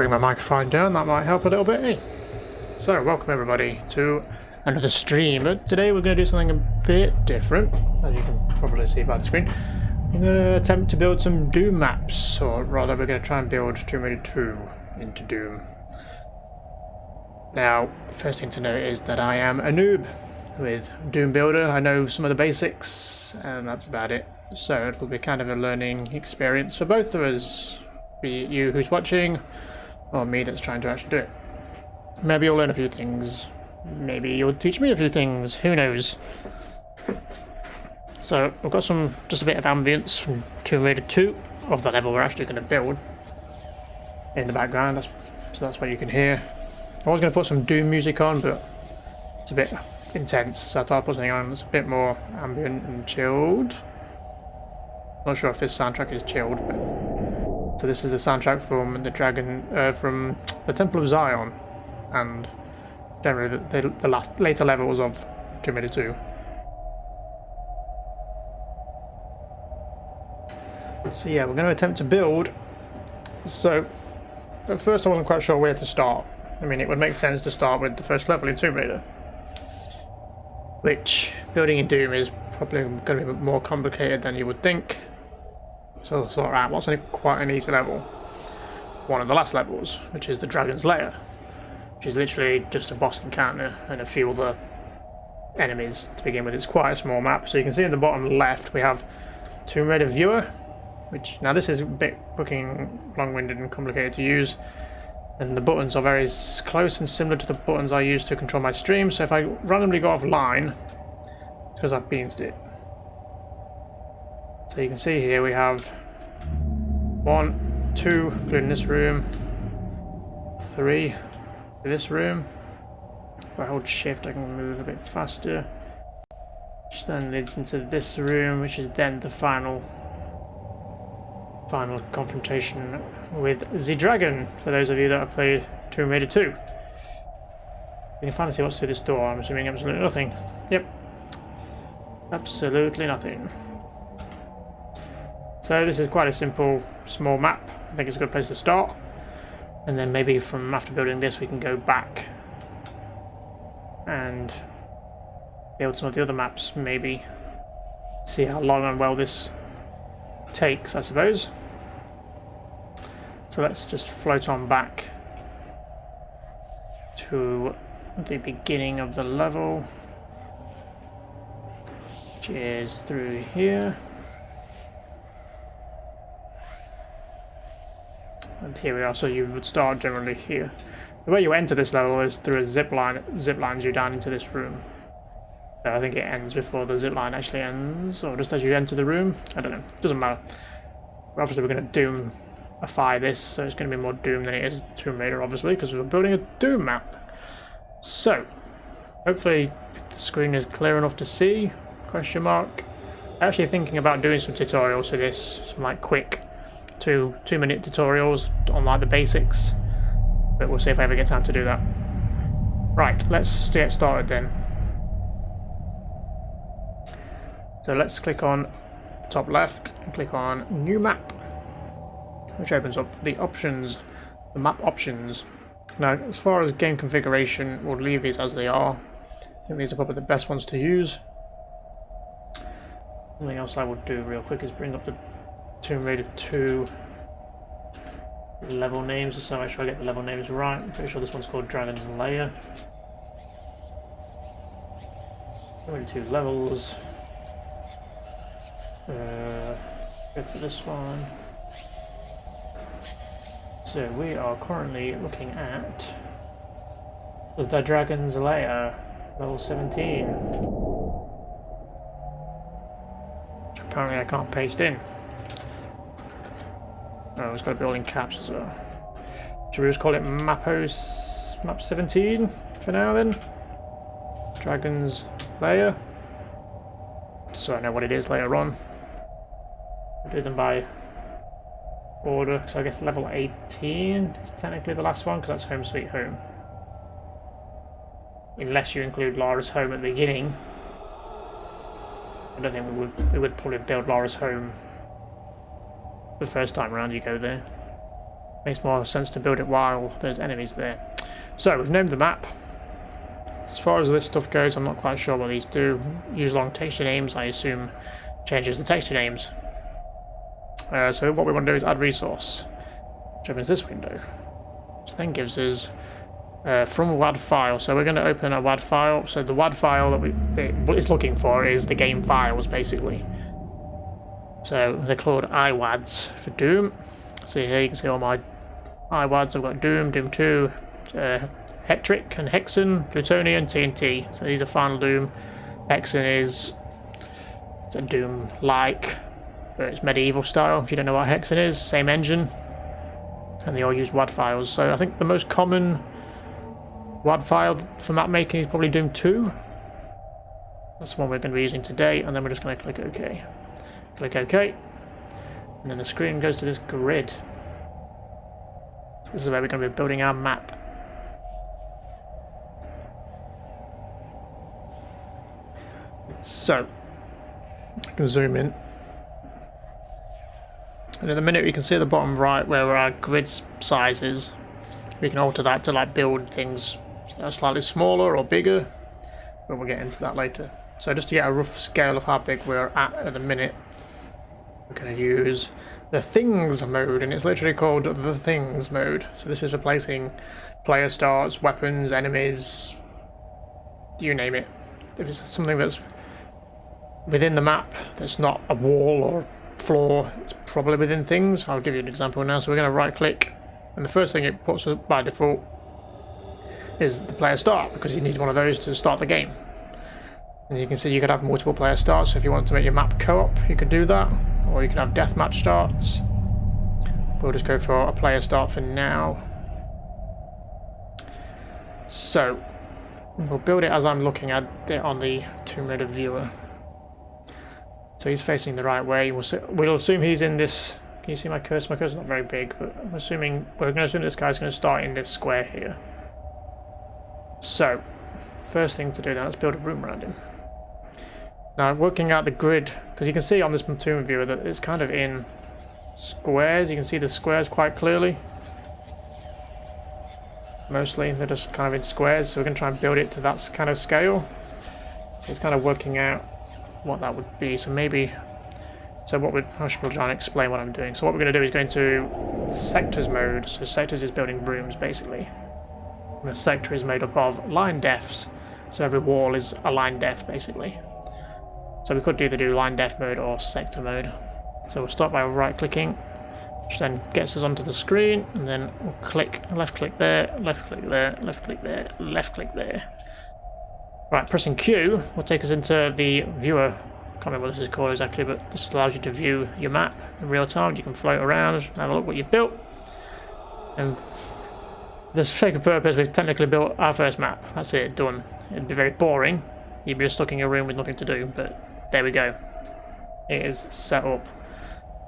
bring my microphone down, that might help a little bit, eh? So, welcome everybody to another stream, but today we're going to do something a bit different, as you can probably see by the screen. We're going to attempt to build some Doom maps, or rather we're going to try and build Tomb Raider 2 into Doom. Now, first thing to note is that I am a noob with Doom Builder. I know some of the basics, and that's about it. So it will be kind of a learning experience for both of us, be it you who's watching, or me that's trying to actually do it. Maybe you'll learn a few things, maybe you'll teach me a few things, who knows. So I've got just a bit of ambience from Tomb Raider 2 of the level we're actually going to build in the background, so that's what you can hear. I was going to put some Doom music on, but it's a bit intense, so I thought I'd put something on that's a bit more ambient and chilled. Not sure if this soundtrack is chilled, but so this is the soundtrack from from the Temple of Zion, and generally the later levels of Tomb Raider 2. So yeah, we're going to attempt to build. So at first I wasn't quite sure where to start. I mean, it would make sense to start with the first level in Tomb Raider, which building in Doom is probably going to be more complicated than you would think. So I thought, right, what's quite an easy level? One of the last levels, which is the Dragon's Lair, which is literally just a boss encounter and a few other enemies to begin with. It's quite a small map, so you can see in the bottom left we have Tomb Raider Viewer, which now this is a bit looking long-winded and complicated to use, and the buttons are very close and similar to the buttons I use to control my stream. So if I randomly go offline, it's because I've beansed it. So you can see here we have 1, 2, including this room, 3 in this room. If I hold shift I can move a bit faster, which then leads into this room, which is then the final confrontation with the dragon, for those of you that have played Tomb Raider 2. You can finally see what's through this door. I'm assuming absolutely nothing. Yep, absolutely nothing. So this is quite a simple, small map. I think it's a good place to start, and then maybe from after building this we can go back and build some of the other maps, maybe see how long and well this takes, I suppose. So let's just float on back to the beginning of the level, which is through here. And here we are, so you would start generally here. The way you enter this level is through a zip line. Zip lines you down into this room. So I think it ends before the zip line actually ends, or just as you enter the room. I don't know, doesn't matter. But obviously we're going to Doomify this, so it's going to be more Doom than it is Tomb Raider, obviously, because we're building a Doom map. So, hopefully the screen is clear enough to see, question mark. I'm actually thinking about doing some tutorials for this, some like quick 2-minute tutorials on like the basics, but we'll see if I ever get time to do that. Right, let's get started then. So let's click on top left and click on New Map, which opens up the options, the map options. Now, as far as game configuration, we'll leave these as they are. I think these are probably the best ones to use. Something else I would do real quick is bring up the Tomb Raider 2 level names, just so I make sure I get the level names right. I'm pretty sure this one's called Dragon's Lair. 22 levels. Go for this one. So we are currently looking at the Dragon's Lair, level 17. Which apparently I can't paste in. Oh, it's got to be all in caps as well. Should we just call it map 17 for now then? Dragon's Lair. So I know what it is later on. I'll do them by order, so I guess level 18 is technically the last one, because that's Home Sweet Home. Unless you include Lara's home at the beginning. I don't think we would probably build Lara's home the first time around you go there. Makes more sense to build it while there's enemies there. So we've named the map. As far as this stuff goes, I'm not quite sure what these do. Use long texture names, I assume changes the texture names. So what we want to do is add resource, which opens this window, which then gives us from WAD file. So we're going to open a WAD file. So the WAD file that what it's looking for is the game files, basically. So they're called iWADs for Doom. So here you can see all my iWADs. I've got Doom, Doom 2, Hectric and Hexen, Plutonian, TNT. So these are Final Doom. Hexen it's a Doom-like, but it's medieval style. If you don't know what Hexen is, same engine. And they all use WAD files. So I think the most common WAD file for map making is probably Doom 2. That's the one we're going to be using today, and then we're just going to click OK. Click OK, and then the screen goes to this grid. So this is where we're going to be building our map. So, I can zoom in. And in a minute we can see at the bottom right where our grid size is. We can alter that to like build things that are slightly smaller or bigger, but we'll get into that later. So just to get a rough scale of how big we're at the minute, we're going to use the Things mode, and it's literally called the Things mode. So this is replacing player starts, weapons, enemies, you name it. If it's something that's within the map, that's not a wall or floor, it's probably within things. I'll give you an example now. So we're going to right click, and the first thing it puts up by default is the player start, because you need one of those to start the game. And you can see you could have multiple player starts, so if you want to make your map co-op you could do that, or you could have deathmatch starts. We'll just go for a player start for now. So we'll build it as I'm looking at it on the Tomb Raider viewer. So he's facing the right way. We'll assume he's in this. Can you see my cursor? My cursor's not very big, but we're going to assume this guy's going to start in this square here. So, first thing to do now, let's build a room around him. Now, working out the grid, because you can see on this Tomb viewer that it's kind of in squares. You can see the squares quite clearly. Mostly, they're just kind of in squares, so we're going to try and build it to that kind of scale. So it's kind of working out what that would be. So maybe, I should try and explain what I'm doing. So what we're going to do is go into sectors mode. So sectors is building rooms basically. And a sector is made up of line defs. So every wall is a line def basically. So we could either do line def mode or sector mode. So we'll start by right clicking, which then gets us onto the screen, and then we'll click, left click there, left click there, left click there, left click there. Right, pressing Q will take us into the viewer. Can't remember what this is called exactly, but this allows you to view your map in real time. You can float around and have a look what you've built. And for the sake of purpose, we've technically built our first map. That's it, done. It'd be very boring. You'd be just stuck in your room with nothing to do, but there we go. It is set up.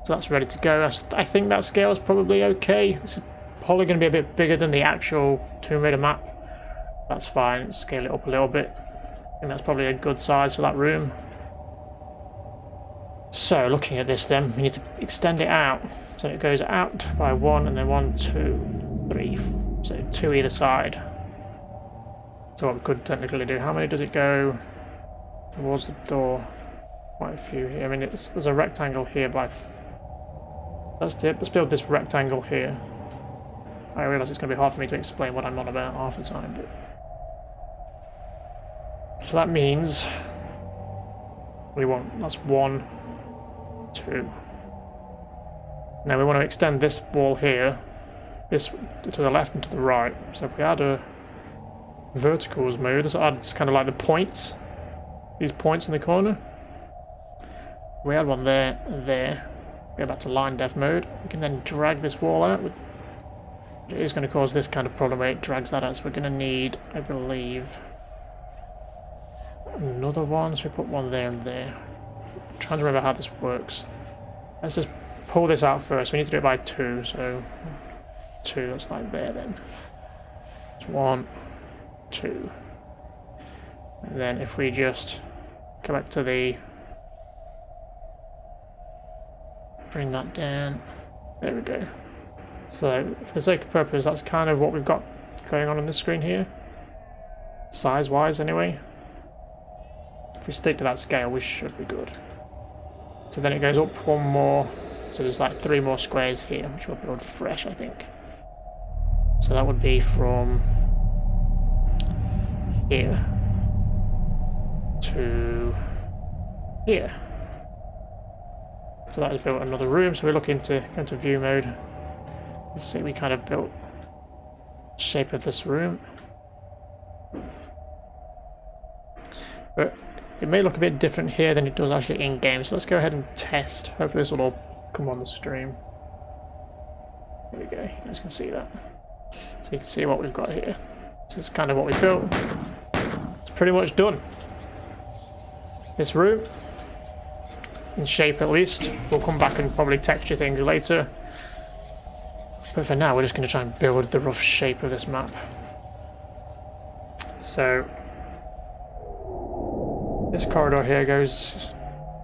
So that's ready to go. I think that scale is probably okay. It's probably going to be a bit bigger than the actual Tomb Raider map. That's fine. Scale it up a little bit. I think that's probably a good size for that room. So looking at this then, we need to extend it out. So it goes out by 1 and then 1, 2, 3, so 2 either side. So what we could technically do, how many does it go towards the door? Quite a few here. I mean, there's a rectangle here by... Let's build this rectangle here. I realise it's going to be hard for me to explain what I'm on about half the time, but... So that means that's 1, 2. Now we want to extend this wall here, this to the left and to the right. So if we add a verticals mode, this adds kind of like the points, these points in the corner. We add one there and there. Go back to line def mode. We can then drag this wall out. It is going to cause this kind of problem where it drags that out. So we're going to need, I believe, another one. So we put one there and there. I'm trying to remember how this works. Let's just pull this out first. We need to do it by 2. So 2. That's like there then. It's 1, 2. And then if we just go back to the... Bring that down. There we go. So, for the sake of purpose, that's kind of what we've got going on the screen here. Size-wise, anyway. If we stick to that scale, we should be good. So then it goes up one more. So there's like 3 more squares here, which will build fresh, I think. So that would be from here to here. So that has built another room. So we look into view mode. Let's see, we kind of built the shape of this room. But it may look a bit different here than it does actually in-game. So let's go ahead and test. Hopefully this will all come on the stream. There we go, you guys can see that. So you can see what we've got here. So it's kind of what we built. It's pretty much done. This room, in shape at least. We'll come back and probably texture things later. But for now, we're just going to try and build the rough shape of this map. So, this corridor here goes,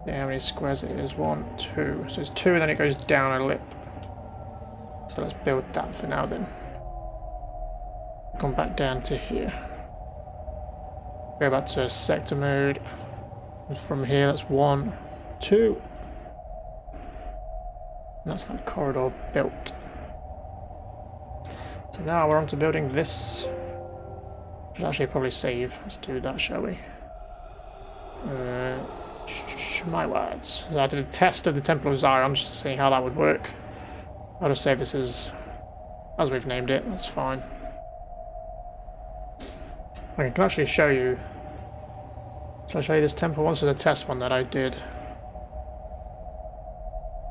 how many squares it is? 1, 2. So it's 2 and then it goes down a lip. So let's build that for now then. Come back down to here. Go back to sector mode. And from here, that's 1, 2. And that's that corridor built. So now we're on to building this. Should actually probably save. Let's do that, shall we? My words. So I did a test of the Temple of Zion just to see how that would work. I'll just save this as we've named it. That's fine. I can actually show you. So I'll show you this temple once as a test one that I did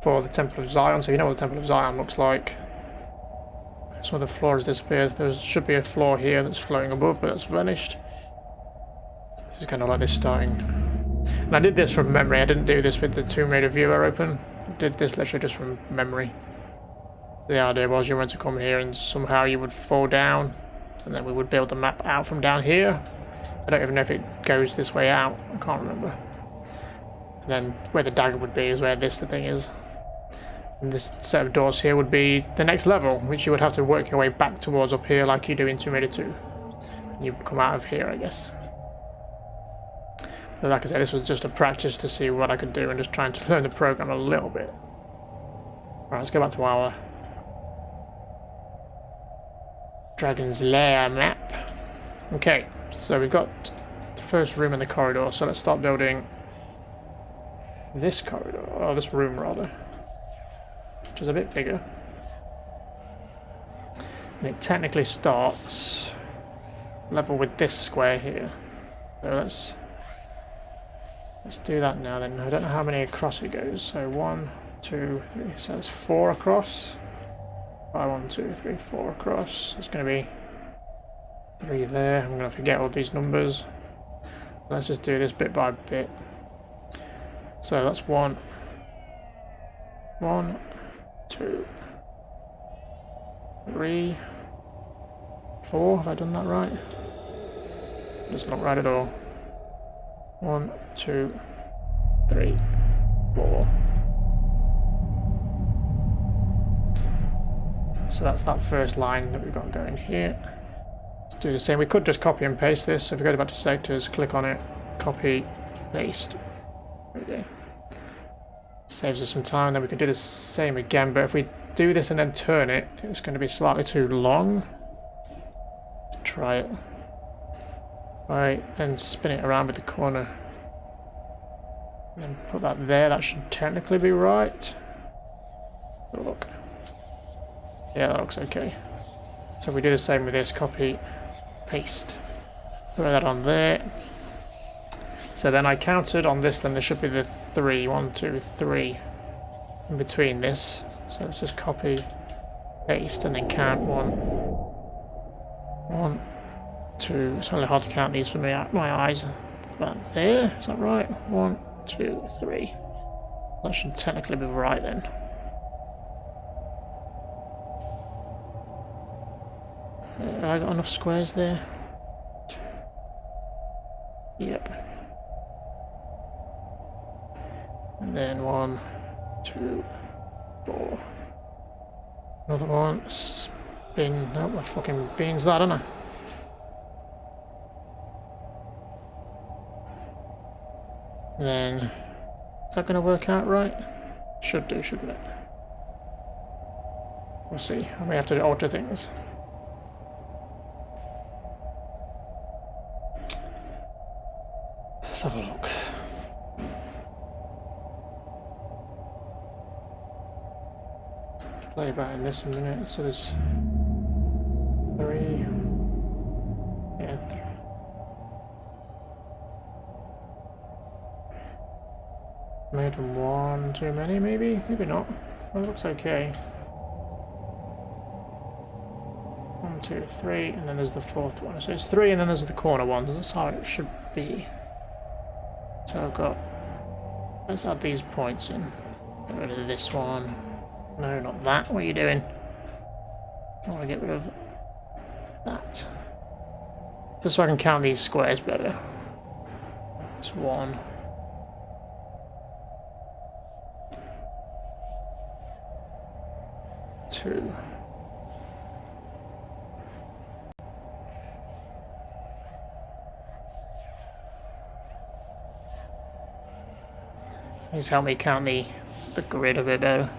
for the Temple of Zion. So you know what the Temple of Zion looks like. Some of the floor has disappeared. There should be a floor here that's floating above, but that's vanished. This is kind of like this starting. And I did this from memory. I didn't do this with the Tomb Raider viewer open. I did this literally just from memory. The idea was you were meant to come here and somehow you would fall down, and then we would build the map out from down here. I don't even know if it goes this way out. I can't remember. And then where the dagger would be is where the thing is. And this set of doors here would be the next level, which you would have to work your way back towards up here like you do in Tomb Raider 2. And you come out of here, I guess. But like I said, this was just a practice to see what I could do and just trying to learn the program a little bit. Right, let's go back to our Dragon's Lair map. Okay, so we've got the first room in the corridor, so let's start building this corridor, or this room rather. Which is a bit bigger. And it technically starts level with this square here. So let's do that now then. I don't know how many across it goes. So 1, 2, 3. So that's 4 across. 1, 2, 3, 4 across. It's going to be 3 there. I'm going to forget all these numbers. Let's just do this bit by bit. So that's 1, 2, 3, 4. Have I done that right? It's not right at all. 1, 2, 3, 4. So that's that first line that we've got going here. Let's do the same. We could just copy and paste this. So if we go back to sectors, click on it, copy, paste. There we go. Saves us some time, then we can do the same again, but if we do this and then turn it, it's going to be slightly too long. Let's try it. Right, then spin it around with the corner. And then put that there, that should technically be right. Have a look. Yeah, that looks okay. So if we do the same with this, copy, paste. Put that on there. So then I counted on this, then there should be the 3, 1, 2, 3 in between this. So let's just copy, paste, and then count 1, 2. It's only hard to count these for me, my eyes. About there, is that right? 1, 2, 3. That should technically be right then. Have I got enough squares there? Yep. And then 1, 2, 4. Another one. Spin. Oh, my fucking beans that, don't I? Then, is that going to work out right? Should do, shouldn't it? We'll see. I may have to alter things. Let's have a look. Play about in this a minute. So there's 3. Yeah, 3. Made them 1 too many, maybe? Maybe not. Well, it looks okay. 1, 2, 3, and then there's the 4th one. So it's 3 and then there's the corner one. That's how it should be. So I've got... Let's add these points in. Get rid of this one. No, not that. What are you doing? I want to get rid of that. Just so I can count these squares better. It's 1. 2. Please help me count the grid a bit better.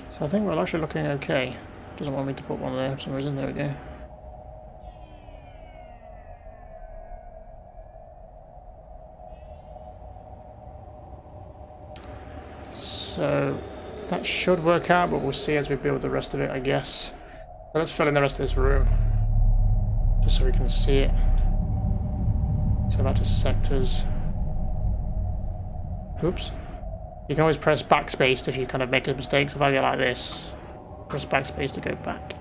So I think we're actually looking okay. Doesn't want me to put one there for some reason. There we go. So that should work out, but we'll see as we build the rest of it, I guess. So let's fill in the rest of this room, just so we can see it. So back to sectors. Oops. You can always press backspace if you kind of make a mistake. So if I go like this, press backspace to go back.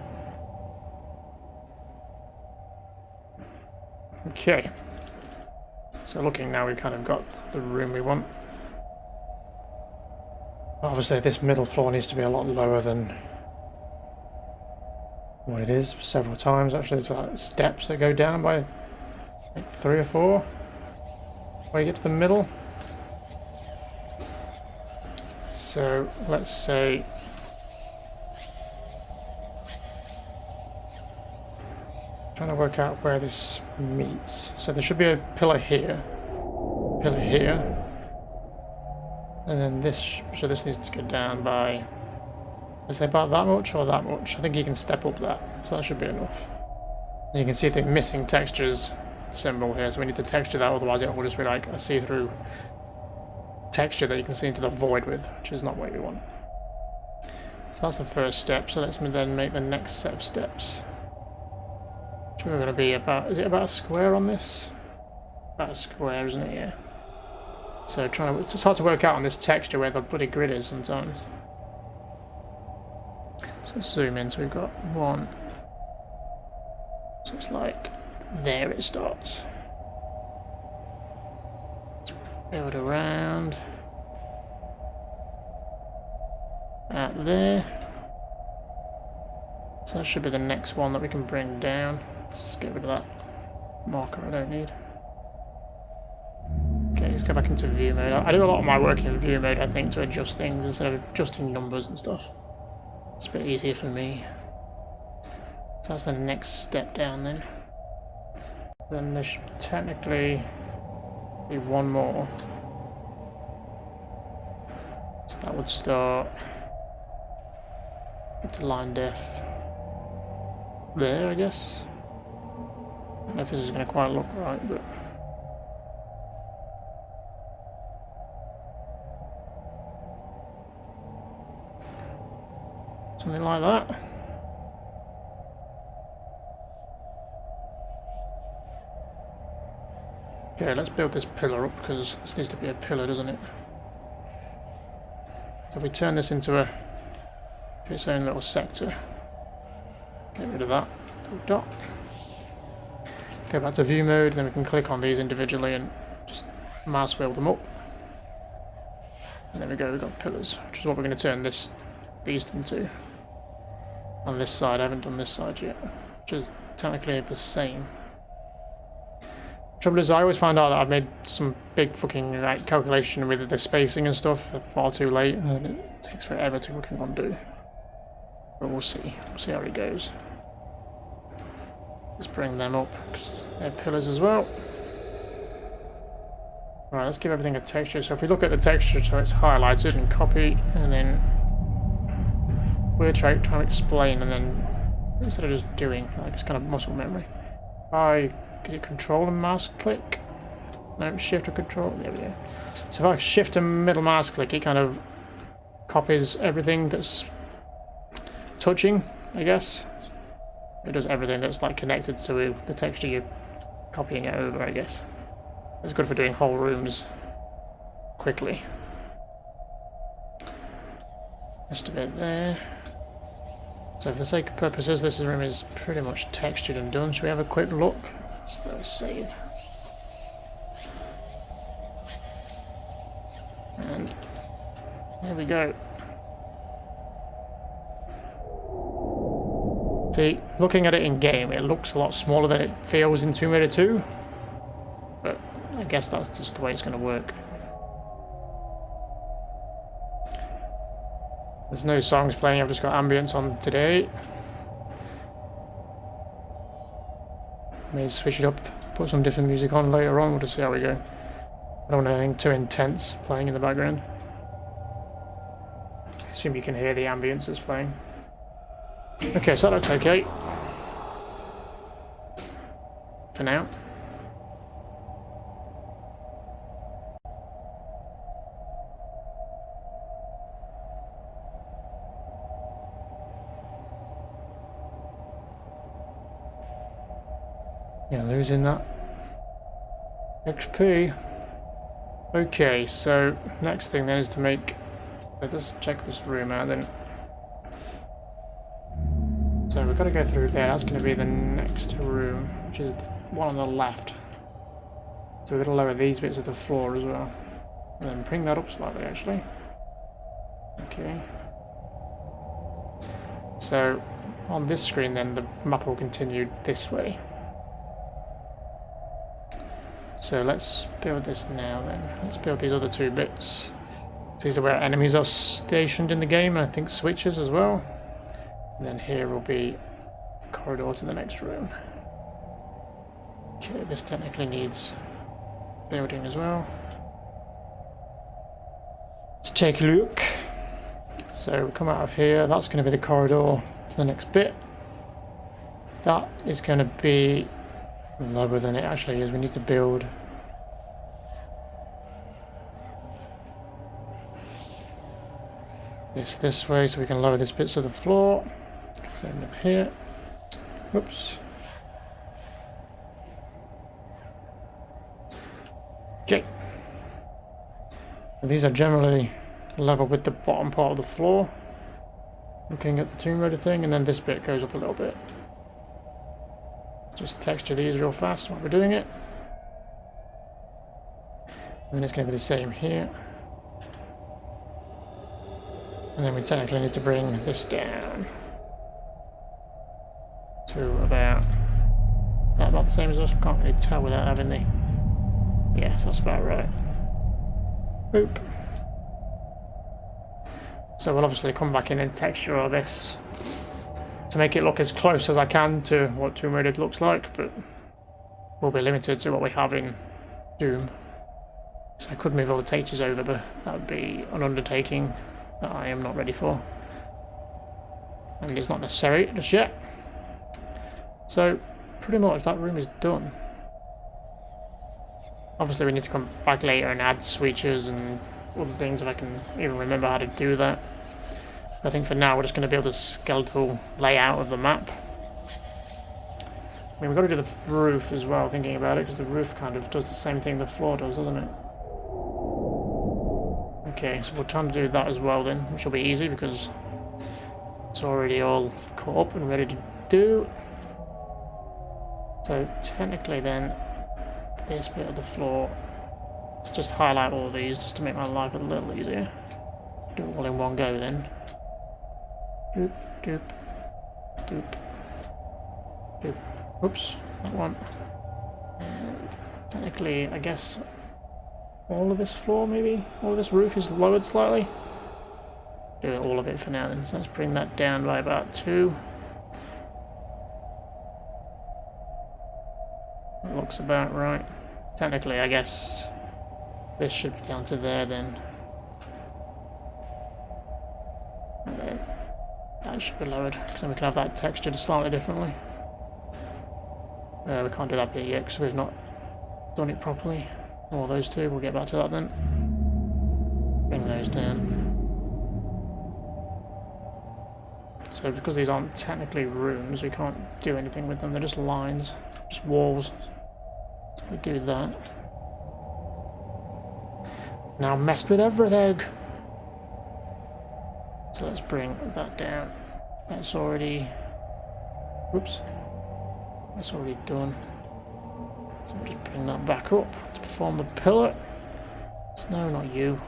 Okay. So looking now, we've kind of got the room we want. Obviously, this middle floor needs to be a lot lower than what it is. Several times, actually. There's like steps that go down by like 3 or 4 before you get to the middle. So let's say trying to work out where this meets. So there should be a pillar here, and then this. So this needs to go down by, is it about that much or that much? I think you can step up that, so that should be enough. And you can see the missing textures symbol here, so we need to texture that, otherwise it will just be like a see-through texture that you can see into the void with, which is not what we want. So that's the first step. So let's then make the next set of steps. Which we're going to be about, is it about a square on this? About a square, isn't it? Yeah. So it's hard to work out on this texture where the bloody grid is sometimes. So let's zoom in. So we've got 1. So it's like there it starts. Build around at there. So that should be the next one that we can bring down. Let's get rid of that marker I don't need. Okay, let's go back into view mode. I do a lot of my work in view mode, I think, to adjust things instead of adjusting numbers and stuff. It's a bit easier for me. So that's the next step down then. Then there should technically be one more. So that would start to line def there, I guess. I don't know if this is going to quite look right, but something like that. Okay, let's build this pillar up, because this needs to be a pillar, doesn't it? So if we turn this into its own little sector, get rid of that little dot, go back to view mode, then we can click on these individually and just mouse wheel them up. And there we go, we've got pillars, which is what we're going to turn these into. on this side. I haven't done this side yet, which is technically the same. Trouble is, I always find out that I've made some big fucking like calculation with the spacing and stuff far too late, and it takes forever to fucking undo. But we'll see. We'll see how it goes. Let's bring them up because they're pillars as well. Right, let's give everything a texture. So if we look at the texture, so it's highlighted and copy, and then we're trying to explain, and then instead of just doing, like it's kind of muscle memory. Is it control and mouse click? No, shift or control. There we go. So if I shift and middle mouse click, it kind of copies everything that's touching, I guess. It does everything that's like connected to the texture you're copying it over, I guess. It's good for doing whole rooms quickly. Just a bit there. So for the sake of purposes, this room is pretty much textured and done. Should we have a quick look? So save. And there we go. See, looking at it in game, it looks a lot smaller than it feels in Tomb Raider 2. But I guess that's just the way it's going to work. There's no songs playing, I've just got ambience on today. May switch it up, put some different music on later on, we'll just see how we go. I don't want anything too intense playing in the background. I assume you can hear the ambience that's playing. Okay, so that looks okay. For now. Yeah, losing that XP. Okay, so next thing then is to make. Let's check this room out then. So we've got to go through there. That's going to be the next room, which is the one on the left. So we've got to lower these bits of the floor as well, and then bring that up slightly actually. Okay. So on this screen then the map will continue this way. So let's build this now then. Let's build these other two bits. These are where enemies are stationed in the game, and I think switches as well. And then here will be the corridor to the next room. Okay, this technically needs building as well. Let's take a look. So we come out of here, that's going to be the corridor to the next bit. That is going to be lower than it actually is. We need to build this way so we can lower this bits of the floor. Same with here. Whoops. Okay. And these are generally level with the bottom part of the floor. Looking at the Tomb Raider thing, and then this bit goes up a little bit. Just texture these real fast while we're doing it. And then it's going to be the same here. And then we technically need to bring this down to about... Is that about the same as us? I can't really tell without having the... Yes, that's about right. Boop. So we'll obviously come back in and texture all this to make it look as close as I can to what Tomb Raider looks like, but we'll be limited to what we have in Doom. So I could move all the textures over, but that would be an undertaking that I am not ready for. And it's not necessary just yet. So pretty much that room is done. Obviously we need to come back later and add switches and other things if I can even remember how to do that. I think for now we're just going to build a skeletal layout of the map. I mean, we've got to do the roof as well, thinking about it, because the roof kind of does the same thing the floor does, doesn't it? Okay, so we're trying to do that as well then, which will be easy because it's already all caught up and ready to do. So technically then, this bit of the floor, let's just highlight all of these just to make my life a little easier. Do it all in one go then. Doop, doop, Doop. Doop. Oops, that one. And technically, I guess all of this floor, maybe? All of this roof is lowered slightly. Do all of it for now then. So let's bring that down by about 2. That looks about right. Technically, I guess this should be down to there then. And then that should be lowered, because then we can have that textured slightly differently. We can't do that bit yet because we've not done it properly. All those two, we'll get back to that then. Bring those down. So because these aren't technically rooms, we can't do anything with them, they're just lines, just walls. So we do that. Now messed with everything! So let's bring that down. That's already... Oops. That's already done. So we'll just bring that back up to perform the pillar. So no, not you.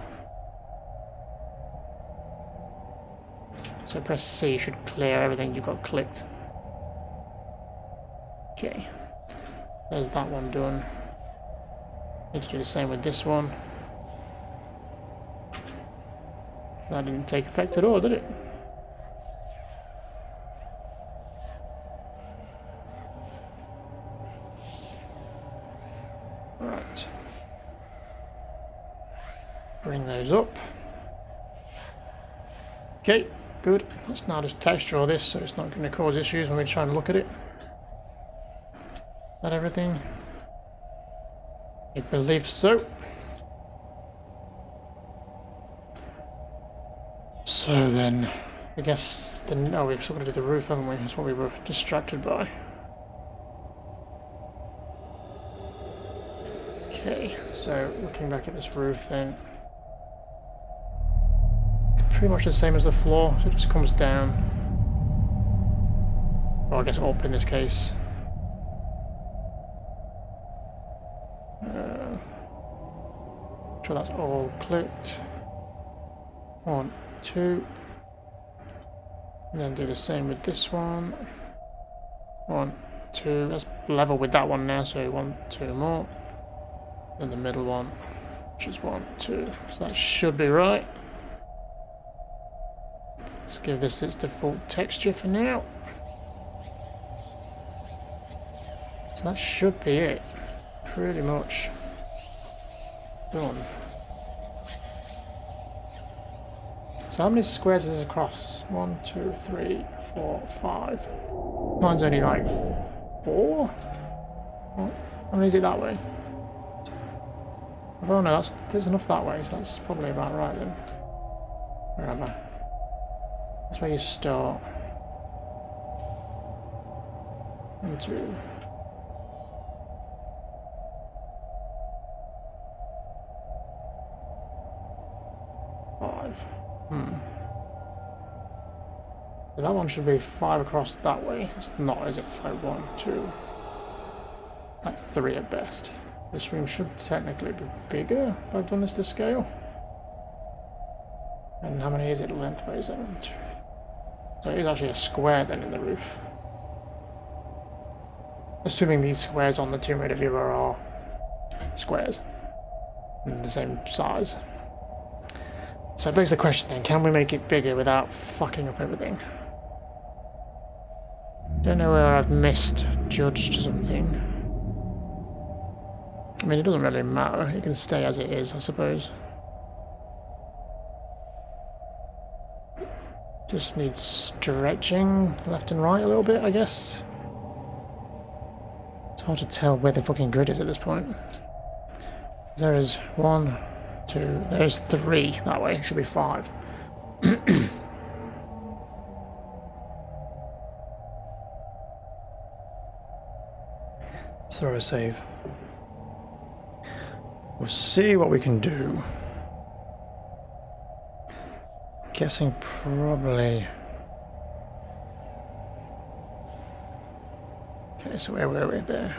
So press C should clear everything you've got clicked. Okay. There's that one done. Need to do the same with this one. That didn't take effect at all, did it? Right. Bring those up. Okay, good. Let's now just texture all this so it's not going to cause issues when we try and look at it. Is that everything? I believe so. So then, I guess we've still got to do the roof, haven't we? That's what we were distracted by. Okay, so looking back at this roof then, it's pretty much the same as the floor, so it just comes down. Well, I guess up in this case. Sure that's all clicked. 1, 2. And then do the same with this one. 1, 2. Let's level with that one now, so 1, 2 more. And the middle one, which is 1, 2. So that should be right. Let's give this its default texture for now. So that should be it. Pretty much done. So how many squares is this across? 1, 2, 3, 4, 5. Mine's only like 4? How many is it that way? Oh no, there's enough that way, so that's probably about right then. Where am I? That's where you start. 1, 2. So that one should be 5 across that way. It's not, is it? It's like 1, 2, like 3 at best. This room should technically be bigger if I've done this to scale. And how many is it lengthwise? So it is actually a square then in the roof. Assuming these squares on the Tomb Raider viewer are squares and the same size. So it begs the question then, can we make it bigger without fucking up everything? Don't know where I've misjudged something. I mean, it doesn't really matter. It can stay as it is, I suppose. Just needs stretching left and right a little bit, I guess. It's hard to tell where the fucking grid is at this point. There is 1, 2, there's 3 that way. It should be 5. Throw a save. We'll see what we can do. Guessing probably... Okay, so where were we there?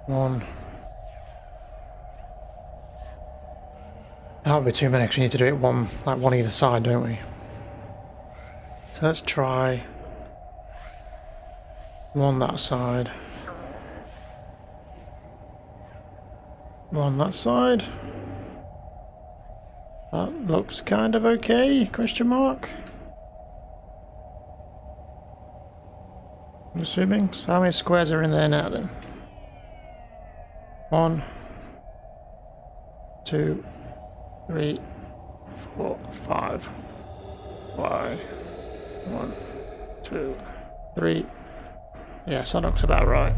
1. That would be too many because we need to do it one either side, don't we? So let's try On that side. On that side. That looks kind of okay, question mark. I'm assuming. So how many squares are in there now then? 1, 2, 3, 4, 5. Why? 1, 2, 3. Yes, that looks about right.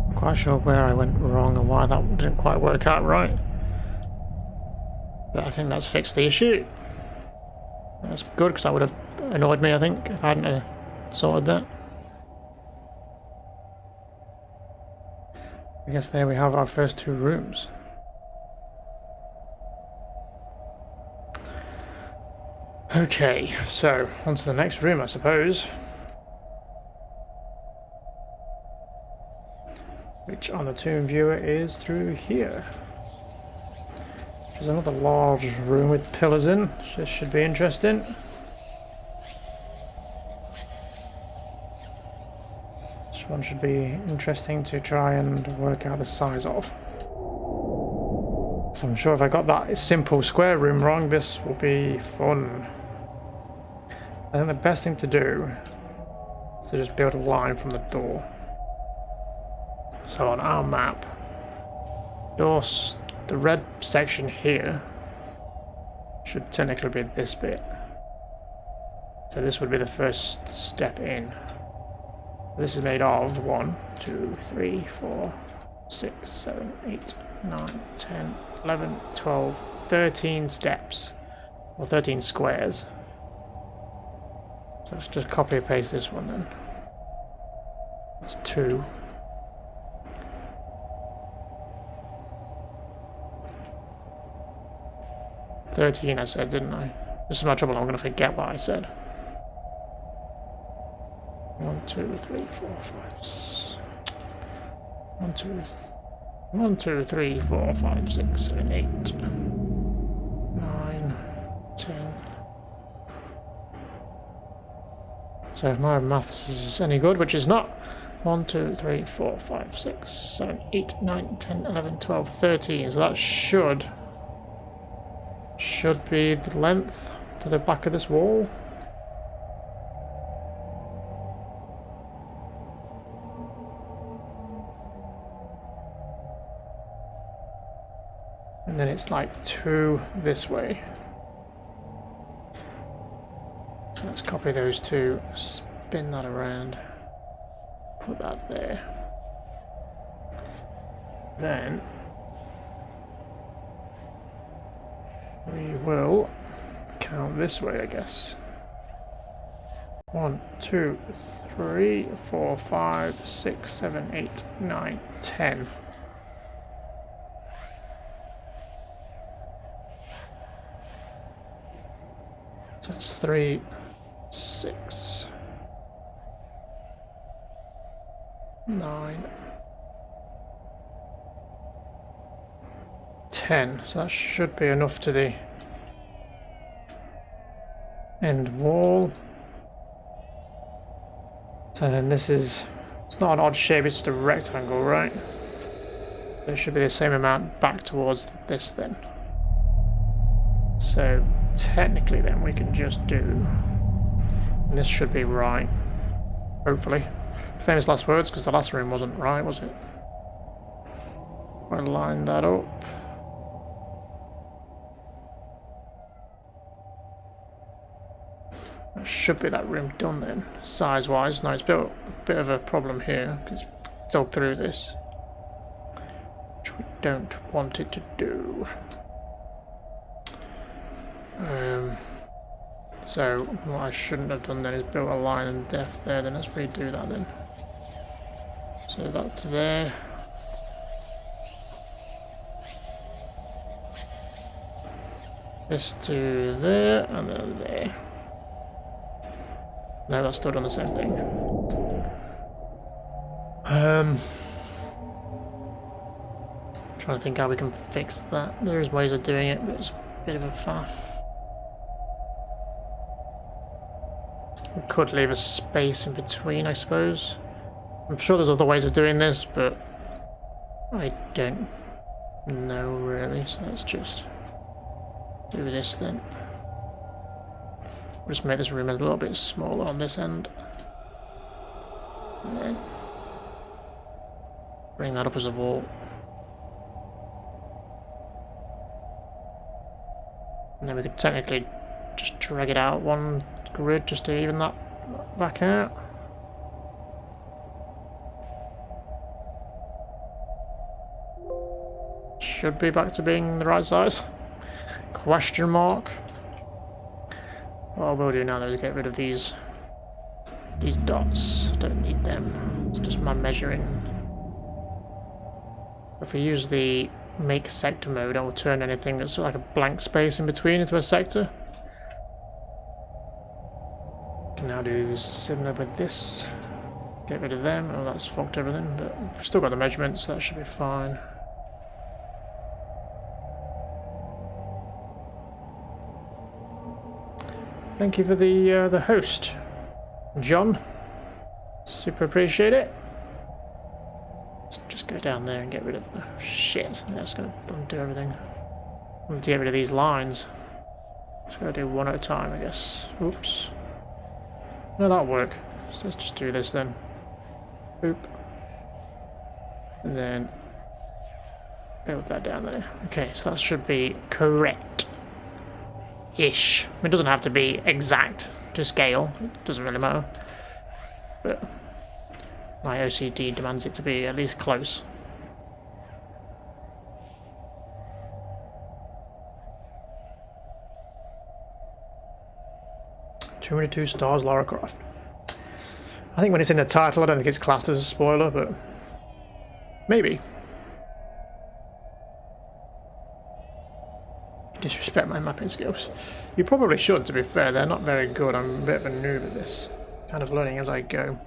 I'm quite sure where I went wrong and why that didn't quite work out right. But I think that's fixed the issue. That's good, because that would have annoyed me, I think, if I hadn't sorted that. I guess there we have our first 2 rooms. Okay, so on to the next room, I suppose. Which on the Toon Viewer is through here. There's another large room with pillars in. This should be interesting. This one should be interesting to try and work out the size of. So I'm sure if I got that simple square room wrong, this will be fun. I think the best thing to do is to just build a line from the door. So on our map, the red section here should technically be this bit. So this would be the first step in. This is made of 1, 2, 3, 4, 6, 7, 8, 9, 10, 11, 12, 13 steps. Or 13 squares. So let's just copy and paste this one then. That's 2. I said, didn't I? This is my trouble, I'm going to forget what I said. 1, 2, 3, 4, 5. 1, 2, 3, 4, 5, 6, 7, 8. 9, 10. So if my maths is any good, which is not. 1, 2, 3, 4, 5, 6, 7, 8, 9, 10, 11, 12, 13. So that should be the length to the back of this wall. And then it's like 2 this way. So let's copy those 2, spin that around, put that there. Then we will count this way, I guess. 1, 2, 3, 4, 5, 6, 7, 8, 9, 10. So it's 3, 6, 9, 10. So that should be enough to the end wall. So then this is, it's not an odd shape, it's just a rectangle, right? There should be the same amount back towards this then. So technically then we can just do, and this should be right, hopefully. Famous last words, because the last room wasn't right, was it? I'll line that up. That should be that room done then, size-wise. Now it's a bit of a problem here, because it's dug through this, which we don't want it to do. So what I shouldn't have done then is built a line and depth there. Then let's redo that then. So that to there. This to there and then there. No, that's still done the same thing. Trying to think how we can fix that. There is ways of doing it, but it's a bit of a faff. We could leave a space in between, I suppose. I'm sure there's other ways of doing this, but I don't know really, so let's just do this then. We'll just make this room a little bit smaller on this end. And then bring that up as a wall. And then we could technically just drag it out one grid just to even that back out. Should be back to being the right size. Question mark. What I will do now though is get rid of these dots. Don't need them. It's just my measuring. If we use the make sector mode, I will turn anything that's like a blank space in between into a sector. Can now do similar with this. Get rid of them. Oh, that's fucked everything, but we've still got the measurements, so that should be fine. Thank you for the host, John. Super appreciate it. Let's just go down there and get rid of the shit. That's gonna undo everything. I'm gonna get rid of these lines. Just gotta do one at a time, I guess. Oops. No, that'll work. So let's just do this then. Boop. And then build that down there. Okay, so that should be correct. Ish. It doesn't have to be exact to scale. It doesn't really matter. But my OCD demands it to be at least close. "202 stars, Lara Croft." I think when it's in the title, I don't think it's classed as a spoiler, but maybe. Disrespect my mapping skills. You probably should, to be fair. They're not very good. I'm a bit of a noob at this. Kind of learning as I go.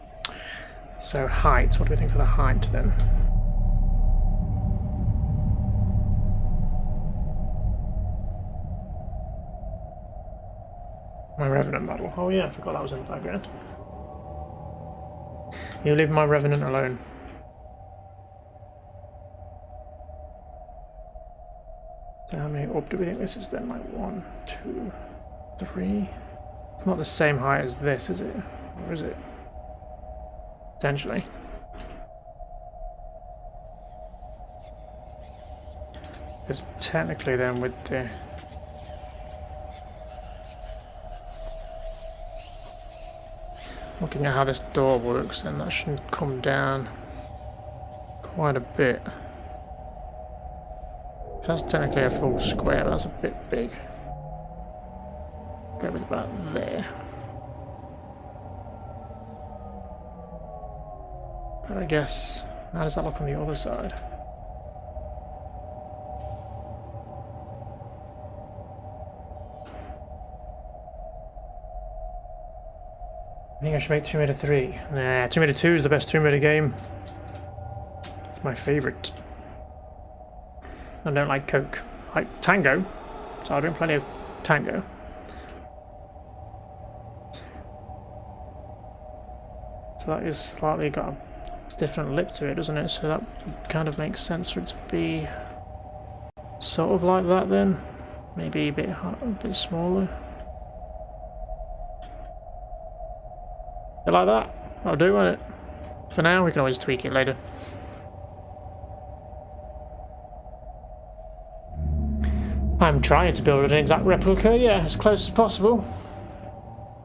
So height. What do we think for the height then? My Revenant model. Oh yeah, I forgot that was in the background. You leave my Revenant alone. So how many up do we think this is then? Like 1, 2, 3? It's not the same height as this, is it? Or is it? Potentially. Because technically then with the... Looking at how this door works, then that shouldn't come down quite a bit. That's technically a full square, but that's a bit big. Go with about there. But I guess, how does that look on the other side? I think I should make Tomb Raider 3. Nah, Tomb Raider 2 is the best Tomb Raider game. It's my favourite. I don't like Coke. I like Tango, so I'll drink plenty of Tango. So that is slightly got a different lip to it, doesn't it? So that kind of makes sense for it to be sort of like that then. Maybe a bit smaller. Bit like that. I'll do, won't it? For now, we can always tweak it later. I'm trying to build an exact replica, yeah, as close as possible.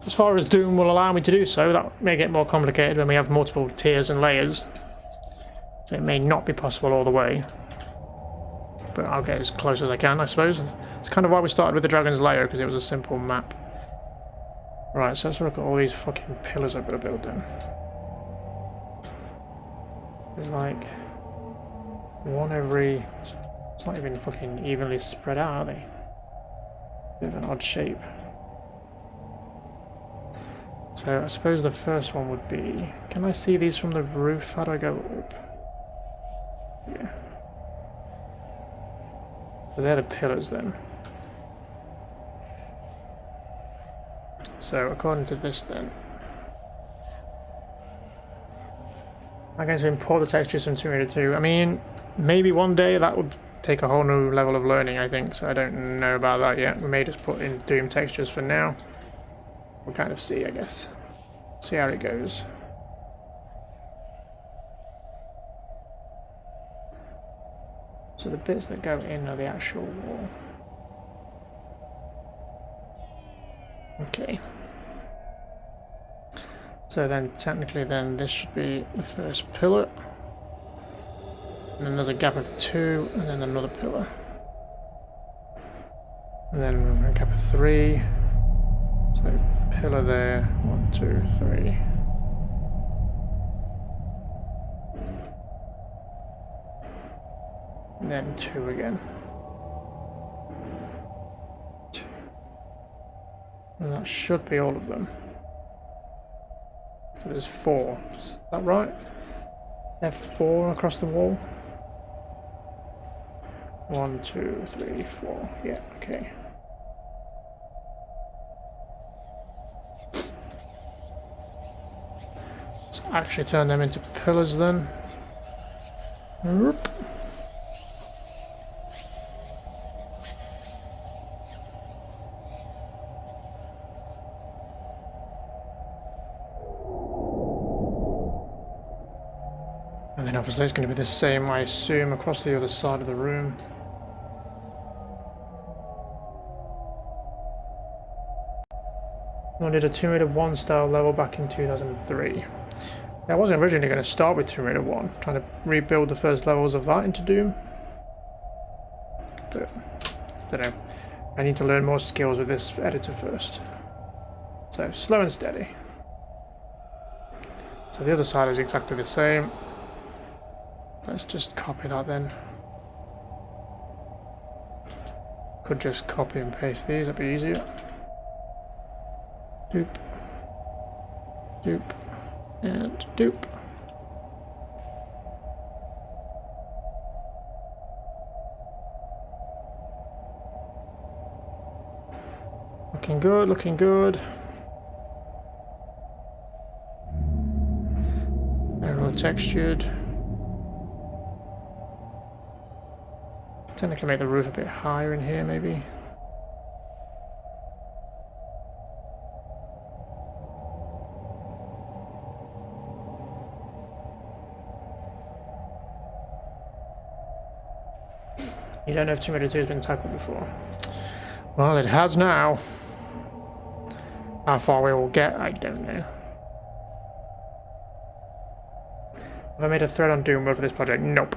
As far as Doom will allow me to do so, that may get more complicated when we have multiple tiers and layers. So it may not be possible all the way. But I'll get as close as I can, I suppose. It's kind of why we started with the Dragon's Lair, because it was a simple map. Right, so let's look at all these fucking pillars I've got to build then. There's like one every... It's not even fucking evenly spread out, are they? Bit of an odd shape. So I suppose the first one would be... Can I see these from the roof? How do I go up? Yeah. So they're the pillars then. So according to this then, I guess import the textures from Tomb Raider 2. I mean, maybe one day that would take a whole new level of learning, I think, so I don't know about that yet. We may just put in Doom textures for now. We'll kind of see, I guess. See how it goes. So the bits that go in are the actual wall. Okay. So then technically then this should be the first pillar. And then there's a gap of 2 and then another pillar. And then a gap of 3. So pillar there, 1, 2, 3. And then 2 again. 2. And that should be all of them. So there's 4. Is that right? There are 4 across the wall. 1, 2, 3, 4. Yeah, okay. Let's actually turn them into pillars then. Whoop. And then obviously it's going to be the same, I assume, across the other side of the room. I did a Tomb Raider 1 style level back in 2003. I wasn't originally going to start with Tomb Raider 1, trying to rebuild the first levels of that into Doom. But, I don't know. I need to learn more skills with this editor first. So, slow and steady. So the other side is exactly the same. Let's just copy that then. Could just copy and paste these, that'd be easier. Doop. Doop. And doop. Looking good, looking good. Very textured. Technically make the roof a bit higher in here maybe. You don't know if Tomb Raider 2 has been tackled before. Well, it has now. How far we will get, I don't know. Have I made a thread on Doom mode for this project? Nope.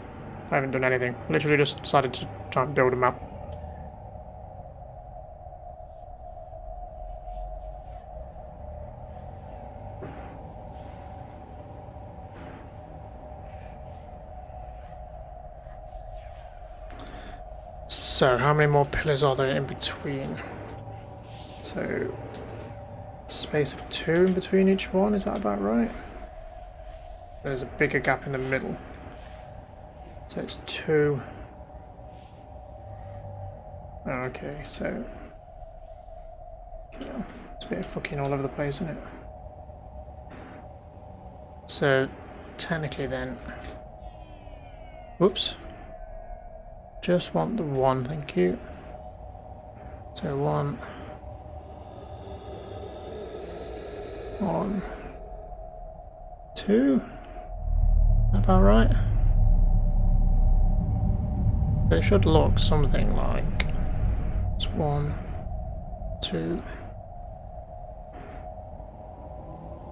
I haven't done anything. Literally just decided to try and build a map. So, how many more pillars are there in between? So, space of 2 in between each one, is that about right? There's a bigger gap in the middle. So it's 2. Oh, okay, so... yeah, it's a bit fucking all over the place, isn't it? So, technically then... whoops. Just want the 1, thank you. So 1. 1. 2. About right? It should look something like it's 1, 2,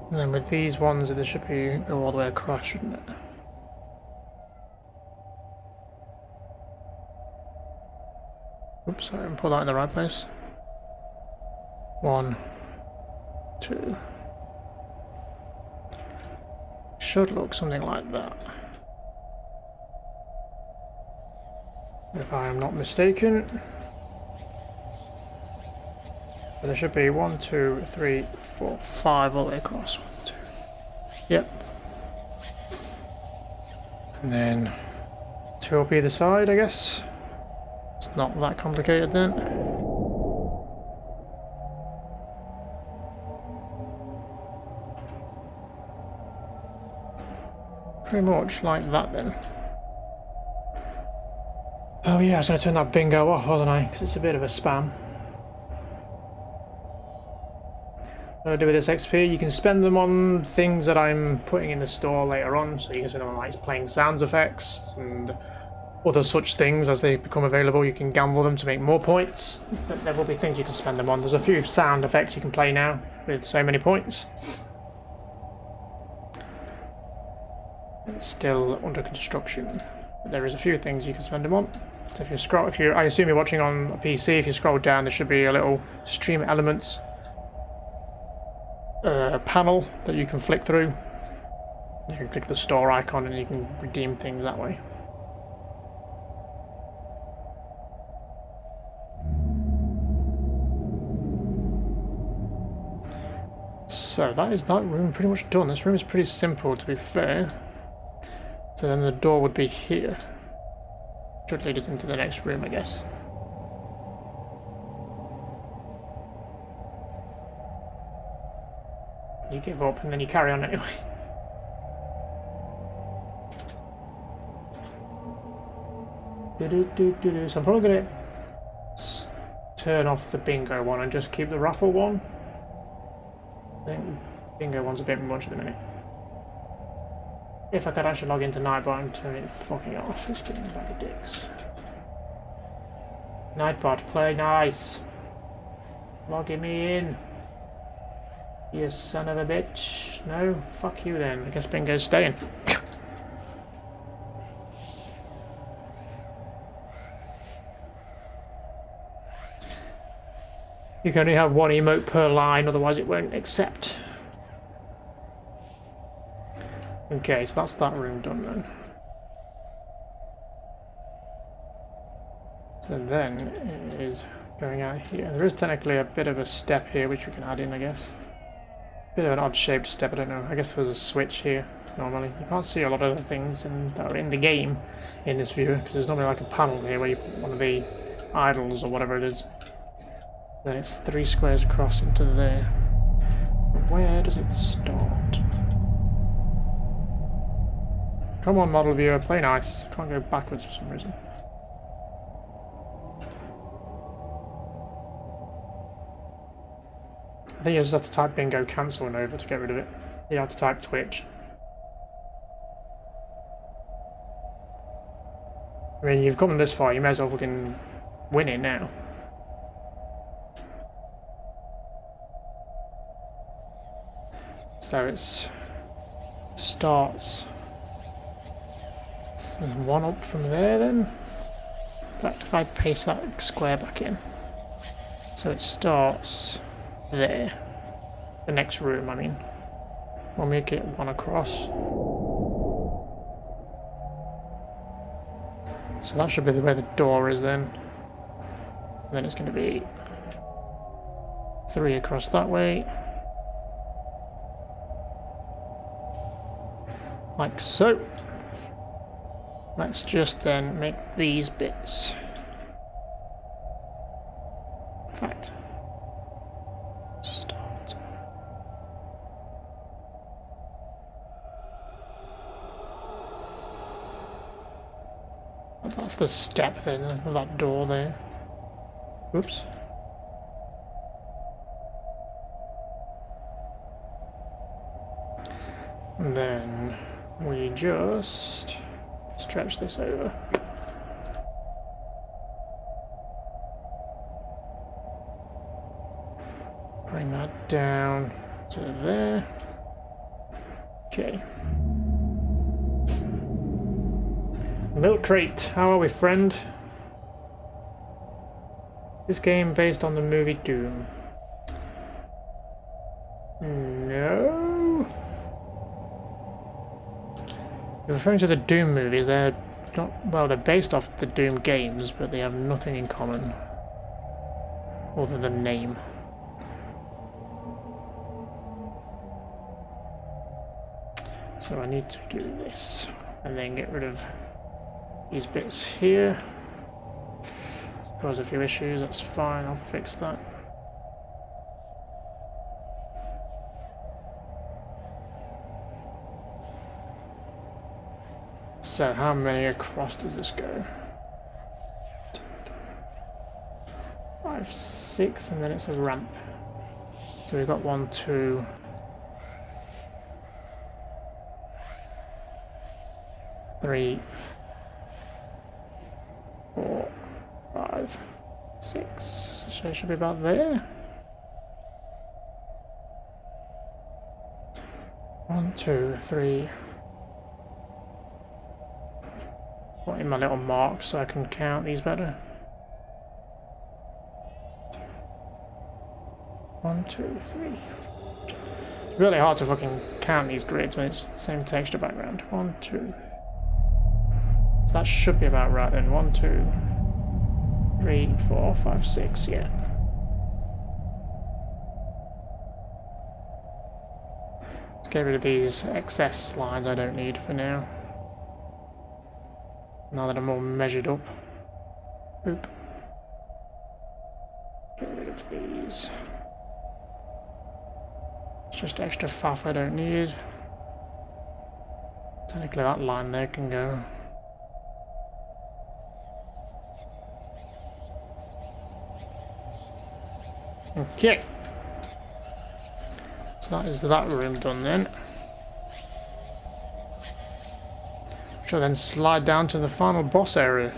and then with these ones there should be go all the way across, shouldn't it? Oops, I didn't put that in the right place. 1, 2. Should look something like that, if I am not mistaken. But there should be 1, 2, 3, 4, 5 all the way across. 1, 2. Yep. And then 2 will be the side, I guess. It's not that complicated then. pretty much like that then. Oh yeah, I was going to turn that bingo off, wasn't I? Because it's a bit of a spam. What do I do with this XP? You can spend them on things that I'm putting in the store later on. So you can spend them on like playing sounds effects and other such things as they become available. You can gamble them to make more points. But there will be things you can spend them on. There's a few sound effects you can play now with so many points. It's still under construction. But there is a few things you can spend them on. So if you scroll, I assume you're watching on a PC, if you scroll down there should be a little stream elements panel that you can flick through. You can click the store icon and you can redeem things that way. So that is that room pretty much done. This room is pretty simple, to be fair. So then the door would be here. Should lead us into the next room, I guess. You give up and then you carry on anyway. So I'm probably going to turn off the bingo one and just keep the raffle one. I think bingo one's a bit much at the minute. If I could actually log into Nightbot and turn it fucking off, it's getting a bag of dicks. Nightbot, play nice. Logging me in. You son of a bitch. No? Fuck you then. I guess bingo's staying. You can only have one emote per line, otherwise it won't accept. Okay, so that's that room done then. So then it is going out here. There is technically a bit of a step here which we can add in, I guess. Bit of an odd shaped step, I don't know. I guess there's a switch here normally. You can't see a lot of the things that are in the game in this view, because there's normally like a panel here where you put one of the idols or whatever it is. Then it's 3 squares across into there. Where does it start? Come on, model viewer, play nice. Can't go backwards for some reason. I think you just have to type bingo cancel and over to get rid of it. You have to type Twitch. I mean, you've come this far, you may as well fucking win it now. So it starts. There's one up from there then. But if I paste that square back in. So it starts there. The next room, I mean. We'll make it one across. So that should be where the door is then. And then it's going to be 3 across that way. Like so. Let's just then make these bits. In fact, start. That's the step then of that door there. Oops. And then we just stretch this over. Bring that down to there. Okay. Milk Crate, how are we, friend? This game based on the movie Doom. No. You're referring to the Doom movies. They're not, well, they're based off the Doom games, but they have nothing in common other than name. So I need to do this and then get rid of these bits here. Cause a few issues, that's fine, I'll fix that. So how many across does this go? 5, 6, and then it's a ramp. So we've got 1, 2, 3, 4, 5, 6. So it should be about there. 1, 2, 3. Put in my little marks so I can count these better. 1, 2, 3. It's really hard to fucking count these grids when it's the same texture background. 1, 2. So that should be about right then. 1, 2, 3, 4, 5, 6. Yeah. Let's get rid of these excess lines I don't need for now. Now that I'm all measured up. Oop. Get rid of these. It's just extra faff I don't need. Technically that line there can go. Okay. So that is that room done then. Shall then slide down to the final boss area.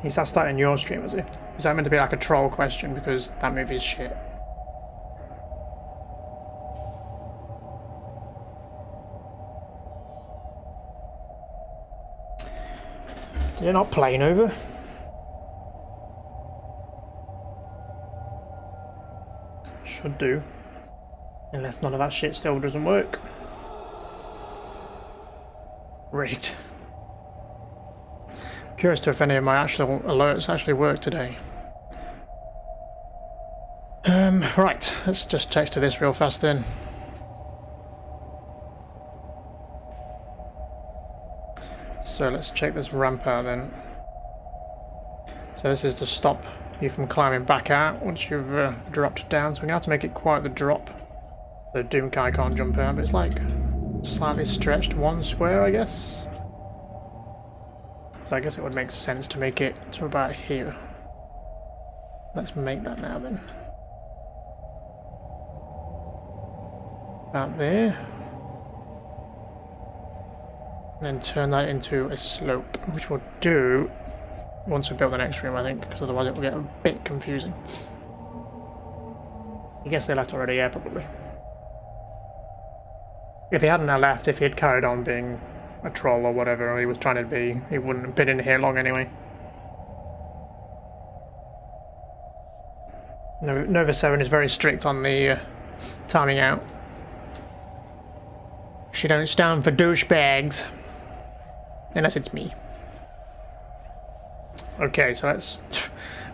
He's asked that in your stream, is he? Is that meant to be like a troll question because that movie is shit? Did it not plane over? Should do. Unless none of that shit still doesn't work. Rigged. Curious to if any of my actual alerts actually work today. Right, let's just text to this real fast then. So let's check this ramp out then. So this is to stop you from climbing back out once you've dropped down. So we're going to have to make it quite the drop. The Doomkai can't jump out, but it's like slightly stretched one square, I guess. So I guess it would make sense to make it to about here. Let's make that now then. About there. And then turn that into a slope, which we'll do once we build the next room, I think, because otherwise it will get a bit confusing. I guess they left already, yeah, probably. If he hadn't left, if he had carried on being a troll or whatever he was trying to be, he wouldn't have been in here long anyway. Nova 7 is very strict on the timing out. She don't stand for douchebags. Unless it's me. Okay, so let's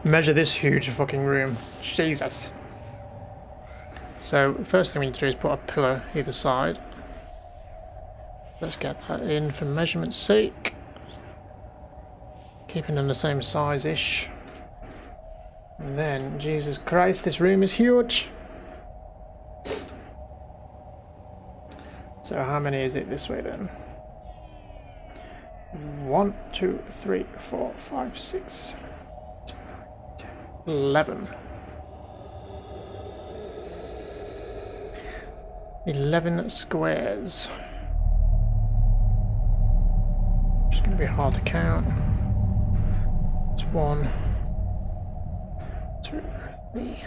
measure this huge fucking room. Jesus. So, the first thing we need to do is put a pillar either side. Let's get that in for measurement's sake. Keeping them the same size-ish. And then, Jesus Christ, this room is huge! So how many is it this way then? 1, 2, 3, 4, 5, 6, 7, 8, 9, 10, 11. 11 squares. It's going to be hard to count. It's 1, 2, 3,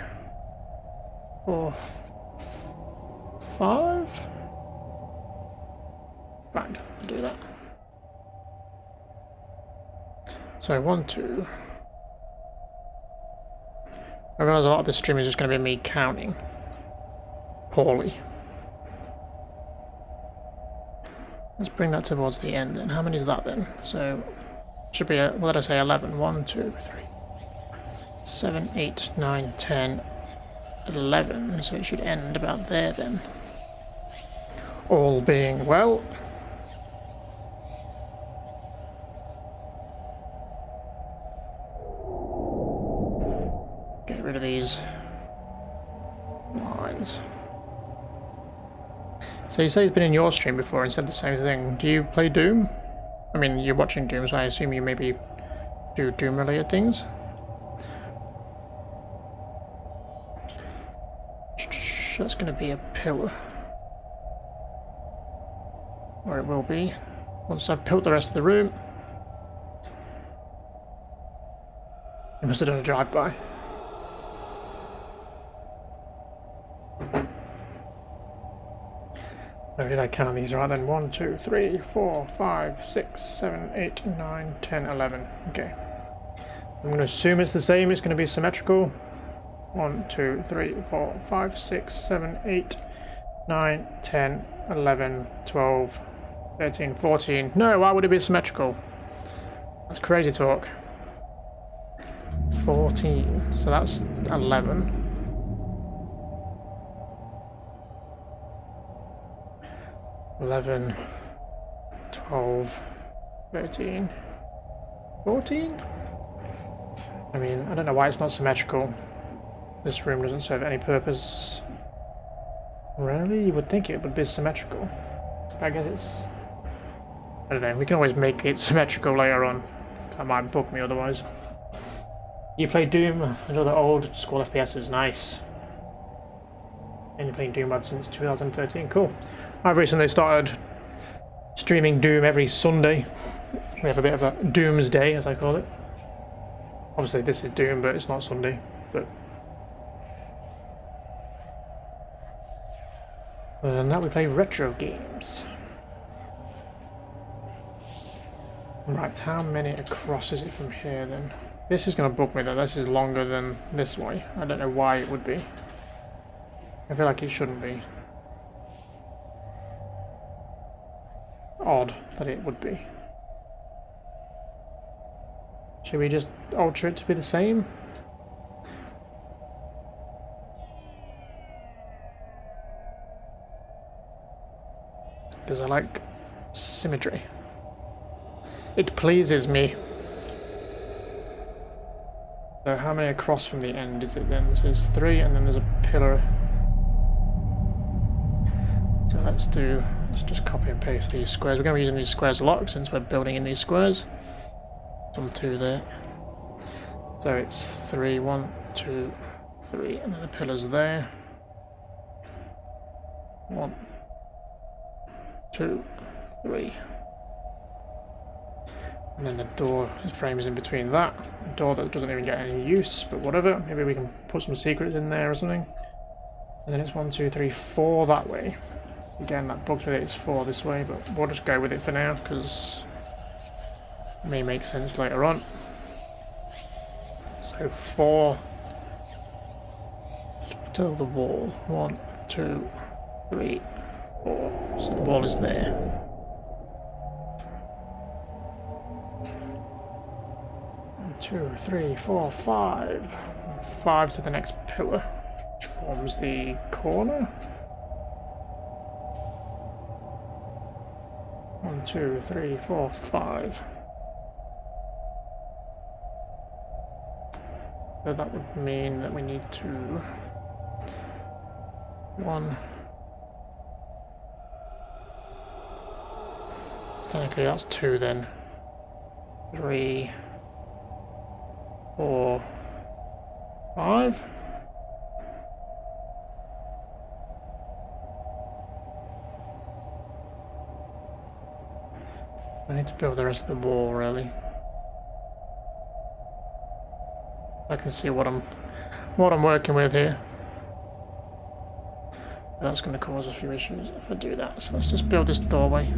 4, 5. Fine, I'll do that. So 1, 2. I realise a lot of this stream is just going to be me counting poorly. Let's bring that towards the end then. How many is that then? So should be what did I say? 11. 1, 2, 3, 7, 8, 9, 10, 11. So it should end about there then. All being well. So you say he's been in your stream before and said the same thing. Do you play Doom? I mean, you're watching Doom, so I assume you maybe do Doom-related things. That's going to be a pillar. Or it will be. Once I've built the rest of the room. I must have done a drive-by. Where did I count these right then? 1, 2, 3, 4, 5, 6, 7, 8, 9, 10, 11. Okay. I'm going to assume it's the same, it's going to be symmetrical. 1, 2, 3, 4, 5, 6, 7, 8, 9, 10, 11, 12, 13, 14. No, why would it be symmetrical? That's crazy talk. 14. So that's 11. 11, 12, 13, 14? I mean, I don't know why it's not symmetrical. This room doesn't serve any purpose. Really? You would think it would be symmetrical. But I guess it's... I don't know, we can always make it symmetrical later on. That might bug me otherwise. You play Doom, another old school FPSs, nice. Only playing Doom mod since 2013, cool. I've recently started streaming Doom every Sunday. We have a bit of a Doomsday, as I call it. Obviously this is Doom, but it's not Sunday. But other than that, we play retro games. Right, how many across is it from here then? This is going to bug me though, this is longer than this way. I don't know why it would be. I feel like it shouldn't be. Odd that it would be. Should we just alter it to be the same? Because I like symmetry. It pleases me. So how many across from the end is it then? So there's 3 and then there's a pillar. So let's just copy and paste these squares. We're going to be using these squares a lot since we're building in these squares. Some 2 there. So it's 3, 1, 2, 3, and then the pillars there. 1, 2, 3. And then the door frames in between that. A door that doesn't even get any use, but whatever. Maybe we can put some secrets in there or something. And then it's 1, 2, 3, 4 that way. Again, that bugs me that it's 4 this way, but we'll just go with it for now, because it may make sense later on. So 4 to the wall. 1, 2, 3, 4. So the wall is there. 1, 2, 3, 4, 5. 5 to the next pillar, which forms the corner. 1, 2, 3, 4, 5. So that would mean that we need to 1. Technically that's 2 then. 3, 4, 5. I need to build the rest of the wall really. I can see what I'm working with here. That's going to cause a few issues if I do that. So let's just build this doorway.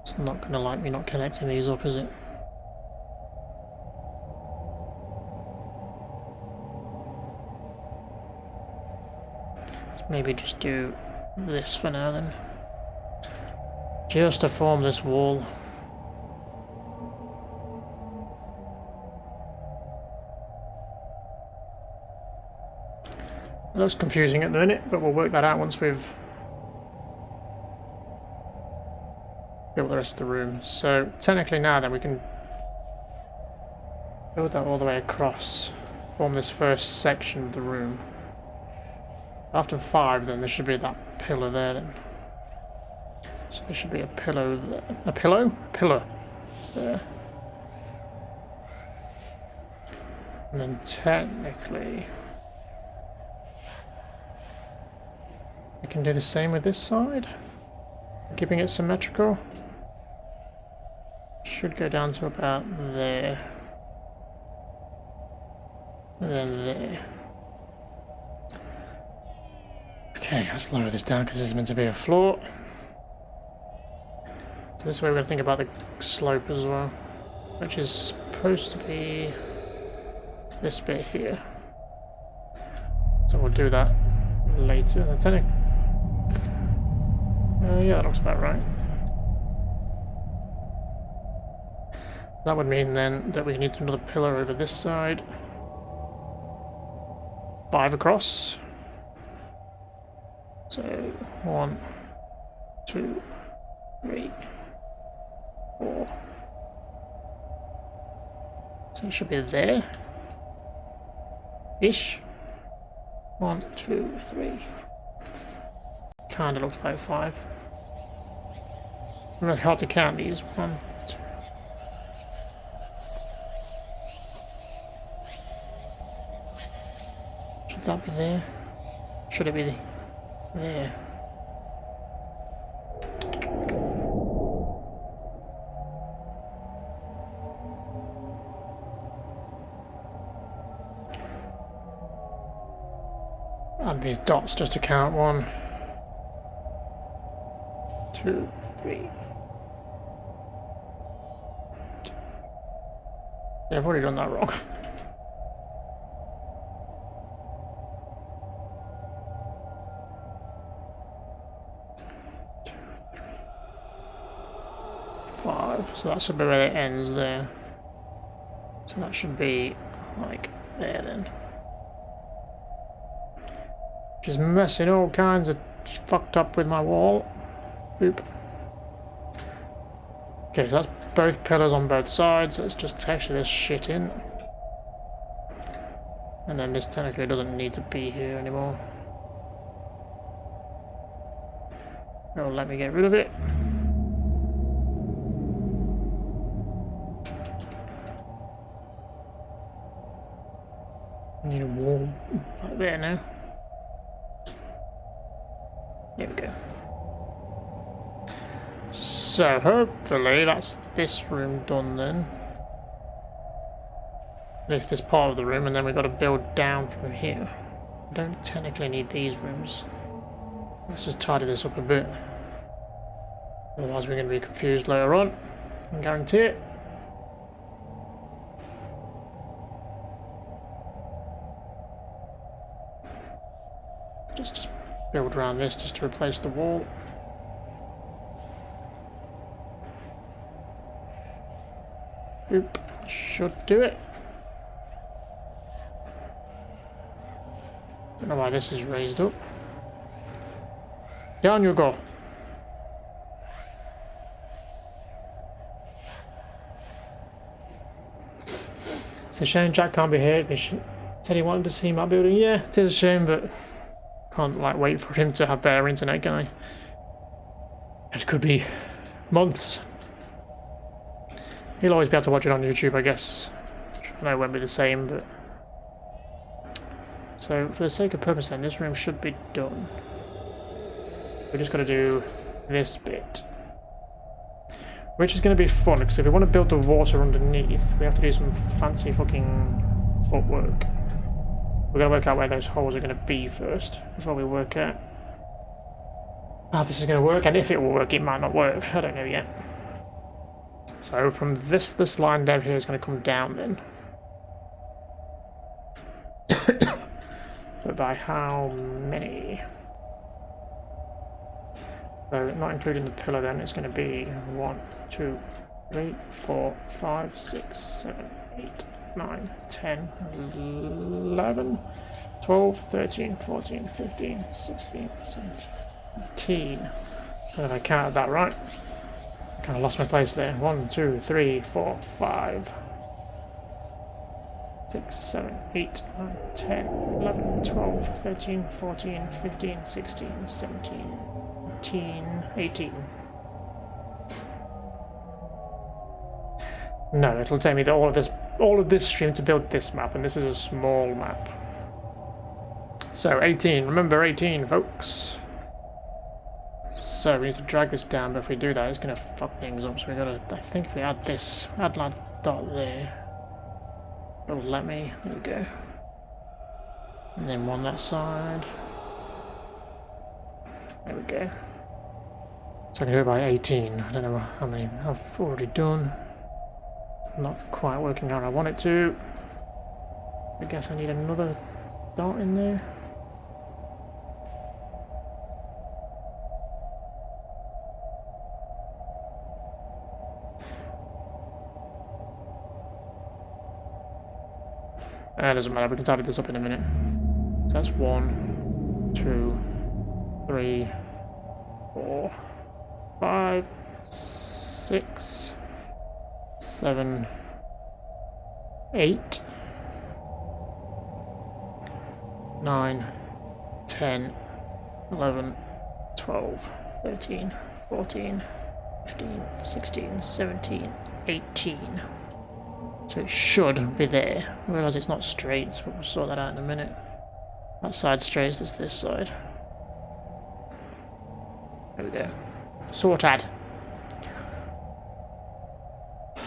It's not going to like me not connecting these up, is it? Let's maybe just do this for now then. Just to form this wall. It looks confusing at the minute, but we'll work that out once we've built the rest of the room. So technically now then we can Build that all the way across. Form this first section of the room. After 5, then there should be that pillar there then. So there should be a pillow there. A pillow? Pillar. There. And then technically I can do the same with this side. Keeping it symmetrical. Should go down to about there. And then there. Okay, let's lower this down because this is meant to be a floor. So this way we're going to think about the slope as well, which is supposed to be this bit here. So we'll do that later. Yeah, that looks about right. That would mean then that we need another pillar over this side. 5 across. So 1, 2, 3, 4. So it should be there. Ish. 1, 2, 3. Kinda looks like 5. Really hard to count these. 1, 2. Should that be there? Should it be there? Add these dots just to count. 1, 2, 3. Yeah, I've already done that wrong. So that should be where it ends there. So that should be like there then. Just messing all kinds of fucked up with my wall. Oop. Okay, so that's both pillars on both sides. Let's just texture this shit in. And then this technically doesn't need to be here anymore. It'll let me get rid of it. I need a wall right there now. There we go. So hopefully that's this room done then. At least this part of the room, and then we've got to build down from here. I don't technically need these rooms. Let's just tidy this up a bit. Otherwise we're going to be confused later on. I can guarantee it. Just build around this just to replace the wall. Oop, should do it. Don't know why this is raised up. Down you go. It's a shame Jack can't be here. He said he wanted to see my building. Yeah, it is a shame, but can't like wait for him to have better internet, can I? It could be months. He'll always be able to watch it on YouTube, I guess. I know it won't be the same, but so for the sake of purpose then, this room should be done. We just got to do this bit, which is going to be fun because if we want to build the water underneath, we have to do some fancy fucking footwork. We're going to work out where those holes are going to be first, before we work out how this is going to work, and if it will work, it might not work, I don't know yet. So from this line down here is going to come down then. But by how many? So not including the pillar then, it's going to be 1, 2, 3, 4, 5, 6, 7, 8, 9, 10, 11, 12, 13, 14, 15, 16, 17. I don't know if I counted that right. I kind of lost my place there. 1, 2, 3, 4, 5. 6, 7, 8, 9, 10, 11, 12, 13, 14, 15, 16, 17, 18. No, it'll tell me that all of this stream to build this map, and this is a small map. So 18, remember 18, folks. So we need to drag this down, but if we do that, it's gonna fuck things up. So we gotta, I think if we add this, add that dot there, it'll let me. There we go. And then one that side. There we go. So I can do it by 18. I don't know how many I've already done. Not quite working how I want it to. I guess I need another dot in there. Doesn't matter, we can tidy this up in a minute. So that's 1, 2, 3, 4, 5, 6, 7, 8, 9, 10, 11, 12, 13, 14, 15, 16, 17, 18. So it should be there. I realise it's not straight, so we'll sort that out in a minute. That side's straight as this side. There we go. Sorted.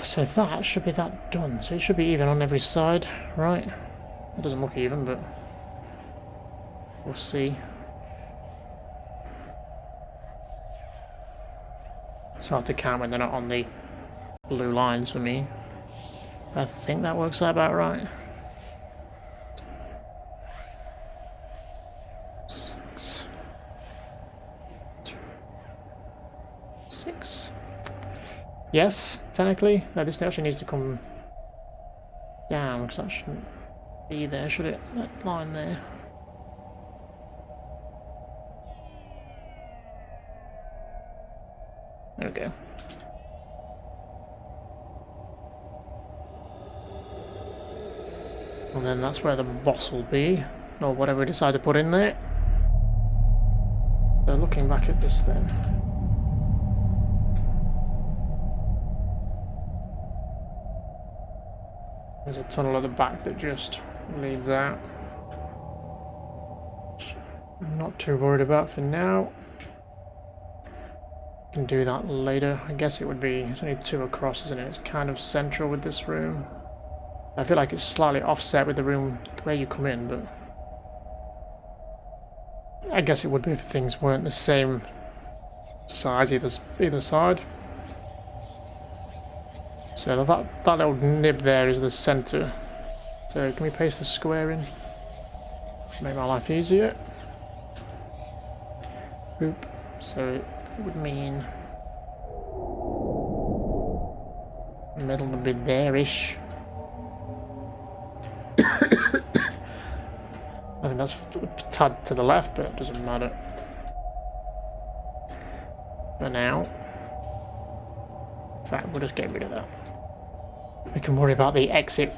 So that should be that done. So it should be even on every side, right? It doesn't look even, but we'll see. It's hard to count when they're not on the blue lines for me. I think that works out about right. 6, 2, 6. Yes, technically. No, this actually needs to come down because that shouldn't be there, should it? That line there. There we go. And then that's where the boss will be, or whatever we decide to put in there. So looking back at this then. There's a tunnel at the back that just leads out. I'm not too worried about for now. Can do that later. I guess it would be, it's only 2 across, isn't it? It's kind of central with this room. I feel like it's slightly offset with the room where you come in, but I guess it would be if things weren't the same size either side. So that little nib there is the center. So can we paste the square in? Make my life easier. Boop. So it would mean the middle would be there-ish. I think that's a tad to the left, but it doesn't matter. For now. In fact, we'll just get rid of that. We can worry about the exit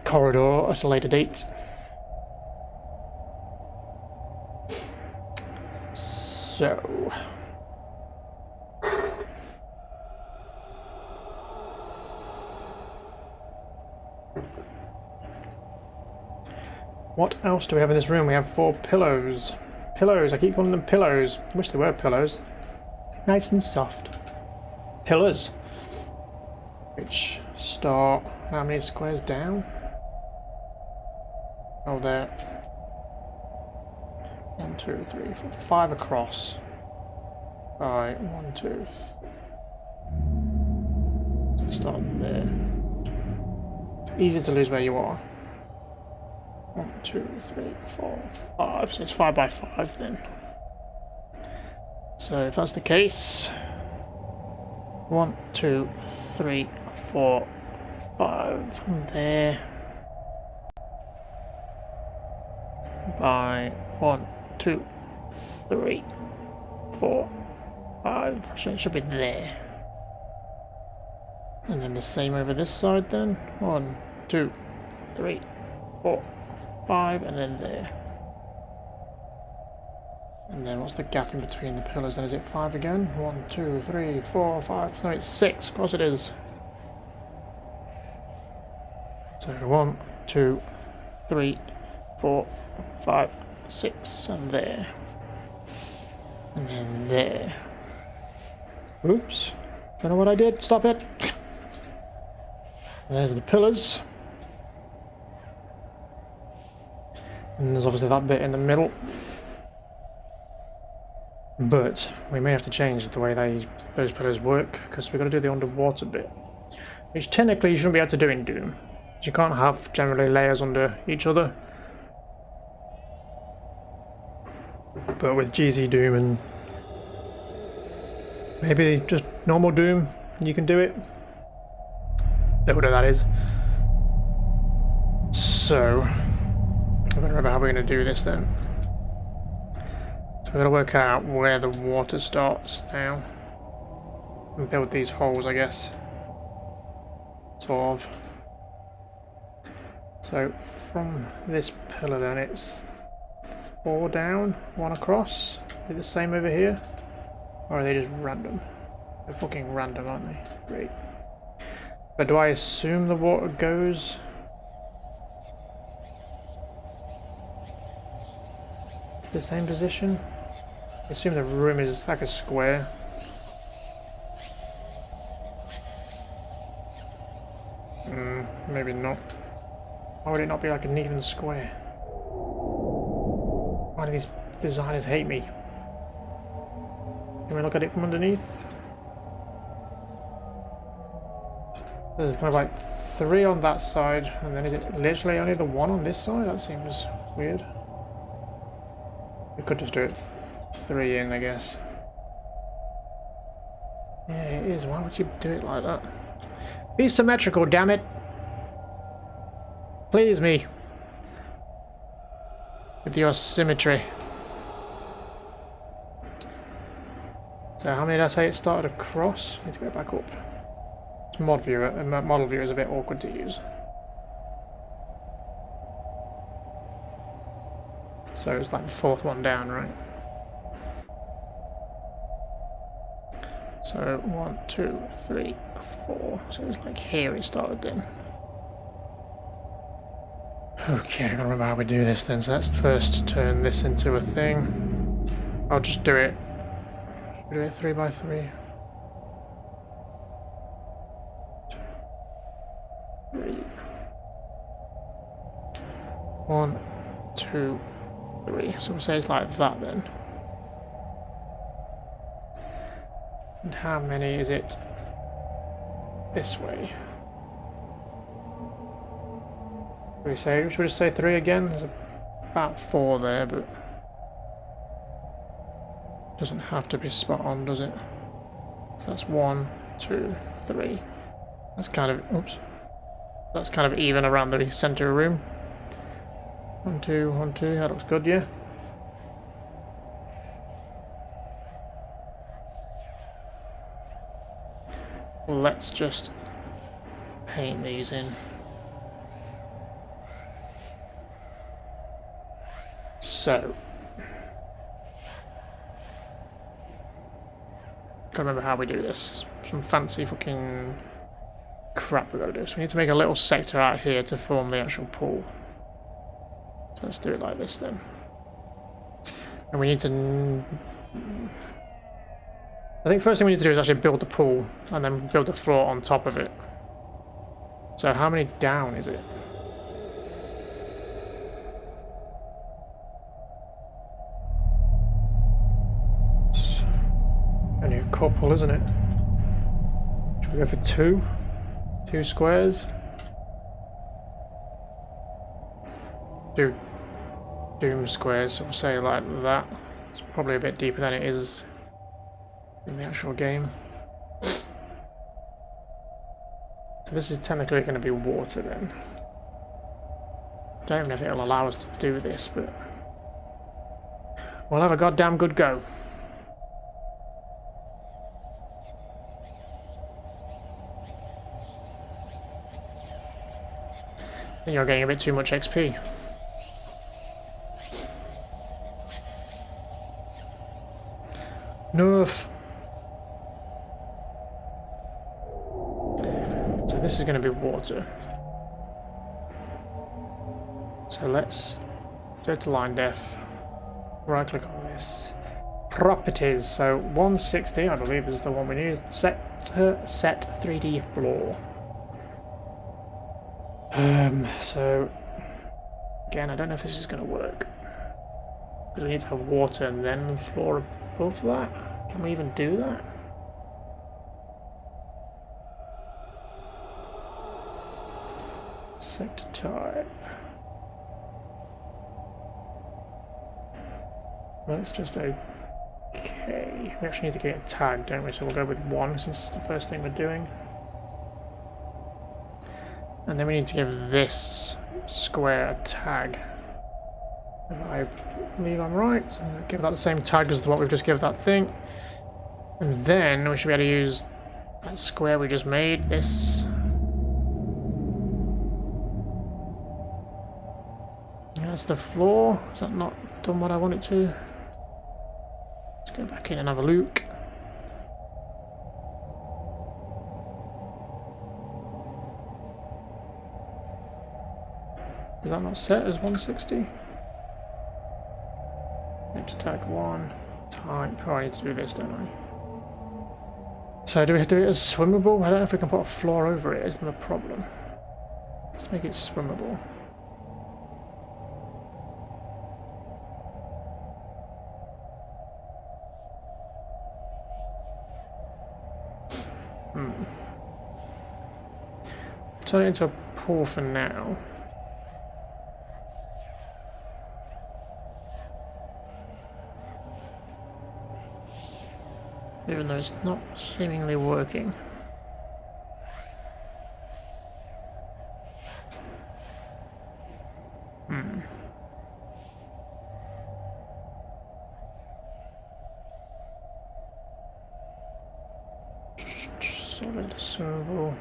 corridor at a later date. So... what else do we have in this room? We have 4 pillows. Pillows, I keep calling them pillows. I wish they were pillows. Nice and soft. Pillars. Which start how many squares down? Oh, there. 1, 2, 3, 4, 5 across. Right, 1, 2. So start there. It's easy to lose where you are. 1, 2, 3, 4, 5. So it's 5 by 5 then. So if that's the case, 1, 2, 3, 4, 5 there. By 1, 2, 3, 4, 5. So it should be there. And then the same over this side then. 1, 2, 3, 4, 5, and then there. And then what's the gap in between the pillars then? Is it 5 again? 1, 2, 3, 4, 5. No, it's 6. Of course it is. So 1, 2, 3, 4, 5, 6, and there. And then there. Oops. Don't know what I did. Stop it. And there's the pillars. And there's obviously that bit in the middle. But we may have to change the way those pillars work, because we've got to do the underwater bit. Which technically you shouldn't be able to do in Doom. You can't have generally layers under each other. But with GZ Doom and maybe just normal Doom, you can do it. Whatever that is. So, I don't remember how we're going to do this then. So we've got to work out where the water starts now. And build these holes, I guess. Sort of. So from this pillar then it's 4 down, 1 across. Are they the same over here? Or are they just random? They're fucking random, aren't they? Great. But do I assume the water goes to the same position? I assume the room is like a square. Maybe not. Why would it not be like an even square? Why do these designers hate me? Can we look at it from underneath? There's kind of like 3 on that side, and then is it literally only the 1 on this side? That seems weird. We could just do it 3 in, I guess. Yeah, it is. Why would you do it like that? Be symmetrical, damn it! Please me with your symmetry. So how many did I say it started across? Need to go back up. It's model viewer is a bit awkward to use. So it's like the 4th one down, right? So 1, 2, 3, 4. So it's like here it started then. Okay, I gotta remember how we do this then. So let's first turn this into a thing. I'll just do it. Do it 3 by 3. 3. 1, 2, 3. So we'll say it's like that then. And how many is it this way? Should we just say 3 again? There's about 4 there, but doesn't have to be spot on, does it? So that's 1, 2, 3. That's kind of, oops. That's kind of even around the center of the room. 1, 2, 1, 2. That looks good, yeah. Let's just paint these in. So, gotta remember how we do this. Some fancy fucking crap we gotta do. So we need to make a little sector out here to form the actual pool. So let's do it like this then. And we need to... I think first thing we need to do is actually build the pool and then build the floor on top of it. So how many down is it? Only a couple, isn't it? Should we go for 2? 2 squares? Do Doom squares, so we'll say like that. It's probably a bit deeper than it is in the actual game. So this is technically going to be water then. I don't even know if it'll allow us to do this, but we'll have a goddamn good go. think you're getting a bit too much XP. Nerf. So this is going to be water. So let's go to line def. Right click on this. Properties. So 160, I believe, is the one we need. Set 3D floor. So again, I don't know if this is going to work. Because we need to have water and then the floor above that. Can we even do that? Sector type. Well, it's just okay. We actually need to get a tag, don't we? So we'll go with 1 since it's the first thing we're doing. And then we need to give this square a tag. If I believe I'm right. So give that the same tag as what we've just given that thing. And then we should be able to use that square we just made, this. That's the floor. Is that not done what I want it to? Let's go back in and have a look. Is that not set as 160? Need to tag 1. Type. Oh, I need to do this, don't I? So do we have to do it as swimmable? I don't know if we can put a floor over it, isn't the problem. Let's make it swimmable. Turn it into a pool for now. Even though it's not seemingly working. Solid servo.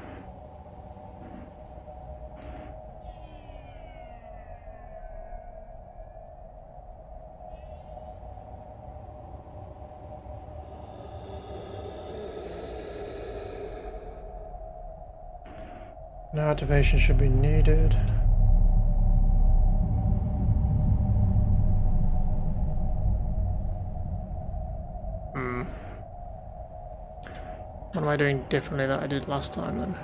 No activation should be needed. What am I doing differently that I did last time then?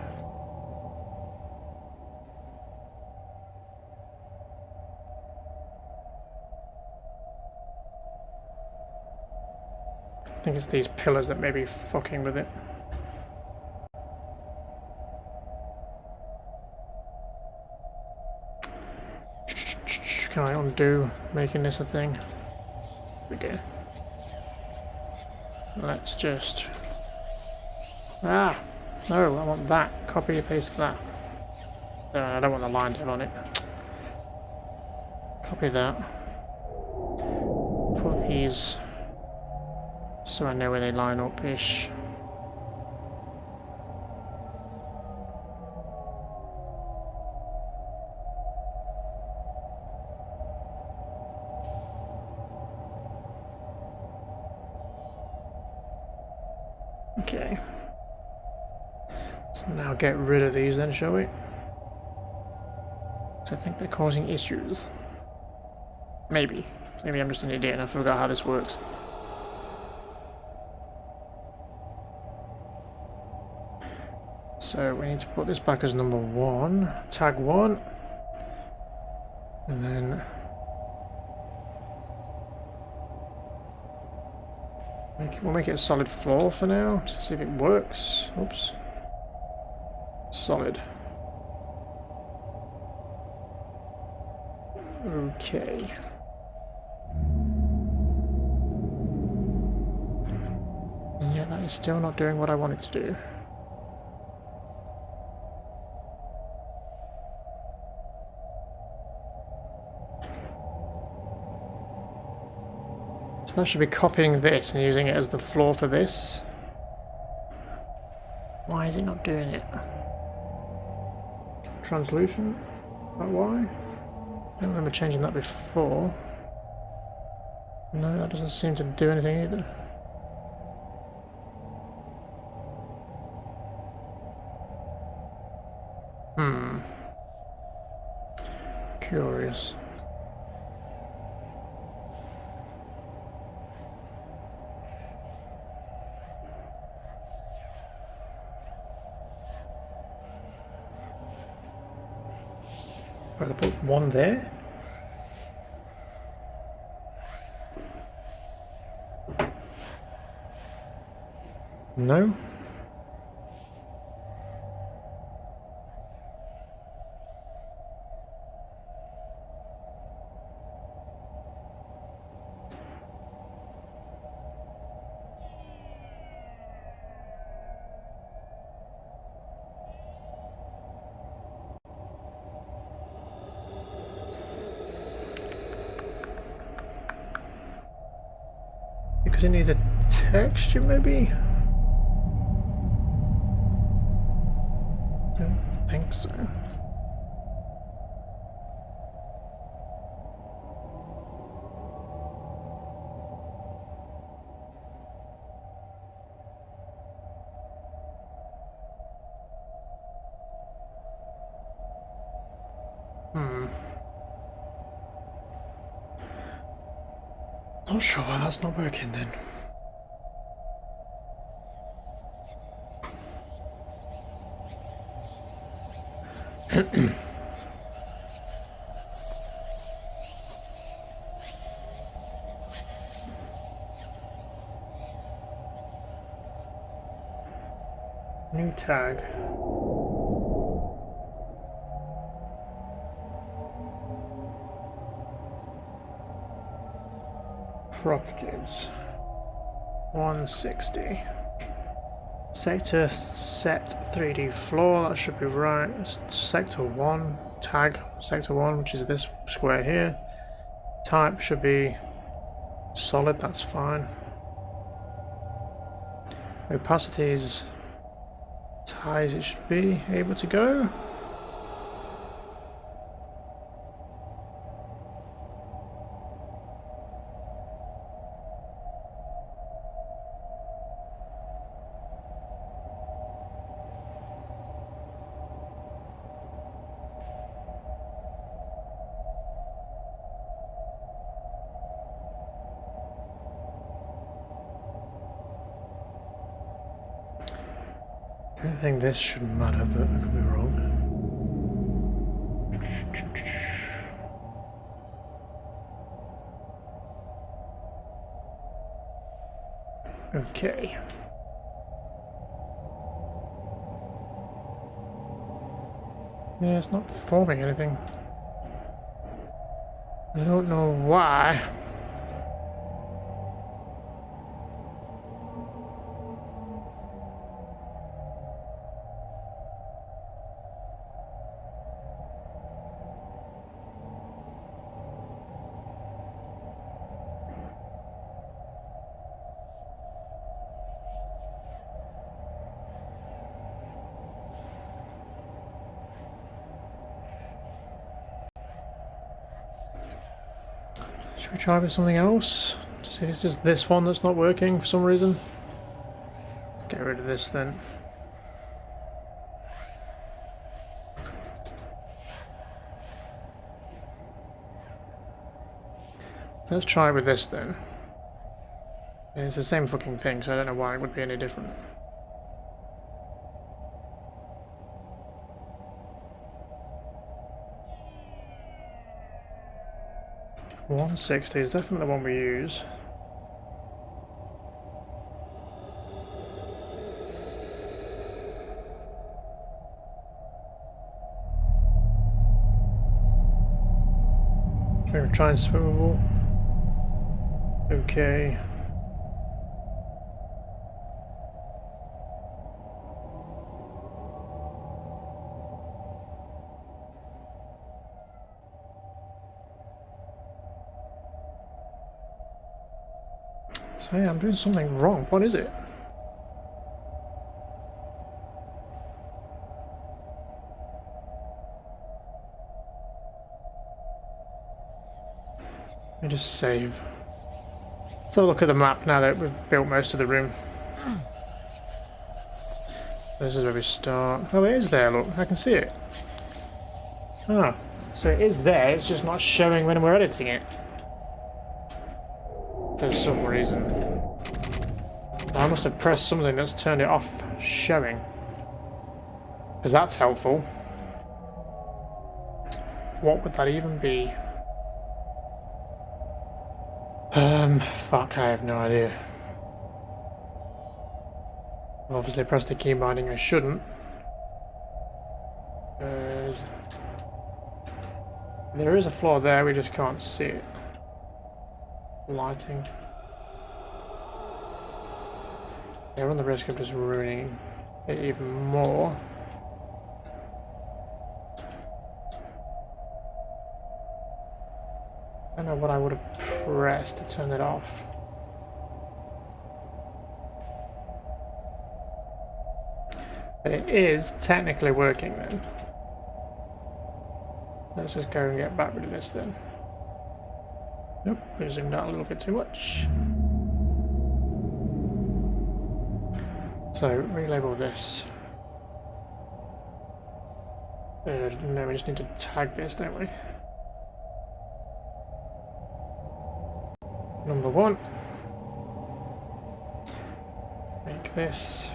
I think it's these pillars that may be fucking with it. Can I undo making this a thing? Here we go. Let's just... Ah! No, I want that. Copy and paste that. I don't want the line dev on it. Copy that. Put these so I know where they line up-ish. Okay. So now get rid of these then, shall we? Because I think they're causing issues. Maybe. Maybe I'm just an idiot and I forgot how this works. So we need to put this back as number 1. Tag 1. And then... we'll make it a solid floor for now, just to see if it works. Oops. Solid. Okay. And yeah, that is still not doing what I want it to do. So I should be copying this and using it as the floor for this. Why is it not doing it? Translucent? That why? I don't remember changing that before. No, that doesn't seem to do anything either. Curious. Right, I put one there. No. Because it needs a texture, maybe? I don't think so. Not sure why that's not working then. New tag. Properties. 160. Sector set 3D floor, that should be right. Sector 1, tag sector 1, which is this square here. Type should be solid, that's fine. Opacity is as high as it should be able to go. I don't think this should matter, but I could be wrong. Okay. Yeah, it's not forming anything. I don't know why. Should we try with something else? See if it's just this one that's not working for some reason. Get rid of this then. Let's try with this then. It's the same fucking thing, so I don't know why it would be any different. $160 is definitely the one we use. Maybe try and swimmable. Okay. So yeah, I'm doing something wrong. What is it? Let me just save. Let's have a look at the map now that we've built most of the room. This is where we start. Oh, it is there, look. I can see it. Ah, so it is there, it's just not showing when we're editing it. For some reason. I must have pressed something that's turned it off showing. Because that's helpful. What would that even be? Fuck, I have no idea. Obviously pressed the key binding I shouldn't. There is a floor there, we just can't see it. Lighting. They run the risk of just ruining it even more. I don't know what I would have pressed to turn it off. But it is technically working then. Let's just go and get back rid of this then. Nope, we zoomed out a little bit too much. So, relabel this. No, we just need to tag this, don't we? Number 1. Make this.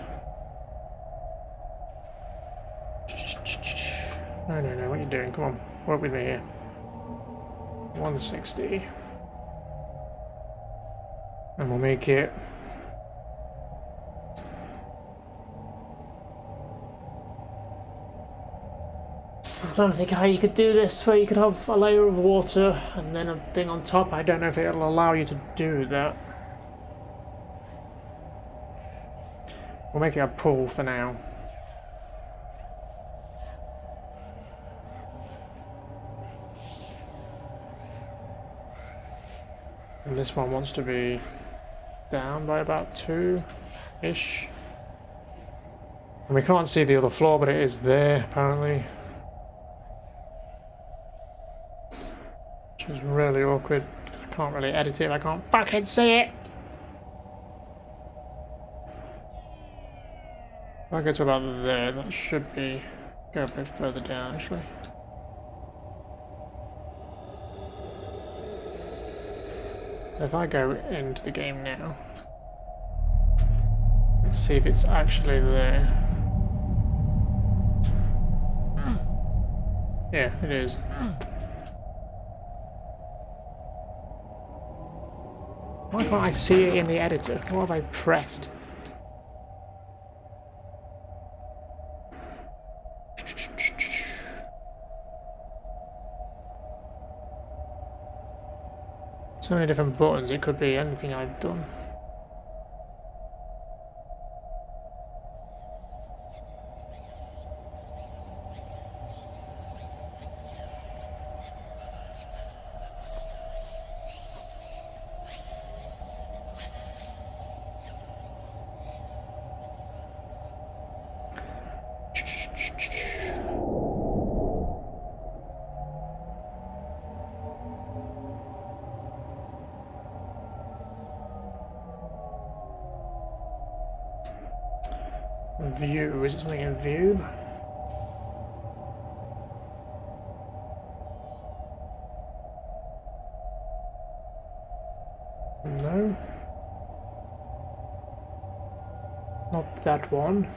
No, what are you doing? Come on, work with me here. 160. And we'll make it... I'm trying to think how you could do this, where you could have a layer of water and then a thing on top. I don't know if it'll allow you to do that. We'll make it a pool for now. And this one wants to be down by about 2-ish. And we can't see the other floor, but it is there, apparently. Which is really awkward. I can't really edit it, I can't fucking see it! If I go to about there, that should be... go a bit further down, actually. If I go into the game now, let's see if it's actually there. Yeah, it is. Why can't I see it in the editor? What have I pressed? So many different buttons, it could be anything I've done. View, is it something in view? No. Not that one.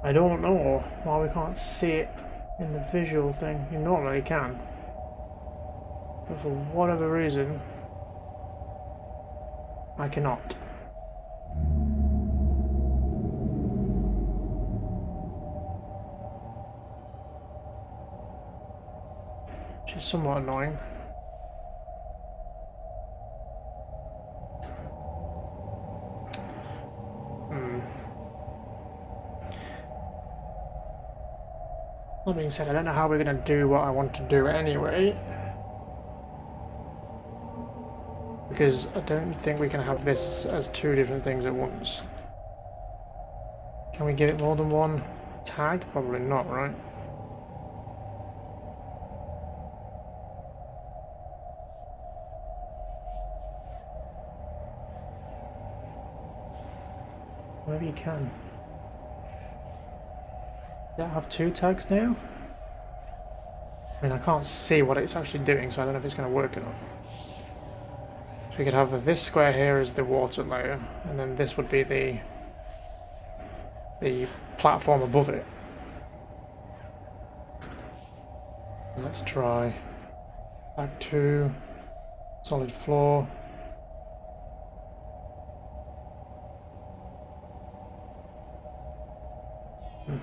I don't know why we can't see it in the visual thing. You normally can. But for whatever reason, I cannot. Which is somewhat annoying. That being said, I don't know how we're going to do what I want to do anyway. Because I don't think we can have this as two different things at once. Can we give it more than one tag? Probably not, right? Maybe you can. Does that have two tags now? I mean, I can't see what it's actually doing, so I don't know if it's going to work or not. So we could have this square here as the water layer, and then this would be the platform above it. Let's try back to solid floor.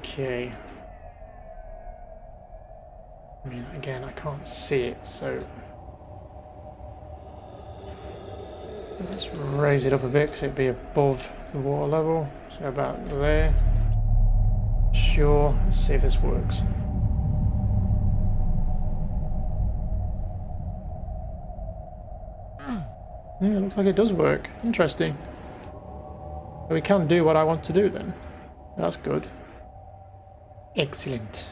Okay. I mean, again, I can't see it, so let's raise it up a bit because it'd be above the water level. So about there. Sure, let's see if this works. Yeah, it looks like it does work. Interesting. So we can do what I want to do then. That's good. Excellent.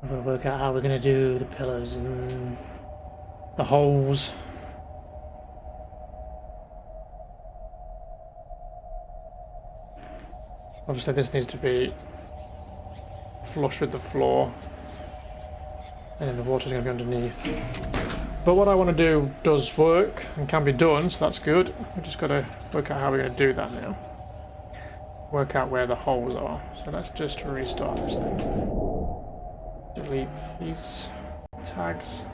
I'm going to work out how we're going to do the pillars and the holes. Obviously this needs to be flush with the floor, and then the water's going to be underneath. But what I want to do does work and can be done, so that's good. We've just got to work out how we're going to do that now. Work out where the holes are. So let's just restart this thing. Delete these tags.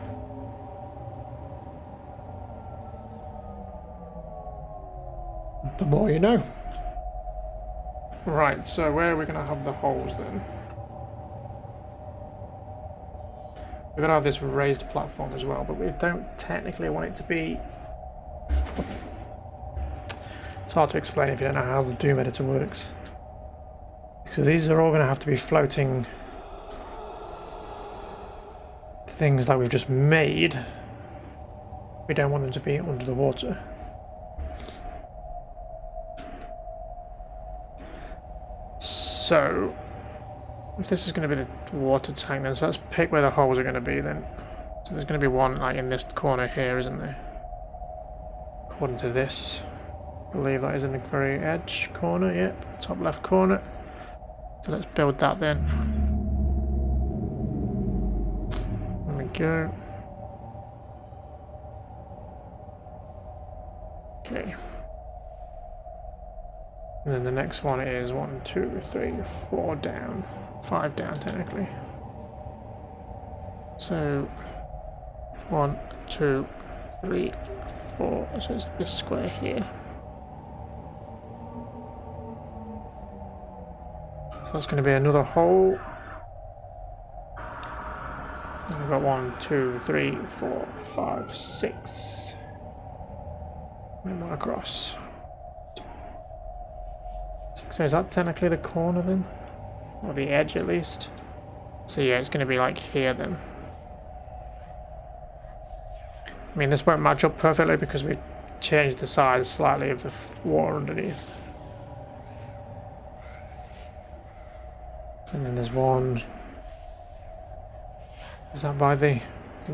The more you know. Right, so where are we going to have the holes then? We're going to have this raised platform as well, but we don't technically want it to be... It's hard to explain if you don't know how the Doom Editor works. So these are all going to have to be floating things like we've just made. We don't want them to be under the water. So, if this is going to be the water tank then, so let's pick where the holes are going to be then. So there's going to be one like in this corner here, isn't there? According to this. I believe that is in the very edge corner, yep, top left corner. So let's build that then. There we go. Okay. And then the next one is 1, 2, 3, 4 down. 5 down technically. So 1, 2, 3, 4. So it's this square here. So that's going to be another hole. And we've got 1, 2, 3, 4, 5, 6. And one across. So is that technically the corner then? Or the edge at least? So yeah, it's going to be like here then. I mean, this won't match up perfectly because we changed the size slightly of the water underneath. And then there's one. Is that by the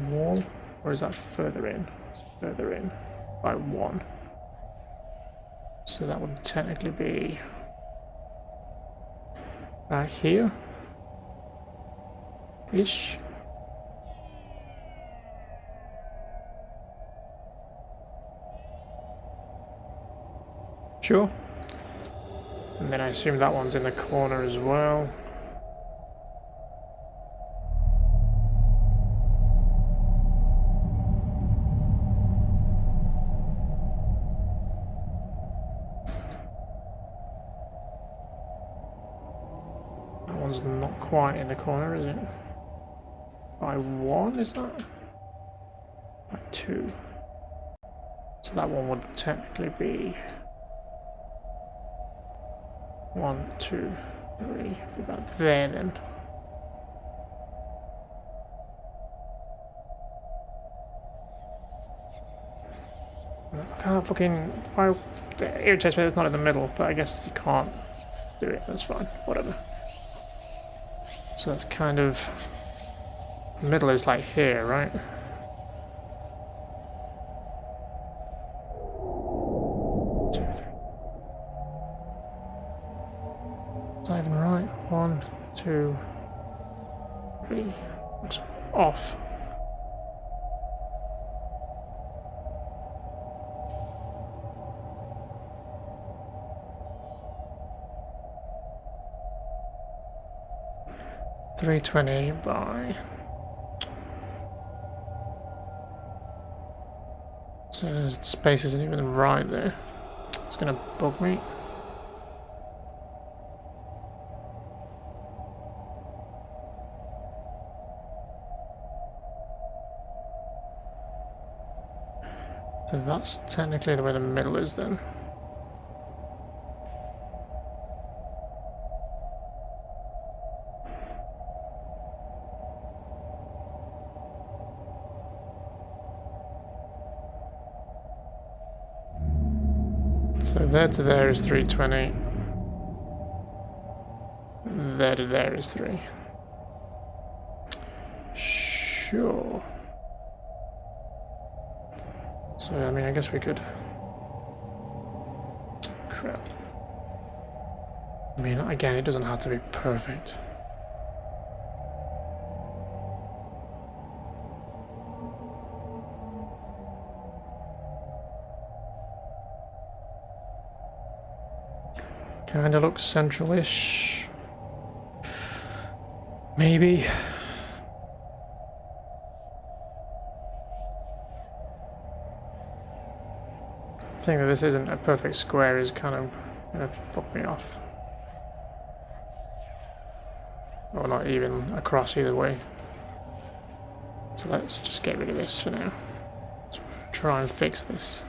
wall? Or is that further in? It's further in by 1. So that would technically be back here ish. Sure. And then I assume that one's in the corner as well. That one's not quite in the corner, is it? By 1, is that? By 2. So that one would technically be 1, 2, 3. About there then. I can't fucking. Why? It irritates me that it's not in the middle, but I guess you can't do it. That's fine. Whatever. So that's kind of. The middle is like here, right? Is that even right? 1, 2, 3. Looks off. $320 by. So the space isn't even right there. It's gonna bug me. So that's technically the way the middle is then. So there to there is 320. There to there is 3. Sure. So, I mean, I guess we could... Crap. I mean, again, it doesn't have to be perfect. Kinda looks central-ish. Maybe. The thing that this isn't a perfect square is kind of gonna fuck me off. Or not even across either way. So let's just get rid of this for now. Let's try and fix this.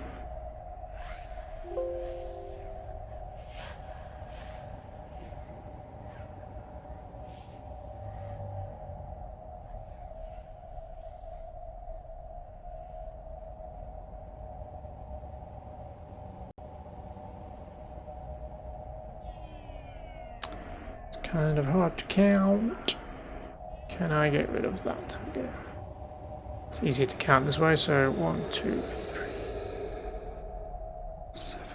Kind of hard to count. Can I get rid of that? Okay. It's easy to count this way, so 1, 2, 3, 7,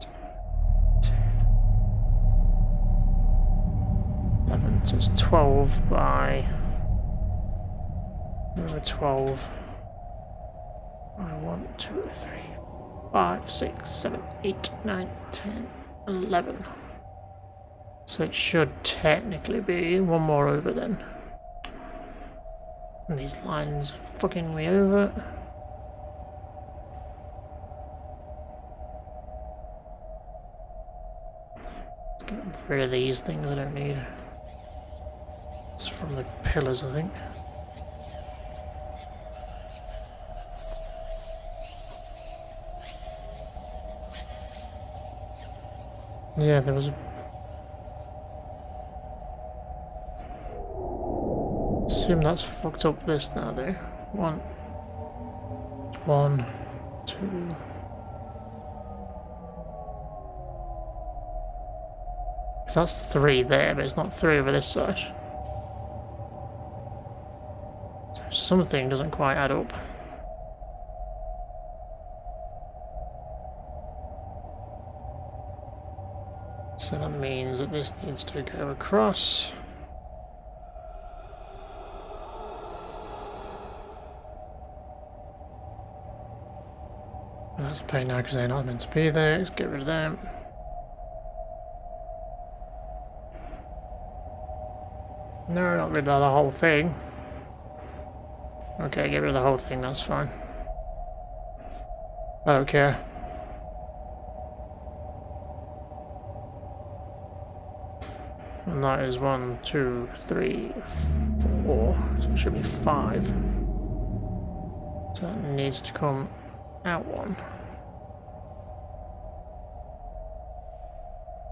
8, 10, 11. So it's 12 by number 12 by 1, 2, 3, 5, 6, 7, 8, 9, 10, 11. So it should technically be one more over then. And these lines fucking me over. Let's get rid of these things I don't need. It's from the pillars, I think. Yeah, there was a... Assume that's fucked up this now there. 1, 2. So that's 3 there, but it's not 3 over this side. So something doesn't quite add up. So that means that this needs to go across. That's a pain now because they're not meant to be there. Let's get rid of them. No, not rid of the whole thing. Okay, get rid of the whole thing, that's fine. I don't care. And that is 1, 2, 3, 4. So it should be 5. So that needs to come out 1.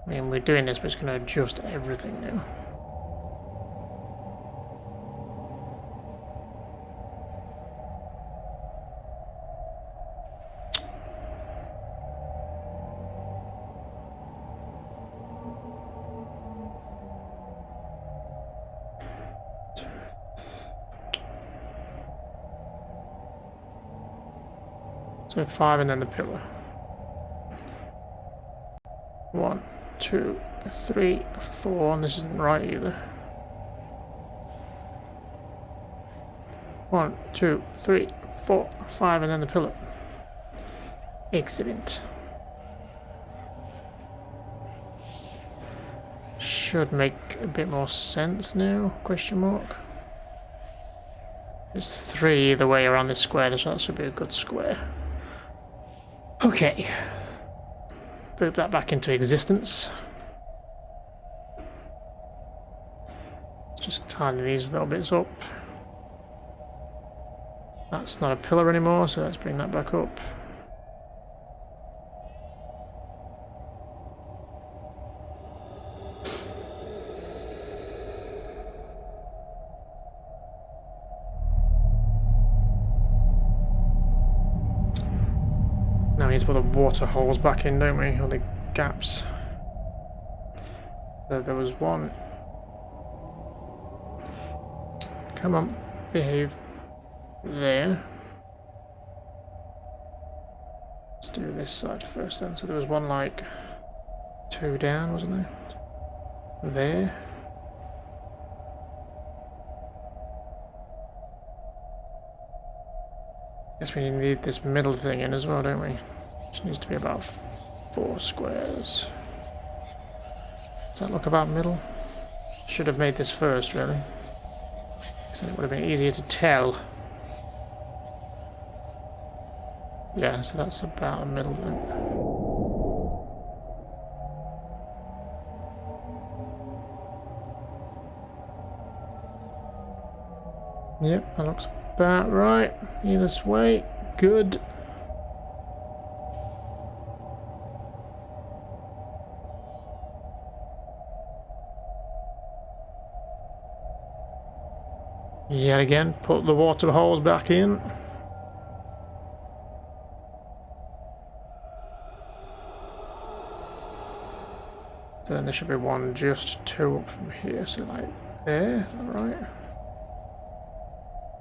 I mean, we're doing this, but it's going to adjust everything now. So 5 and then the pillar. 1, 2, 3, 4, and this isn't right either. 1, 2, 3, 4, 5, and then the pillar. Excellent. Should make a bit more sense now, question mark. There's 3 either way around this square, so that should be a good square. Okay. Boot that back into existence. Just tidy these little bits up. That's not a pillar anymore, so let's bring that back up. Now we need to put the water holes back in, don't we? Or the gaps. So there was one. Come on, behave. There. Let's do this side first then. So there was one like 2 down, wasn't there? There. Guess we need this middle thing in as well, don't we? Which needs to be about 4 squares. Does that look about middle? Should have made this first, really. Because then it would have been easier to tell. Yeah, so that's about a middle then. Yep, that looks about right. Either way, good. Yet again, put the water holes back in. So then there should be 1, just 2 up from here, so like there, is that right?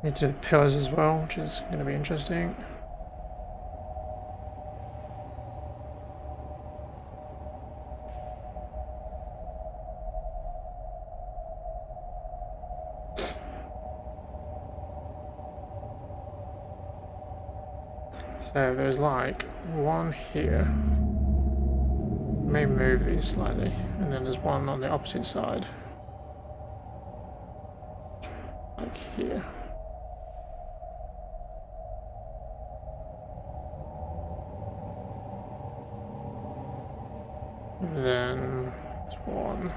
Need to do the pillars as well, which is going to be interesting. So there's like 1 here. May move these slightly, and then there's 1 on the opposite side, like here. And then there's 1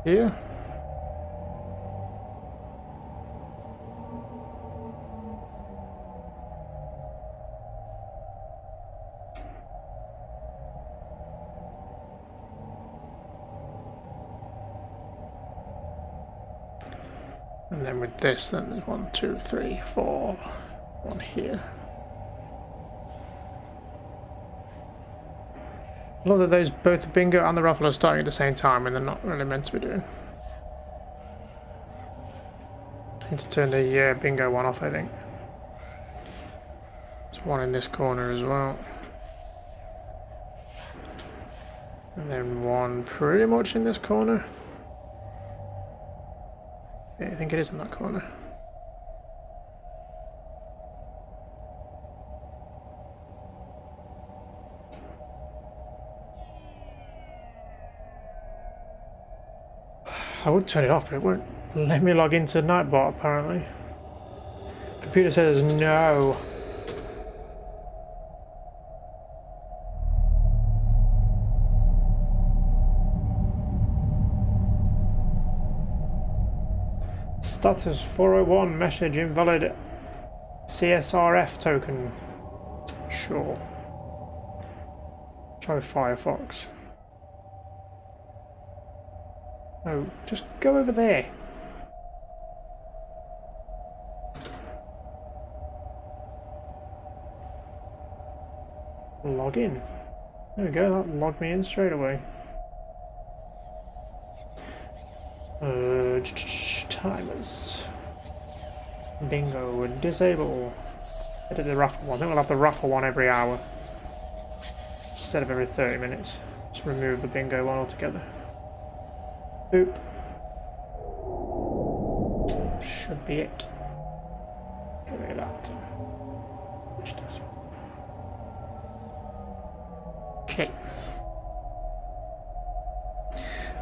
here. And then with this, then there's 1, 2, 3, 4, 1 here. I love that those both the bingo and the ruffle are starting at the same time, and they're not really meant to be doing. I need to turn the bingo one off, I think. There's 1 in this corner as well. And then 1 pretty much in this corner. Yeah, I think it is in that corner. I would turn it off, but it won't let me log into Nightbot apparently. Computer says no. Status 401, message invalid CSRF token. Sure. Try Firefox. No, just go over there. Log in. There we go, that logged me in straight away. Timers. Bingo, disable. I did the raffle one. I think we'll have the raffle one every hour instead of every 30 minutes. Just remove the bingo one altogether. Boop. Should be it. Get rid of that. Which does. Okay.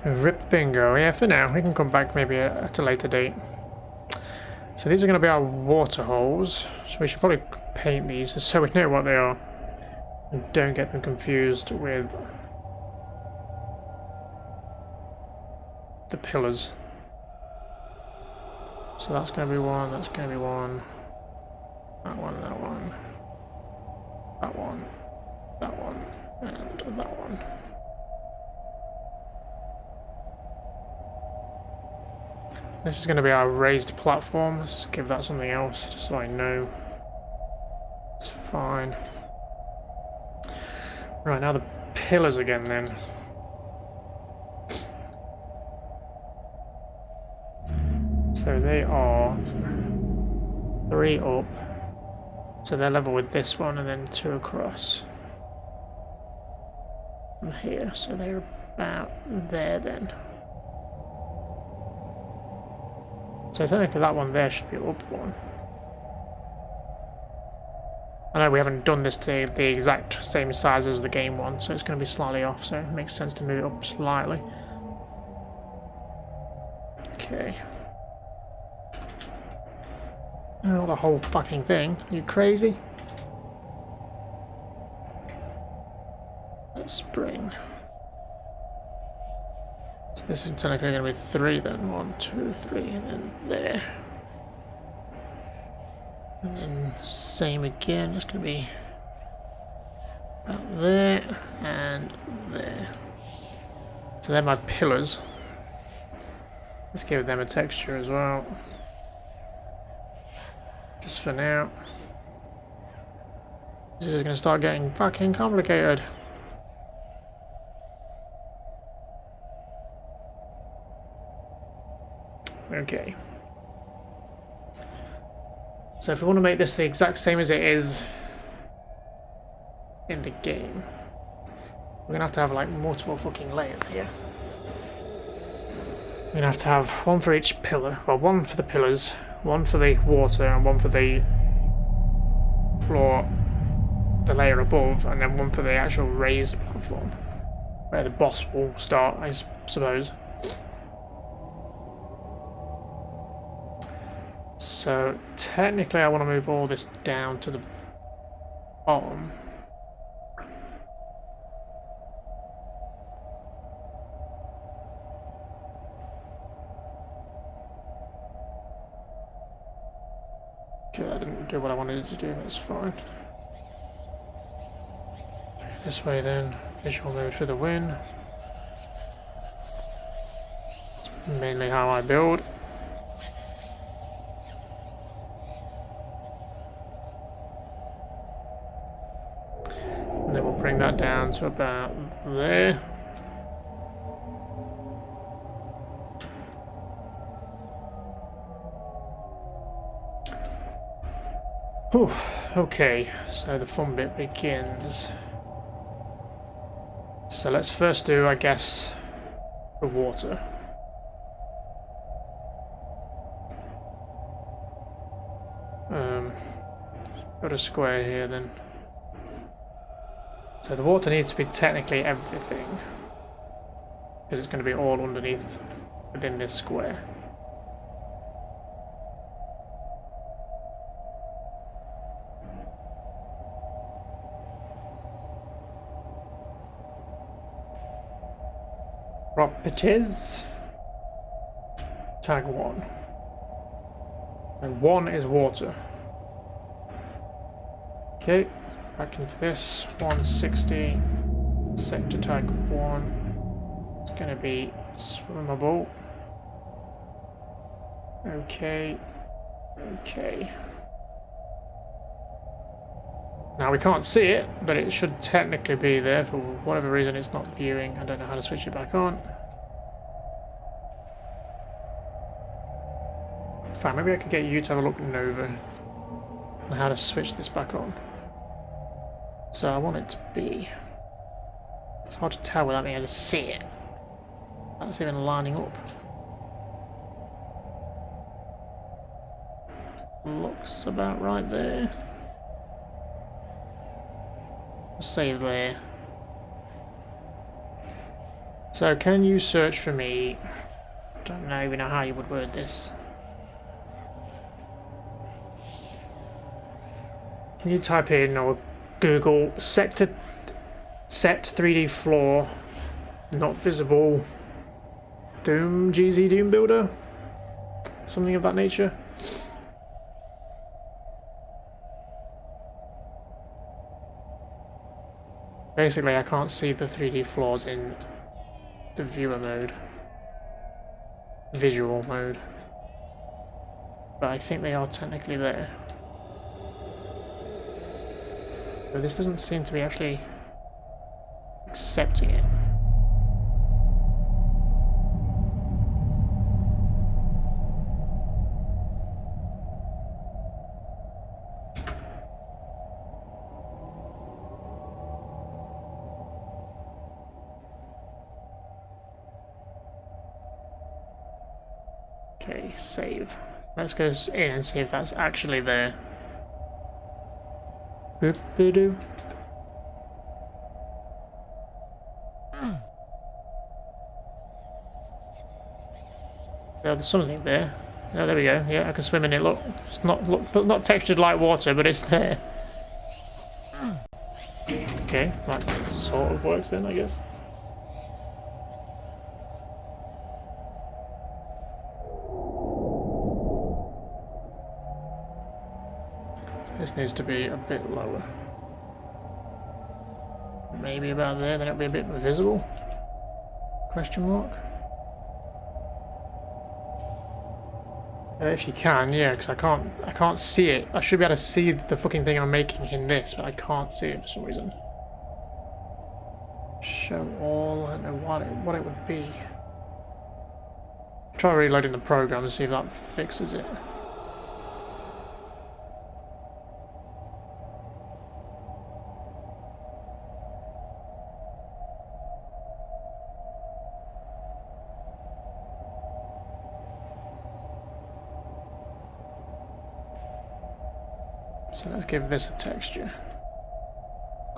Rip bingo. Yeah, for now. We can come back maybe at a later date. So these are going to be our water holes. So we should probably paint these so we know what they are. And don't get them confused with the pillars. So that's going to be one, that's going to be one. That one, that one. That one. That one. And that one. This is going to be our raised platform. Let's just give that something else, just so I know. It's fine. Right, now the pillars again then. So they are 3 up. So they're level with this one and then 2 across. From here, so they're about there then. So technically that one there should be up 1. I know we haven't done this to the exact same size as the game one, so it's going to be slightly off, so it makes sense to move it up slightly. Okay. Oh, the whole fucking thing. Are you crazy? Let's bring. So this is technically going to be 3 then. 1, 2, 3, and then there. And then same again, it's going to be about there and there. So they're my pillars. Let's give them a texture as well. Just for now. This is going to start getting fucking complicated. Okay. So if we want to make this the exact same as it is in the game, we're going to have like multiple fucking layers here. We're going to have one for each pillar, well, one for the pillars, one for the water, and one for the floor, the layer above, and then one for the actual raised platform, where the boss will start, I suppose. So technically I want to move all this down to the bottom. Okay, that didn't do what I wanted it to do, that's fine. This way then, visual mode for the win. It's mainly how I build. Bring that down to about there. Whew, okay, so the fun bit begins. So let's first do, I guess, the water. Got a square here then. So the water needs to be technically everything, because it's going to be all underneath within this square. Properties. Tag 1. And 1 is water. Okay. Back into this, 160, Sector tag 1. It's going to be swimmable. Okay. Okay. Now we can't see it, but it should technically be there. For whatever reason it's not viewing. I don't know how to switch it back on. Fine, maybe I could get you to have a look, Nova, on how to switch this back on. So I want it to be... It's hard to tell without being able to see it. That's even lining up. Looks about right there. Let's say there. So can you search for me? Don't even know how you would word this. Can you type in or Google set 3D floor not visible Doom GZ Doom Builder? Something of that nature. Basically I can't see the 3D floors in the viewer mode. Visual mode. But I think they are technically there. But this doesn't seem to be actually accepting it. Okay, save. Let's go in and see if that's actually there. Boop-a-doop. Yeah, there's something there. Oh, there we go. Yeah, I can swim in it. Look, it's not textured like water, but it's there. Okay, that sort of works then, I guess. This needs to be a bit lower. Maybe about there, then it'll be a bit visible? Question mark? If you can, yeah, because I can't see it. I should be able to see the fucking thing I'm making in this, but I can't see it for some reason. Show all, I don't know what it would be. Try reloading the program and see if that fixes it. So let's give this a texture.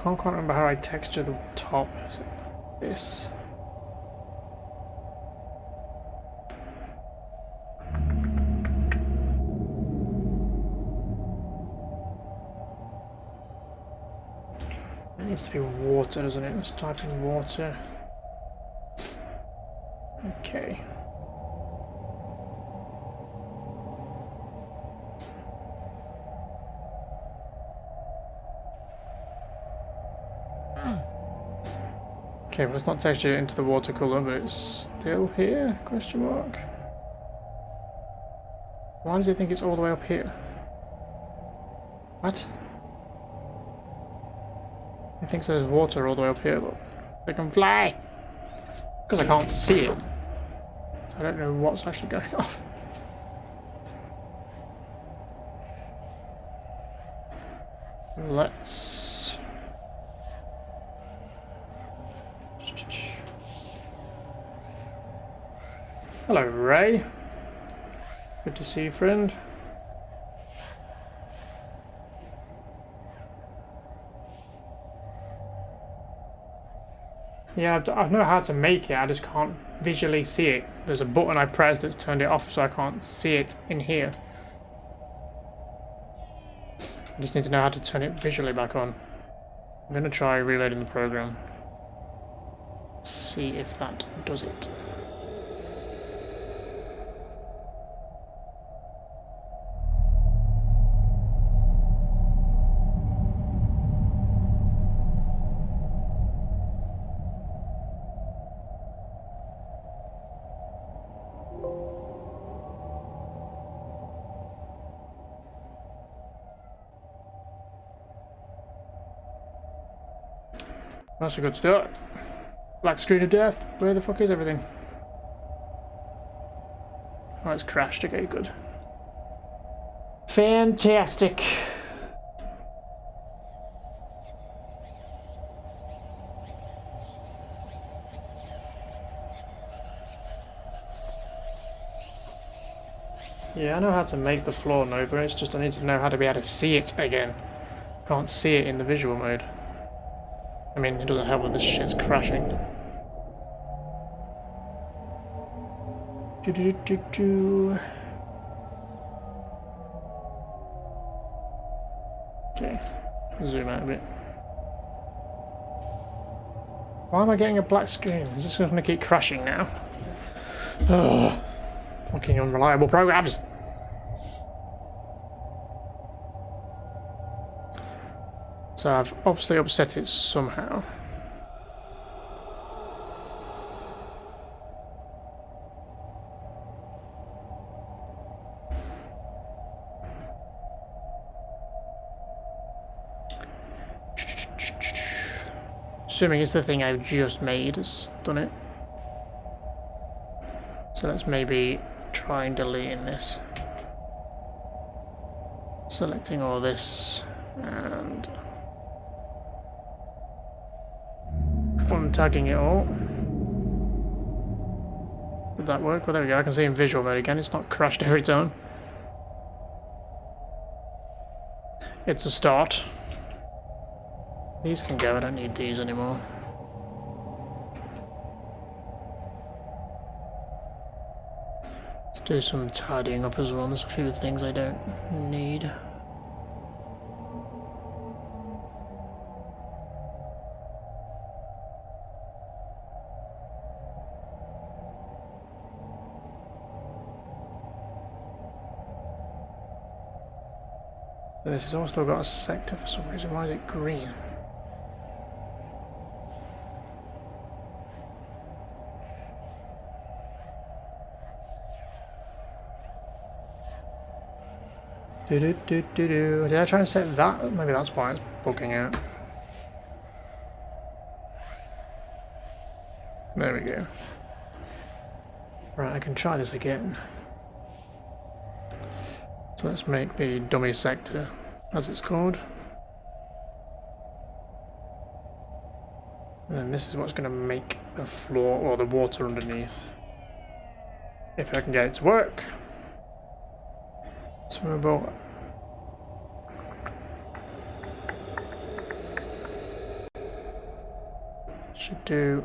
Can't quite remember how I texture the top. Is it this? It needs to be water, doesn't it? Let's type in water. Okay. Okay, well it's not textured into the watercolor, but it's still here? Question mark. Why does it think it's all the way up here? What? It thinks there's water all the way up here, but they can fly! Because I can't see it. I don't know what's actually going off. Let's... Hello, Ray. Good to see you, friend. Yeah, I know how to make it, I just can't visually see it. There's a button I pressed that's turned it off, so I can't see it in here. I just need to know how to turn it visually back on. I'm going to try reloading the program. See if that does it. That's a good start. Black screen of death. Where the fuck is everything? Oh, it's crashed. Okay, good. Fantastic. Yeah, I know how to make the floor Nova, it's just I need to know how to be able to see it again. Can't see it in the visual mode. I mean, it doesn't help that this shit's crashing. Okay, zoom out a bit. Why am I getting a black screen? Is this going to keep crashing now? Ugh. Fucking unreliable programs. So I've obviously upset it somehow. Assuming it's the thing I just made has done it. So let's maybe try and delete this. Selecting all this and untagging it all. Did that work? Well, there we go. I can see in visual mode again. It's not crashed every time. It's a start. These can go. I don't need these anymore. Let's do some tidying up as well. There's a few things I don't need. This has also got a sector for some reason. Why is it green? Did I try and set that? Maybe that's why it's bugging out. There we go. Right, I can try this again. So let's make the dummy sector, as it's called. And this is what's going to make the floor or the water underneath. If I can get it to work. Swimmable. Should do.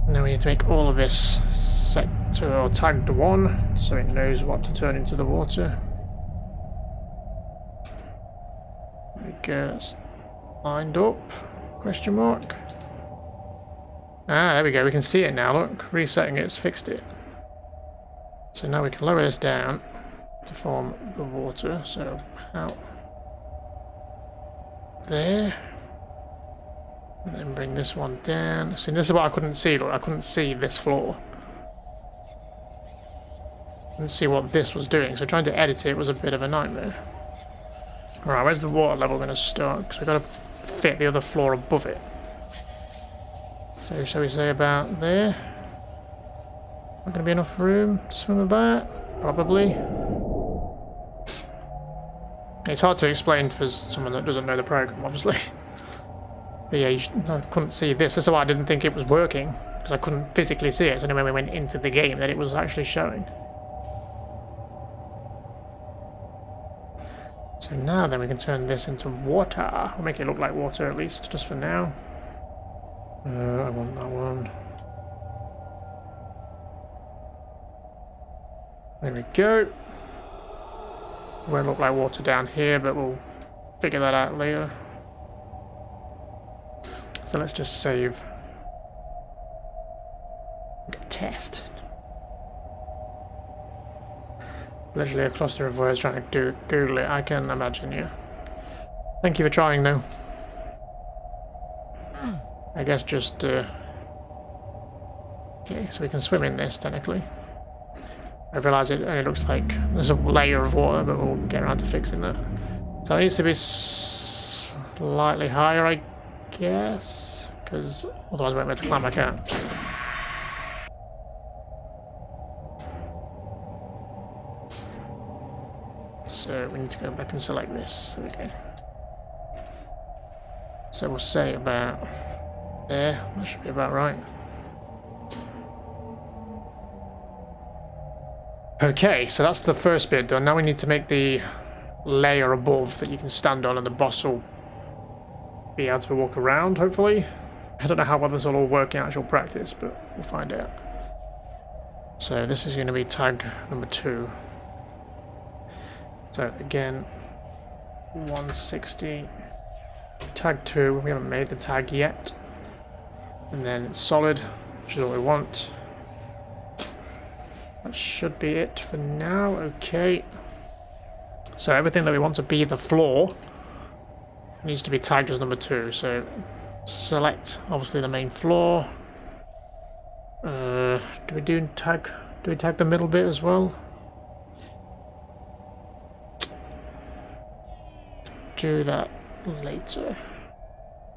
And then we need to make all of this set to or tagged to 1 so it knows what to turn into the water. There we go, it's lined up. Question mark. Ah, there we go, we can see it now, look. Resetting it's fixed it. So now we can lower this down to form the water. So out there. And then bring this one down. See, this is what I couldn't see, look. I couldn't see this floor. I couldn't see what this was doing, so trying to edit it was a bit of a nightmare. Alright, where's the water level going to start? Because we've got to fit the other floor above it. So shall we say about there? Not going to be enough room to swim about? Probably. It's hard to explain for someone that doesn't know the program, obviously. But yeah, I couldn't see this. That's why I didn't think it was working, because I couldn't physically see it. It's only when we went into the game that it was actually showing. So now then we can turn this into water. We'll make it look like water at least, just for now. I want that one. There we go. It won't look like water down here, but we'll figure that out later. So let's just save. Test. Literally a cluster of words trying to Google it, I can imagine you. Thank you for trying though. I guess just Okay, so we can swim in this, technically. I realise it only looks like there's a layer of water, but we'll get around to fixing that. So it needs to be slightly higher, I guess, because otherwise I won't be able to climb back out. So we need to go back and select this. There we go. So we'll say about there. That should be about right. Okay, so that's the first bit done. Now we need to make the layer above that you can stand on, and the boss will be able to walk around, hopefully. I don't know how well this will all work in actual practice, but we'll find out. So this is going to be tag number 2. So again, 160. Tag 2, we haven't made the tag yet. And then it's solid, which is what we want. That should be it for now. Okay. So everything that we want to be the floor needs to be tagged as number 2. So select obviously the main floor. Do we tag the middle bit as well? Do that later.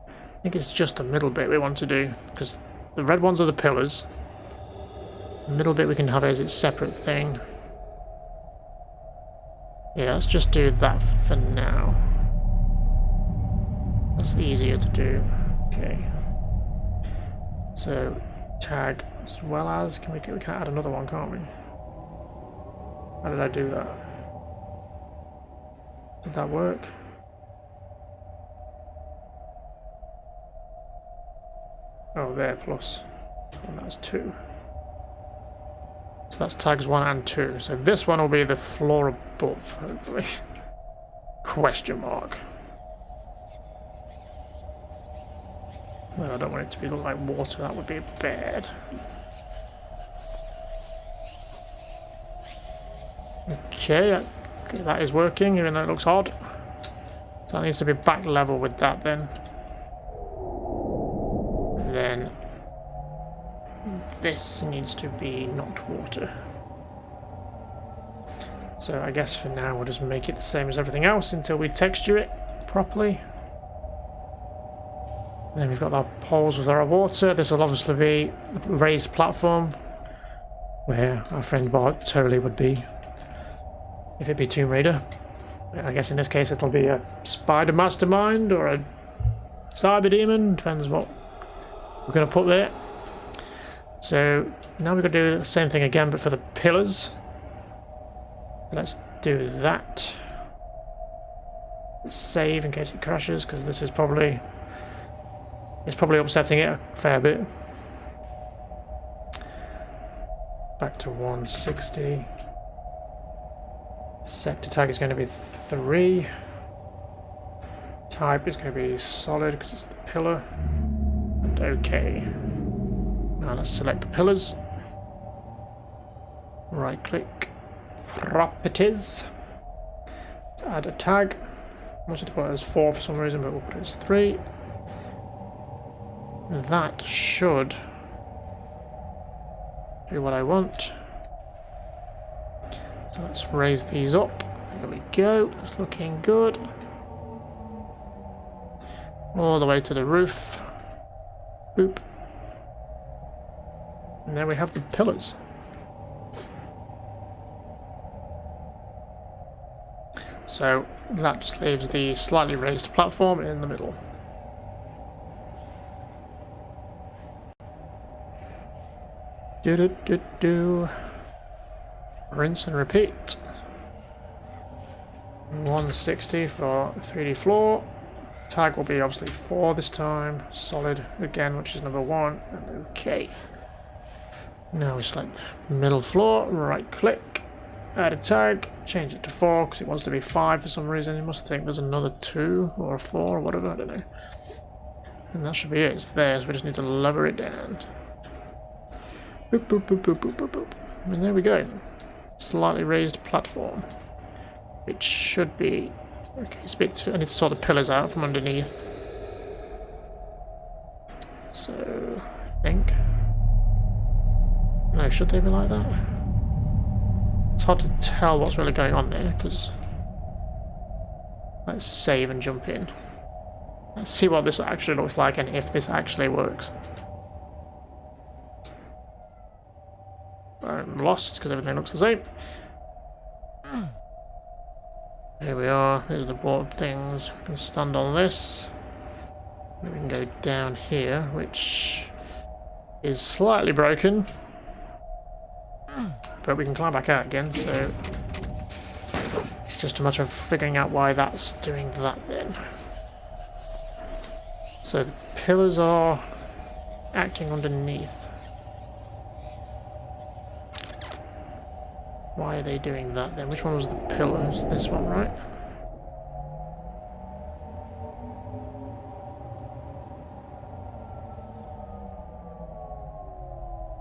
I think it's just the middle bit we want to do, because the red ones are the pillars. The middle bit we can have as its separate thing. Yeah, let's just do that for now. That's easier to do. Okay. So tag as well as we can add another one, can't we? How did I do that? Did that work? Oh, there, plus. And that's 2. So that's tags 1 and 2. So this one will be the floor above, hopefully. Question mark. Well, I don't want it to look like water, that would be bad. Okay, that is working, even though it looks odd. So that needs to be back level with that then. And then this needs to be not water. So I guess for now we'll just make it the same as everything else until we texture it properly. And then we've got our poles with our water. This will obviously be a raised platform where our friend Bartoli would be if it be Tomb Raider. I guess in this case it'll be a spider mastermind or a cyber demon, depends what we're going to put there. So now we're going to do the same thing again, but for the pillars. Let's do that. Save in case it crashes, because this is probably upsetting it a fair bit. Back to 160. Sector tag is going to be 3. Type is going to be solid because it's the pillar. And OK. Now let's select the pillars. Right click. Properties. To add a tag. I wanted to put it as 4 for some reason, but we'll put it as 3. That should do what I want. So let's raise these up. There we go. It's looking good. All the way to the roof. Boop. And there we have the pillars. So that just leaves the slightly raised platform in the middle. Do. Rinse and repeat. 160 for 3D floor. Tag will be obviously 4 this time. Solid again, which is number 1. And OK. Now we select the middle floor. Right click. Add a tag. Change it to 4 because it wants to be 5 for some reason. You must think there's another 2 or a 4 or whatever. I don't know. And that should be it. It's there, so we just need to lower it down. Boop, boop, boop, boop, boop, boop, boop. And there we go. Slightly raised platform. It should be... Okay, it's a bit too... I need to sort the pillars out from underneath. So, I think... No, should they be like that? It's hard to tell what's really going on there, because... Let's save and jump in. Let's see what this actually looks like and if this actually works. I'm lost because everything looks the same. Here we are. Here's the board things. We can stand on this. Then we can go down here, which is slightly broken. But we can climb back out again, so it's just a matter of figuring out why that's doing that then. So the pillars are acting underneath. Why are they doing that then? Which one was the pillars? This one, right?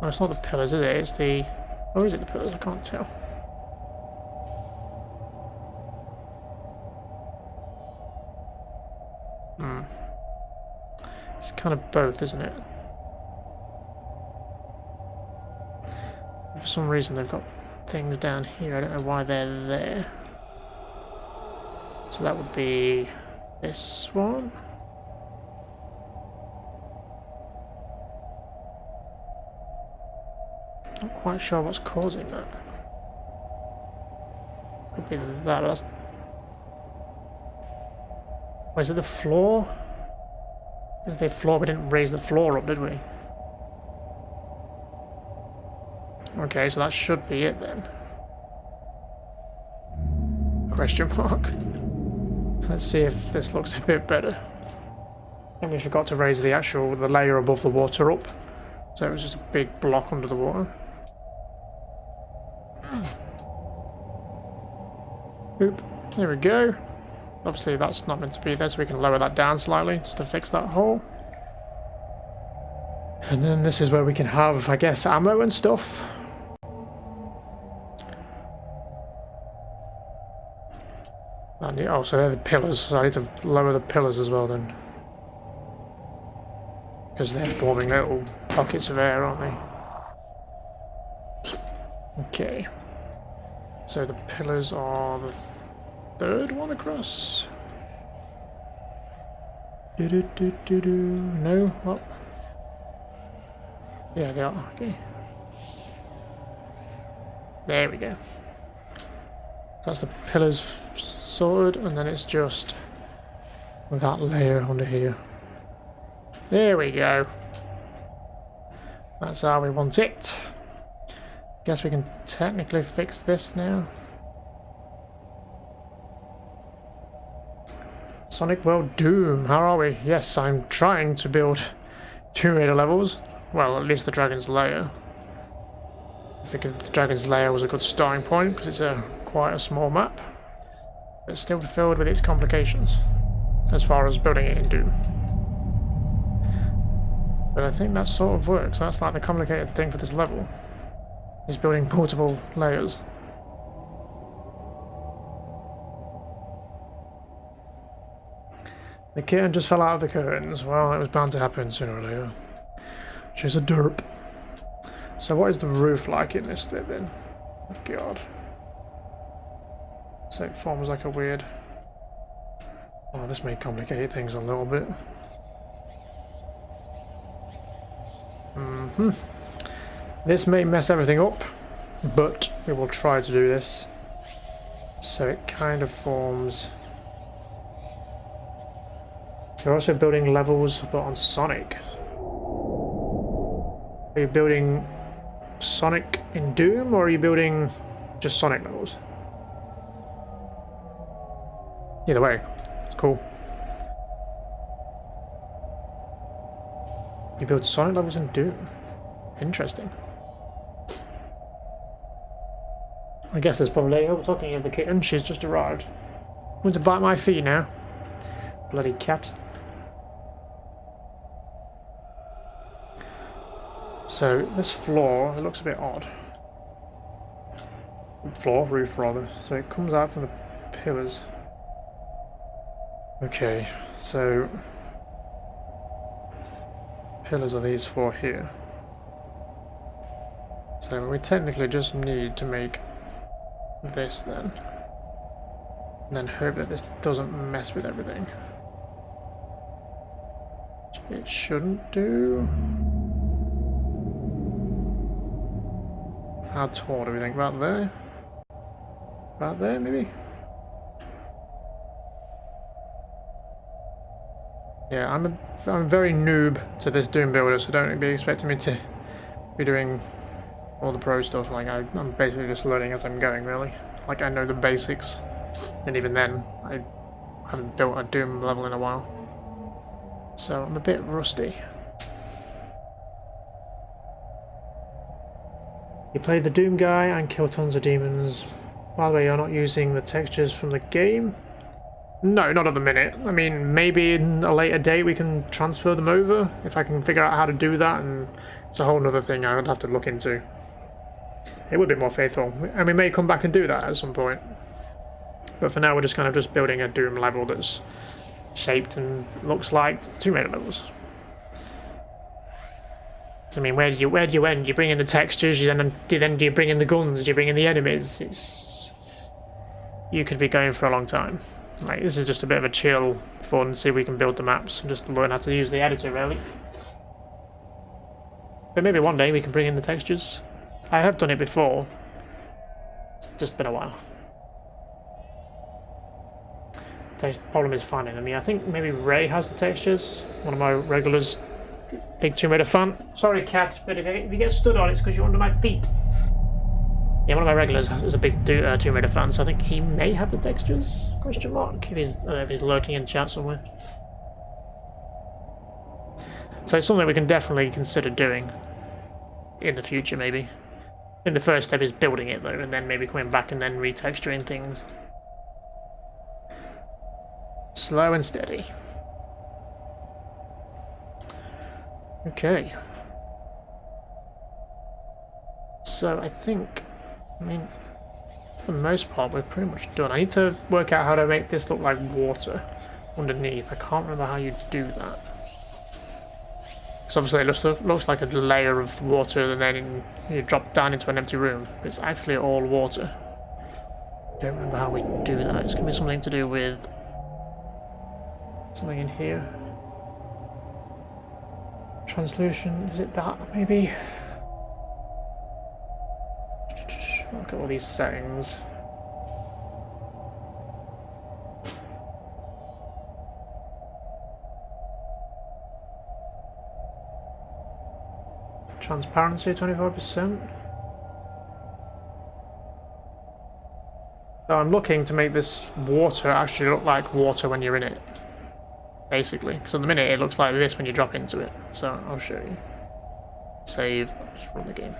No, it's not the pillars, is it? It's the... Or is it the pillars? I can't tell. It's kind of both, isn't it? For some reason they've got things down here. I don't know why they're there. So that would be this one. Not quite sure what's causing that. Could be that. That's... Or is it the floor? Is it the floor? We didn't raise the floor up, did we? Okay, so that should be it then. Question mark. Let's see if this looks a bit better. And we forgot to raise the layer above the water up. So it was just a big block under the water. Oop, there we go. Obviously that's not meant to be there, so we can lower that down slightly just to fix that hole. And then this is where we can have, I guess, ammo and stuff. Oh, so they're the pillars, so I need to lower the pillars as well then. Because they're forming little pockets of air, aren't they? Okay. So the pillars are the third one across. No? What? Yeah, they are. Okay. There we go. That's the pillars sorted, and then it's just that layer under here. There we go. That's how we want it. Guess we can technically fix this now. Sonic World Doom, how are we? Yes, I'm trying to build Tomb Raider levels. Well, at least the Dragon's Lair. I figured the Dragon's Lair was a good starting point because it's quite a small map, but still filled with its complications as far as building it in Doom. But I think that sort of works. That's like the complicated thing for this level, is building multiple layers. The kitten just fell out of the curtains. Well, it was bound to happen sooner or later. She's a derp. So what is the roof like in this bit then? Oh god. So it forms like a weird... Oh, this may complicate things a little bit. This may mess everything up, but we will try to do this. So it kind of forms... You're also building levels, but on Sonic. Are you building Sonic in Doom, or are you building just Sonic levels? Either way, it's cool. You build Sonic levels in Doom. Interesting. I guess there's probably... Oh, talking of the kitten, she's just arrived. Want to bite my feet now? Bloody cat. So, this floor, it looks a bit odd. Roof rather. So it comes out from the pillars. Okay, so... Pillars are these four here. So we technically just need to make this then. And then hope that this doesn't mess with everything. It shouldn't do. How tall do we think? About there? About there, maybe? Yeah, I'm very noob to this Doom builder, so don't be expecting me to be doing all the pro stuff. Like I'm basically just learning as I'm going, really. Like I know the basics, and even then, I haven't built a Doom level in a while, so I'm a bit rusty. You play the Doom guy and kill tons of demons. By the way, you're not using the textures from the game? No, not at the minute. I mean, maybe in a later date we can transfer them over, if I can figure out how to do that, and it's a whole other thing I would have to look into. It would be more faithful, and we may come back and do that at some point. But for now we're just kind of just building a Doom level that's shaped and looks like Tomb Raider levels. I mean, where do you end? You bring in the textures, do you bring in the guns, do you bring in the enemies? You could be going for a long time. Like, this is just a bit of a chill, fun, see if we can build the maps and just learn how to use the editor, really. But maybe one day we can bring in the textures. I have done it before. It's just been a while. The problem is finding them. I think maybe Ray has the textures. One of my regulars, big Tomb Raider fan. Sorry, cat, but if you get stood on, it's because you're under my feet. Yeah, one of my regulars is a big Tomb Raider fan, so I think he may have the textures? Question mark. If he's lurking in chat somewhere. So it's something we can definitely consider doing in the future, maybe. I think the first step is building it, though, and then maybe coming back and then retexturing things. Slow and steady. Okay. So I think, I mean, for the most part, we're pretty much done. I need to work out how to make this look like water underneath. I can't remember how you do that. Because obviously it looks like a layer of water and then you drop down into an empty room. But it's actually all water. I don't remember how we do that. It's going to be something to do with something in here. Translution, is it that, maybe? Look at all these settings. Transparency 25%. So I'm looking to make this water actually look like water when you're in it. Basically. Because at the minute it looks like this when you drop into it. So I'll show you. Save, just run the game.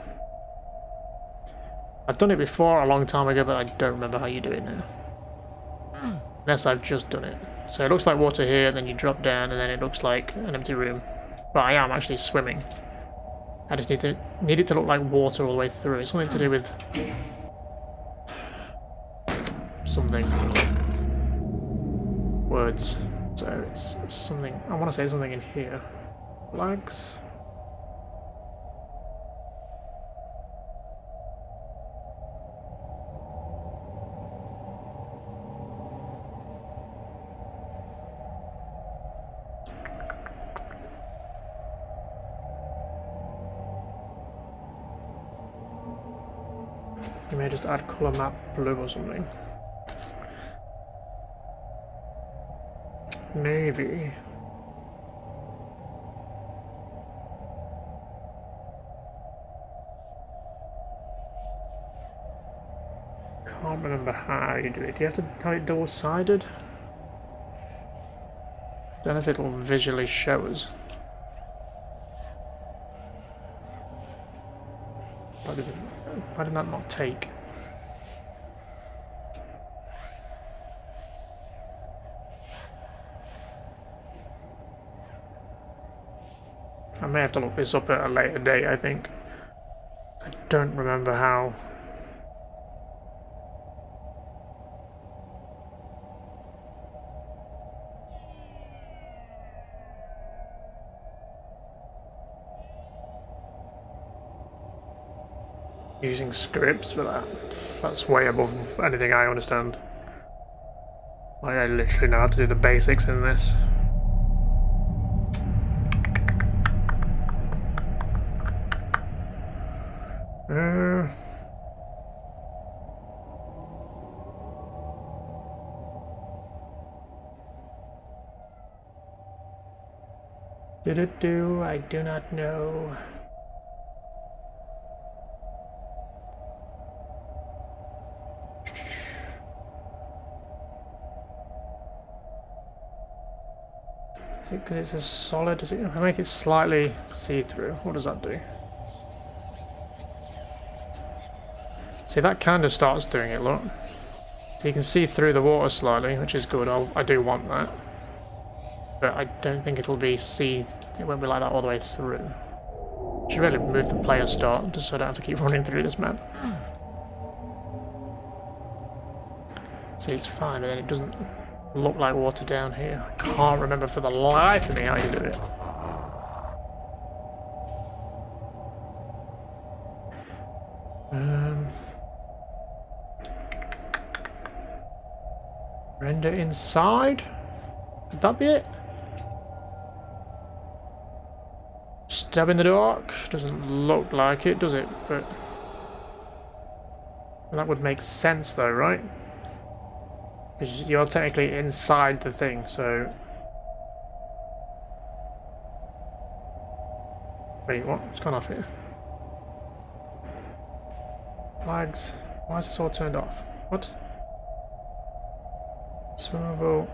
I've done it before a long time ago, but I don't remember how you do it now. Unless I've just done it. So it looks like water here, then you drop down, and then it looks like an empty room. But I am actually swimming. I just need it to look like water all the way through. It's something to do with something. Words. So it's something. I want to say something in here. Flags. You may just add color map blue or something. Maybe. Can't remember how you do it. Do you have to have it double-sided? Don't know if it'll visually show us. Why did that not take? I may have to look this up at a later date, I think. I don't remember how. Using scripts for that. That's way above anything I understand. Like, I literally know how to do the basics in this. I do not know. Is it because it's a solid? Does it make it slightly see-through? What does that do? See, that kind of starts doing it, look. So you can see through the water slightly, which is good. I do want that. But I don't think it'll be it won't be like that all the way through. Should really move the player start, just so I don't have to keep running through this map. See, it's fine, but then it doesn't look like water down here. I can't remember for the life of me how you do it. Render inside? Could that be it? Stab in the dark? Doesn't look like it, does it? But that would make sense though, right? Because you're technically inside the thing, so... Wait, what? What's gone off here? Flags. Why is this all turned off? What? Swimmable.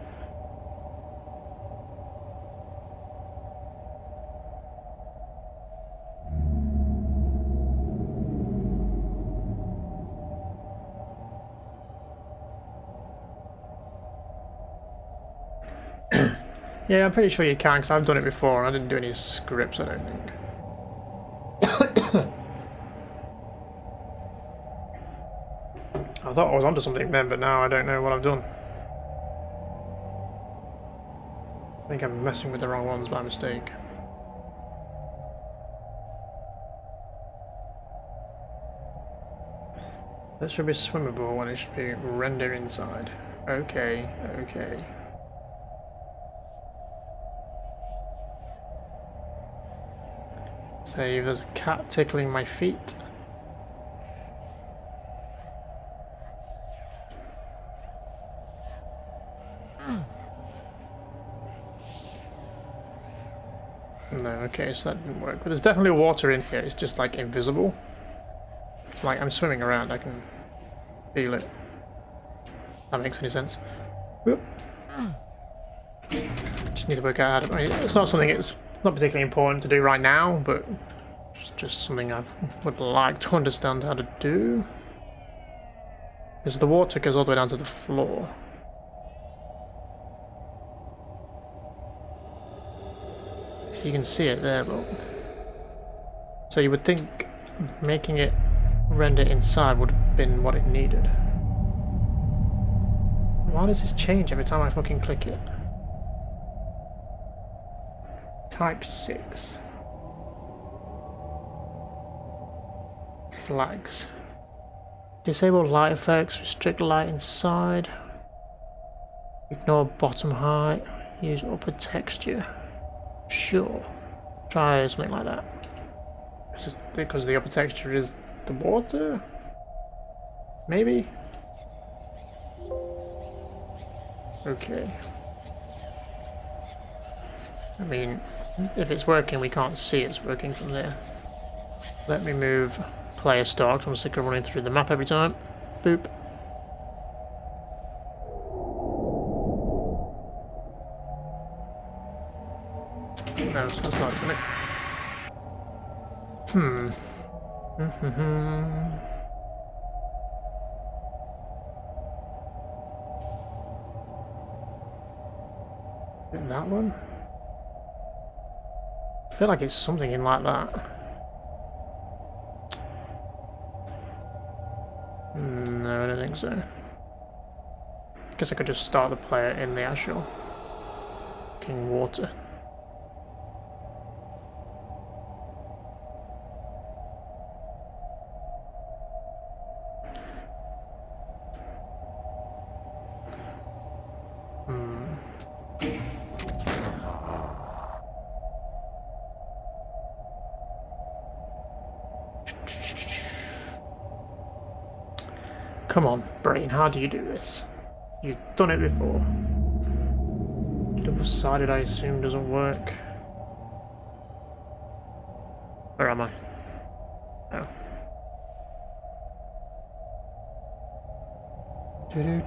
Yeah, I'm pretty sure you can, because I've done it before and I didn't do any scripts, I don't think. I thought I was onto something then, but now I don't know what I've done. I think I'm messing with the wrong ones by mistake. That should be swimmable when it should be render inside. Okay, okay. Save, there's a cat tickling my feet. No, okay, so that didn't work. But there's definitely water in here, it's just like invisible. It's like I'm swimming around, I can feel it. That makes any sense. Whoop. Just need to work out. I mean, it's not something it's not particularly important to do right now, but it's just something I would like to understand how to do. Because the water goes all the way down to the floor. So you can see it there, look. So you would think making it render inside would have been what it needed. Why does this change every time I fucking click it? Type 6. Flags. Disable light effects, restrict light inside. Ignore bottom height. Use upper texture. Sure. Try something like that. Because the upper texture is the water? Maybe? Okay. I mean, if it's working, we can't see it's working from there. Let me move player start, because I'm sick of running through the map every time. Boop. No, so that's not doing it. Is it that one? I feel like it's something in like that. No, I don't think so. Guess I could just start the player in the actual fucking water. Come on, brain, how do you do this? You've done it before. Double-sided, I assume, doesn't work. Where am I? Oh. Do.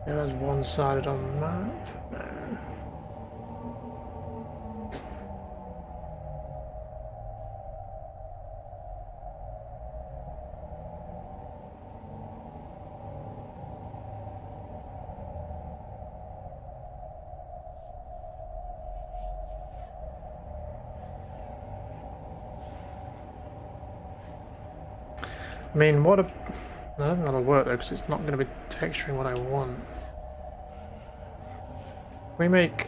There's one-sided on the map. No. I mean, what a... I don't think that'll work though, because it's not going to be texturing what I want. We make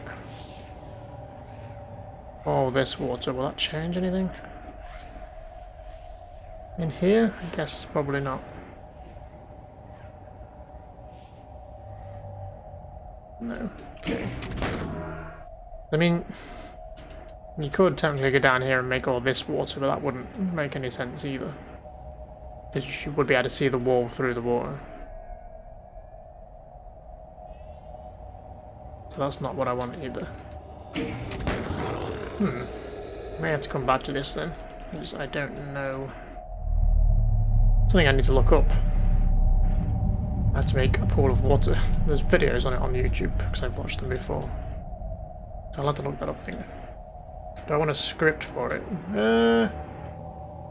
all this water, will that change anything? In here? I guess probably not. No. Okay. I mean, you could technically go down here and make all this water, but that wouldn't make any sense either. Because you would be able to see the wall through the water. So that's not what I want either. May have to come back to this then, because I don't know. Something I need to look up. How to make a pool of water. There's videos on it on YouTube, because I've watched them before. So I'll have to look that up, I think. Do I want a script for it?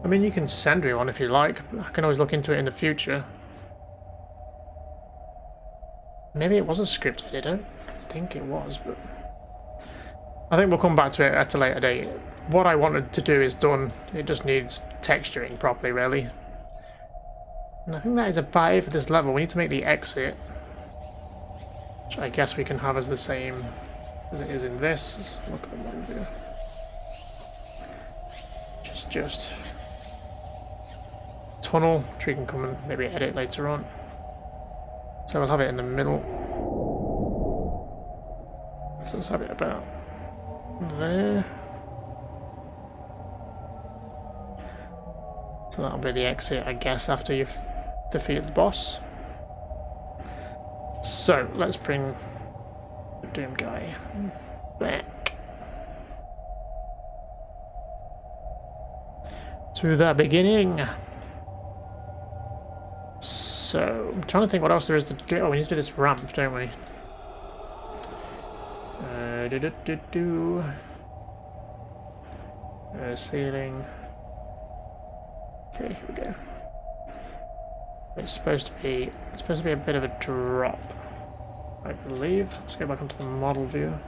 I mean, you can send me one if you like. I can always look into it in the future. Maybe it was a script I don't think it was, but... I think we'll come back to it at a later date. What I wanted to do is done. It just needs texturing properly, really. And I think that is about it for this level. We need to make the exit, which I guess we can have as the same as it is in this. Let's look at the model view. Just tunnel, which we can come and maybe edit later on. So we'll have it in the middle. So let's have it about there. So that'll be the exit, I guess, after you've defeated the boss. So let's bring the Doom guy back to the beginning. So I'm trying to think what else there is to do. Oh, we need to do this ramp, don't we? Ceiling. Okay, here we go. It's supposed to be a bit of a drop, I believe. Let's go back onto the model view.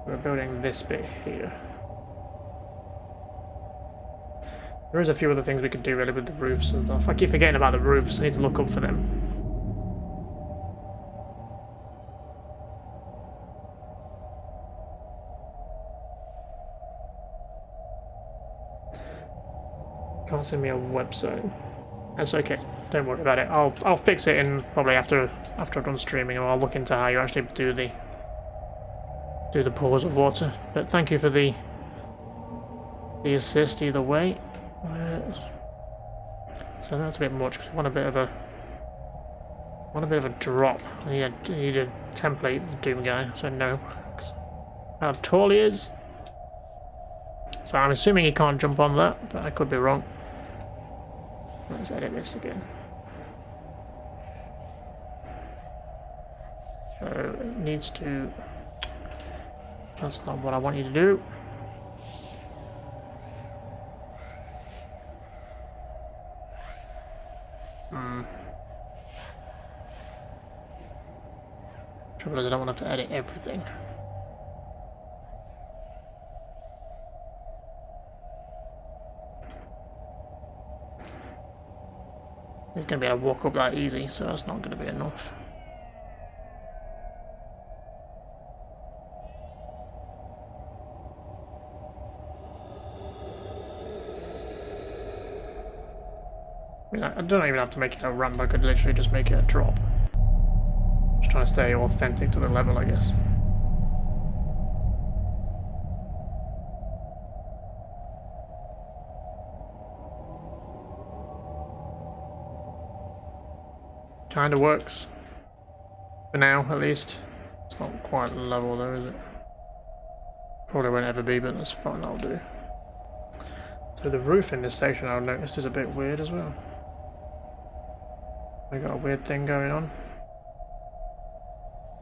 We're building this bit here. There is a few other things we could do really with the roofs and stuff. I keep forgetting about the roofs. I need to look up for them. Can't send me a website. That's okay. Don't worry about it. I'll fix it in probably after I've done streaming, or I'll look into how you actually do the pours of water. But thank you for the assist either way. So that's a bit much because I want a bit of a drop. I need a template, the Doom guy. So no. How tall he is. So I'm assuming he can't jump on that, but I could be wrong. Let's edit this again. So it needs to... That's not what I want you to do. Trouble is I don't want to have to edit everything. He's going to be able to walk up that easy, so that's not going to be enough. I mean, I don't even have to make it a ramp, I could literally just make it a drop. Just trying to stay authentic to the level, I guess. Kinda works. For now, at least. It's not quite level though, is it? Probably won't ever be, but that's fine, that'll do. So the roof in this section I've noticed is a bit weird as well. We got a weird thing going on.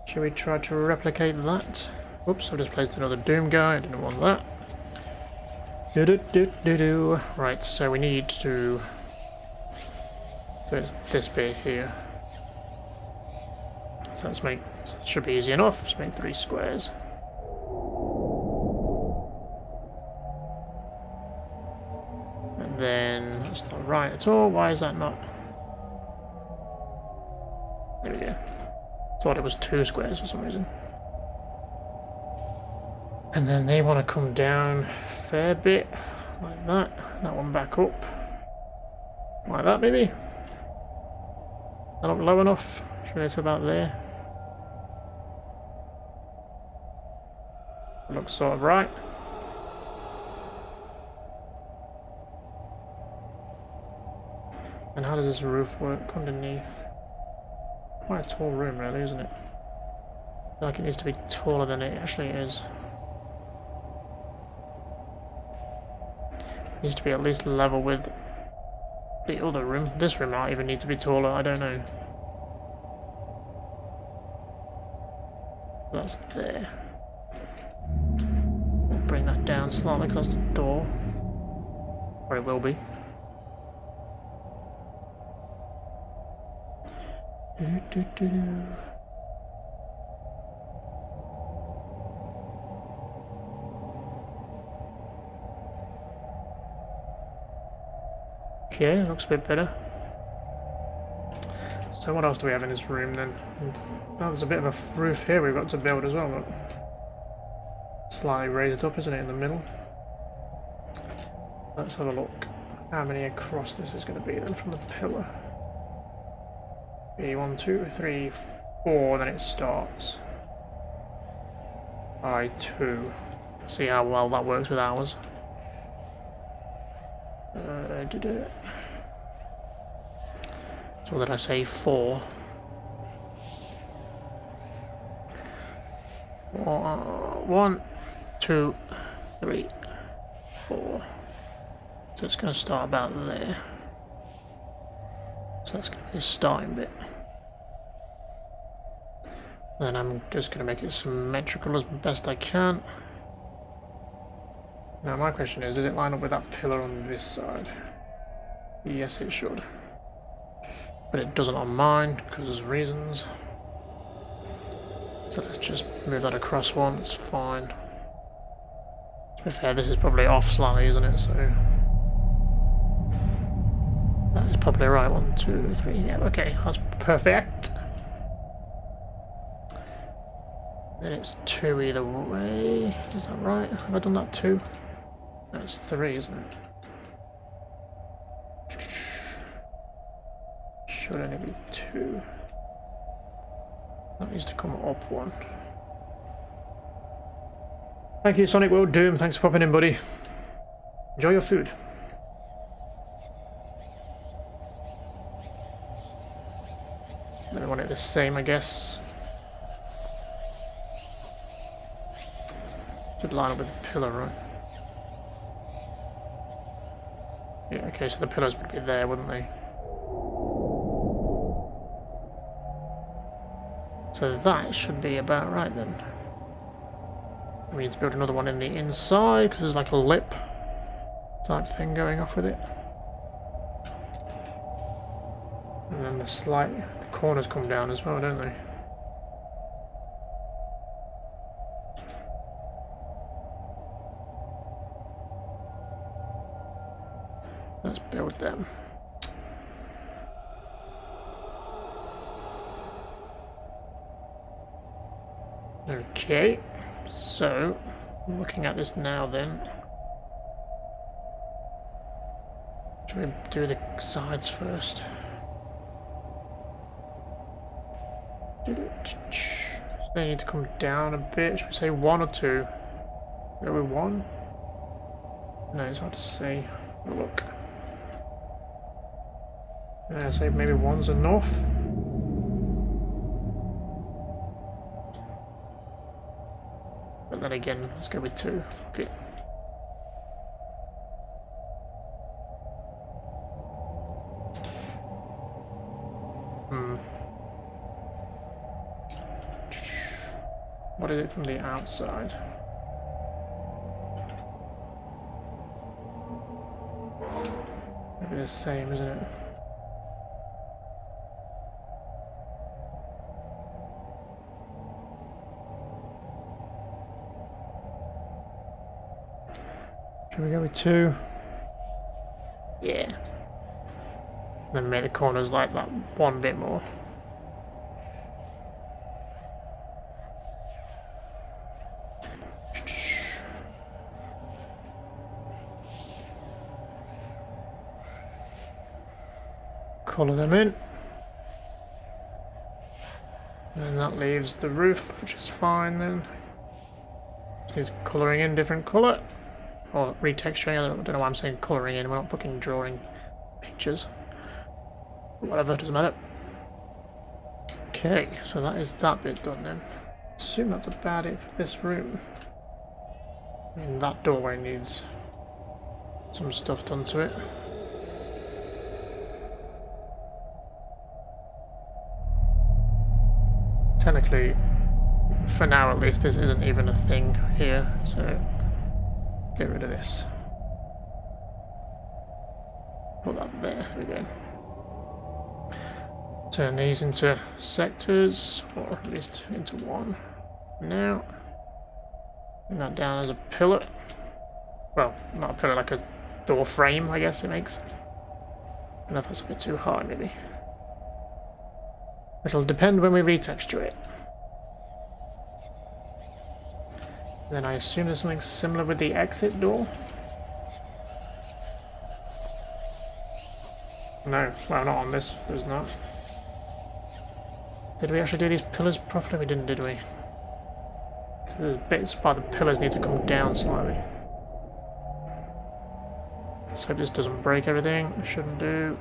Should we try to replicate that? Oops, I've just placed another Doom guy, I didn't want that. Right, so we need to... So it's this bit here. So let's make... Should be easy enough, let's make 3 squares. And then... That's not right at all, why is that not... There we go. Thought it was 2 squares for some reason. And then they want to come down a fair bit, like that. That one back up. Like that, maybe? That look low enough? Should we go to about there? Looks sort of right. And how does this roof work underneath? Quite a tall room, really, isn't it? I feel like it needs to be taller than it actually is. It needs to be at least level with the other room. This room might even need to be taller, I don't know. That's there. We'll bring that down slightly because that's the door. Or it will be. Okay, looks a bit better. So what else do we have in this room then? Oh, there's a bit of a roof here we've got to build as well. Look. Slightly raised up, isn't it, in the middle? Let's have a look. How many across this is going to be then from the pillar? 1, 2, 3, 4, then it starts. By 2. See how well that works with ours. So did I say 4? 1, 2, 3, 4. So it's going to start about there. So that's going to be the starting bit. Then I'm just going to make it symmetrical as best I can. Now my question is, does it line up with that pillar on this side? Yes, it should. But it doesn't on mine, because of reasons. So let's just move that across one, it's fine. To be fair, this is probably off slightly, isn't it? So that is probably right. 1, 2, 3, yeah, okay, that's perfect. Then it's 2 either way, is that right? Have I done that 2? No, it's 3, isn't it? Should only be 2. That needs to come up 1. Thank you, Sonic World Doom. Thanks for popping in, buddy. Enjoy your food. Then I want it the same, I guess. Should line up with the pillar, right? Yeah, okay, so the pillars would be there, wouldn't they? So that should be about right then. We need to build another one in the inside because there's like a lip type thing going off with it. And then the corners come down as well, don't they? Let's build them. Okay, so looking at this now then, Should we do the sides first? So they need to come down a bit. Should we say 1 or 2? Go with 1? No, it's hard to say. Look. Yeah, say maybe 1's enough. But then again, let's go with 2. Fuck it. What is it from the outside? Maybe the same, isn't it? Should we go with 2? Yeah. Then make the corners like that 1 bit more. Colour them in. And that leaves the roof, which is fine then. He's colouring in different colour. Or retexturing, I don't know why I'm saying colouring in, we're not fucking drawing pictures. Whatever, doesn't matter. Okay, so that is that bit done then. Assume that's about it for this room. I mean, that doorway needs some stuff done to it. Technically, for now at least, this isn't even a thing here, so get rid of this. Put that there, there we go. Turn these into sectors, or at least into 1. Now, bring that down as a pillar. Well, not a pillar, like a door frame, I guess it makes. I don't know if that's a bit too high, maybe. It'll depend when we retexture it. Then I assume there's something similar with the exit door. No, well, not on this, there's not. Did we actually do these pillars properly? We didn't, did we? There's bits where the pillars need to come down slightly. Let's hope this doesn't break everything. It shouldn't do.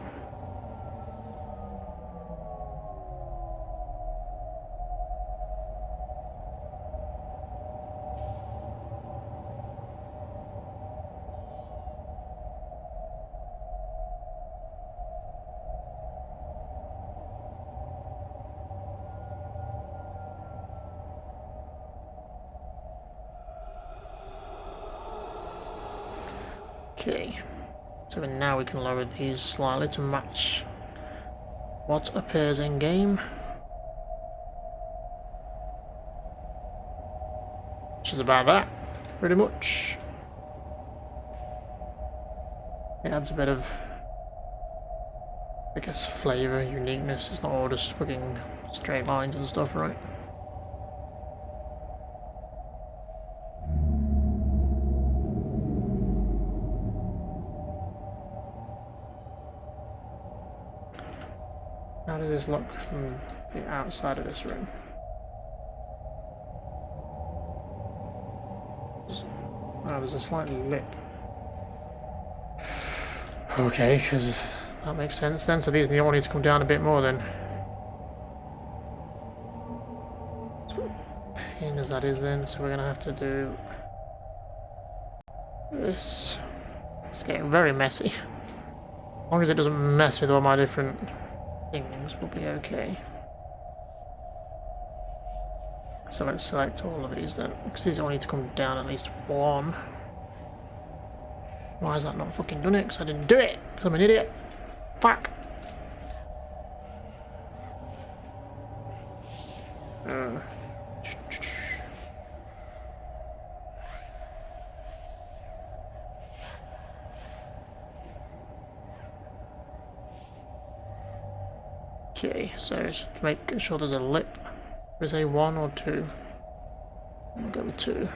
Okay, so now we can lower these slightly to match what appears in game. Which is about that, pretty much. It adds a bit of, I guess, flavour, uniqueness. It's not all just fucking straight lines and stuff, right? How does this look from the outside of this room? Oh, there's a slight lip. Okay, because that makes sense then. So these all need to come down a bit more then. As pain as that is then, so we're going to have to do this. It's getting very messy. As long as it doesn't mess with all my different things, will be okay. So let's select all of these then, because these all need to come down at least 1. Why has that not fucking done it? Because I didn't do it, because I'm an idiot. Fuck. Okay, so just make sure there's a lip. Is a 1 or 2? We'll go with 2.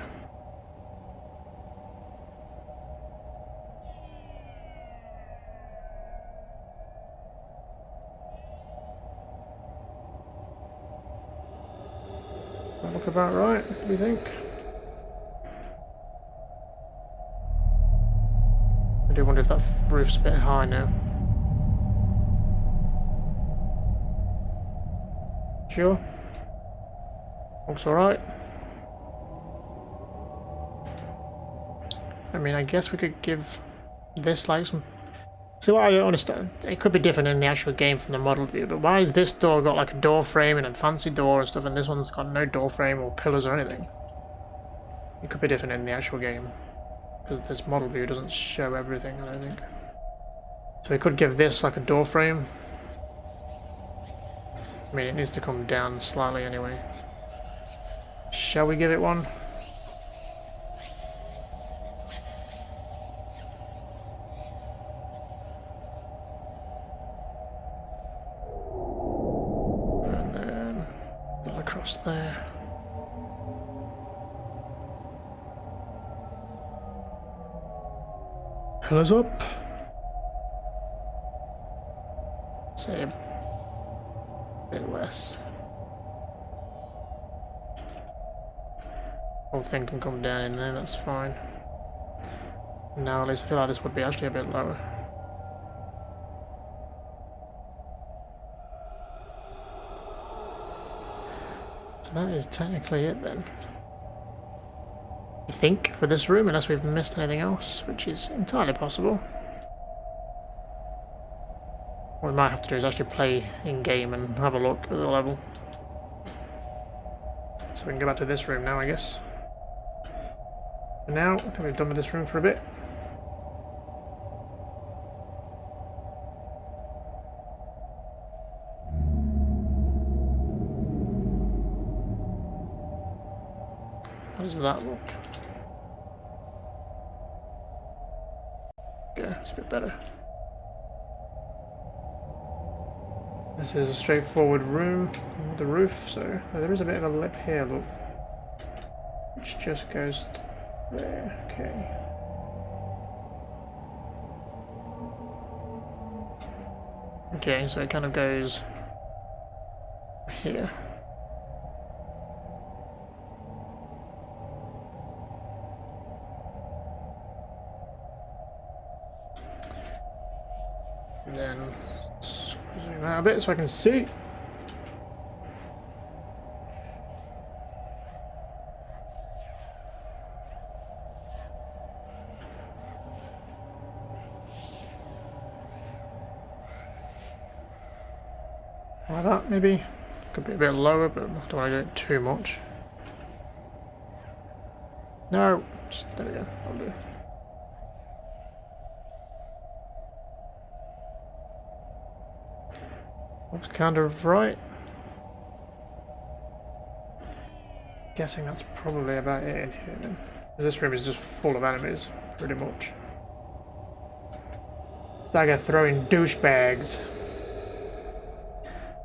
look about right, we think? I do wonder if that roof's a bit high now. Sure. Looks alright. I mean, I guess we could give this like some... See, what I don't understand, it could be different in the actual game from the model view, but why has this door got like a door frame and a fancy door and stuff, and this one's got no door frame or pillars or anything? It could be different in the actual game, because this model view doesn't show everything, I don't think. So we could give this like a door frame. I mean, it needs to come down slightly anyway. Shall we give it one? And then that across there. Pillars up. Say a bit less. Whole thing can come down in there, that's fine. Now at least I feel like this would be actually a bit lower. So that is technically it then. I think, for this room, unless we've missed anything else, which is entirely possible. What we might have to do is actually play in-game and have a look at the level. So we can go back to this room now, I guess. For now, I think we've done with this room for a bit. How does that look? Okay, it's a bit better. This is a straightforward room with the roof, so there is a bit of a lip here, look. Which just goes there, okay. Okay, so it kind of goes here. And then zoom out a bit so I can see. Like that, maybe. Could be a bit lower, but I don't want to do it too much. No, just, there we go. I'll do. Looks kind of right. Guessing that's probably about it in here then. This room is just full of enemies, pretty much. Dagger throwing douchebags.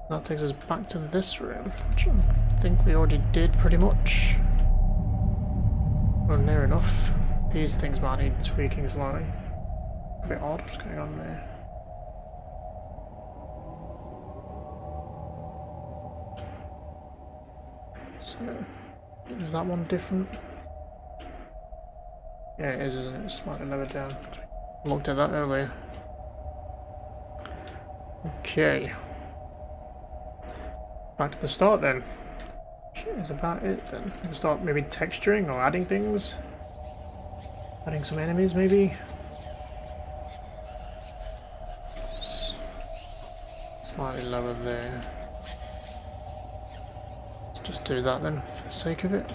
That takes us back to this room, which I think we already did pretty much. Well, near enough. These things might need tweaking slightly. A bit odd what's going on there. So, is that one different? Yeah, it is, isn't it? It's slightly lower down. Looked at that earlier. Okay. Back to the start then. Which is about it then. We can start maybe texturing or adding things. Adding some enemies maybe. Slightly lower there. Let's just do that then for the sake of it.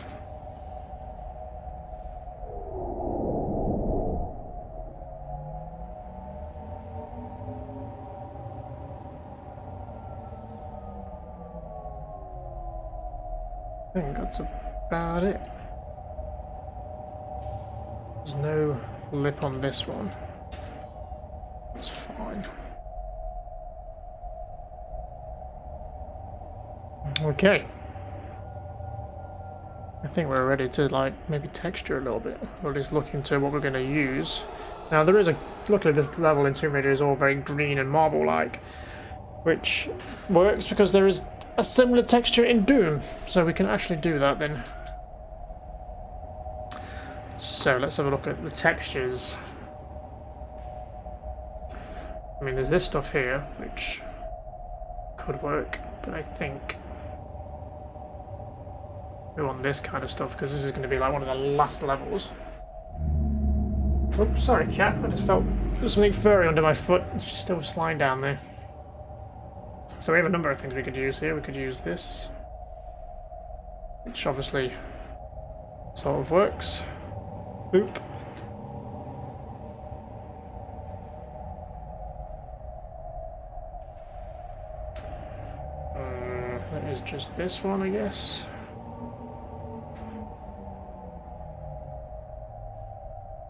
I think that's about it. There's no lip on this one. That's fine. Okay. I think we're ready to like maybe texture a little bit, or at least look into what we're going to use. Now there is a, luckily this level in Tomb Raider is all very green and marble-like. which works because there is a similar texture in Doom, so we can actually do that then. So let's have a look at the textures. I mean, there's this stuff here, which could work, but I think we want this kind of stuff because this is going to be like one of the last levels. Oops, sorry cat, I just felt there's something furry under my foot. It's just still sliding down there. So we have a number of things we could use here. We could use this, which obviously sort of works. Oop. That is just this one, I guess.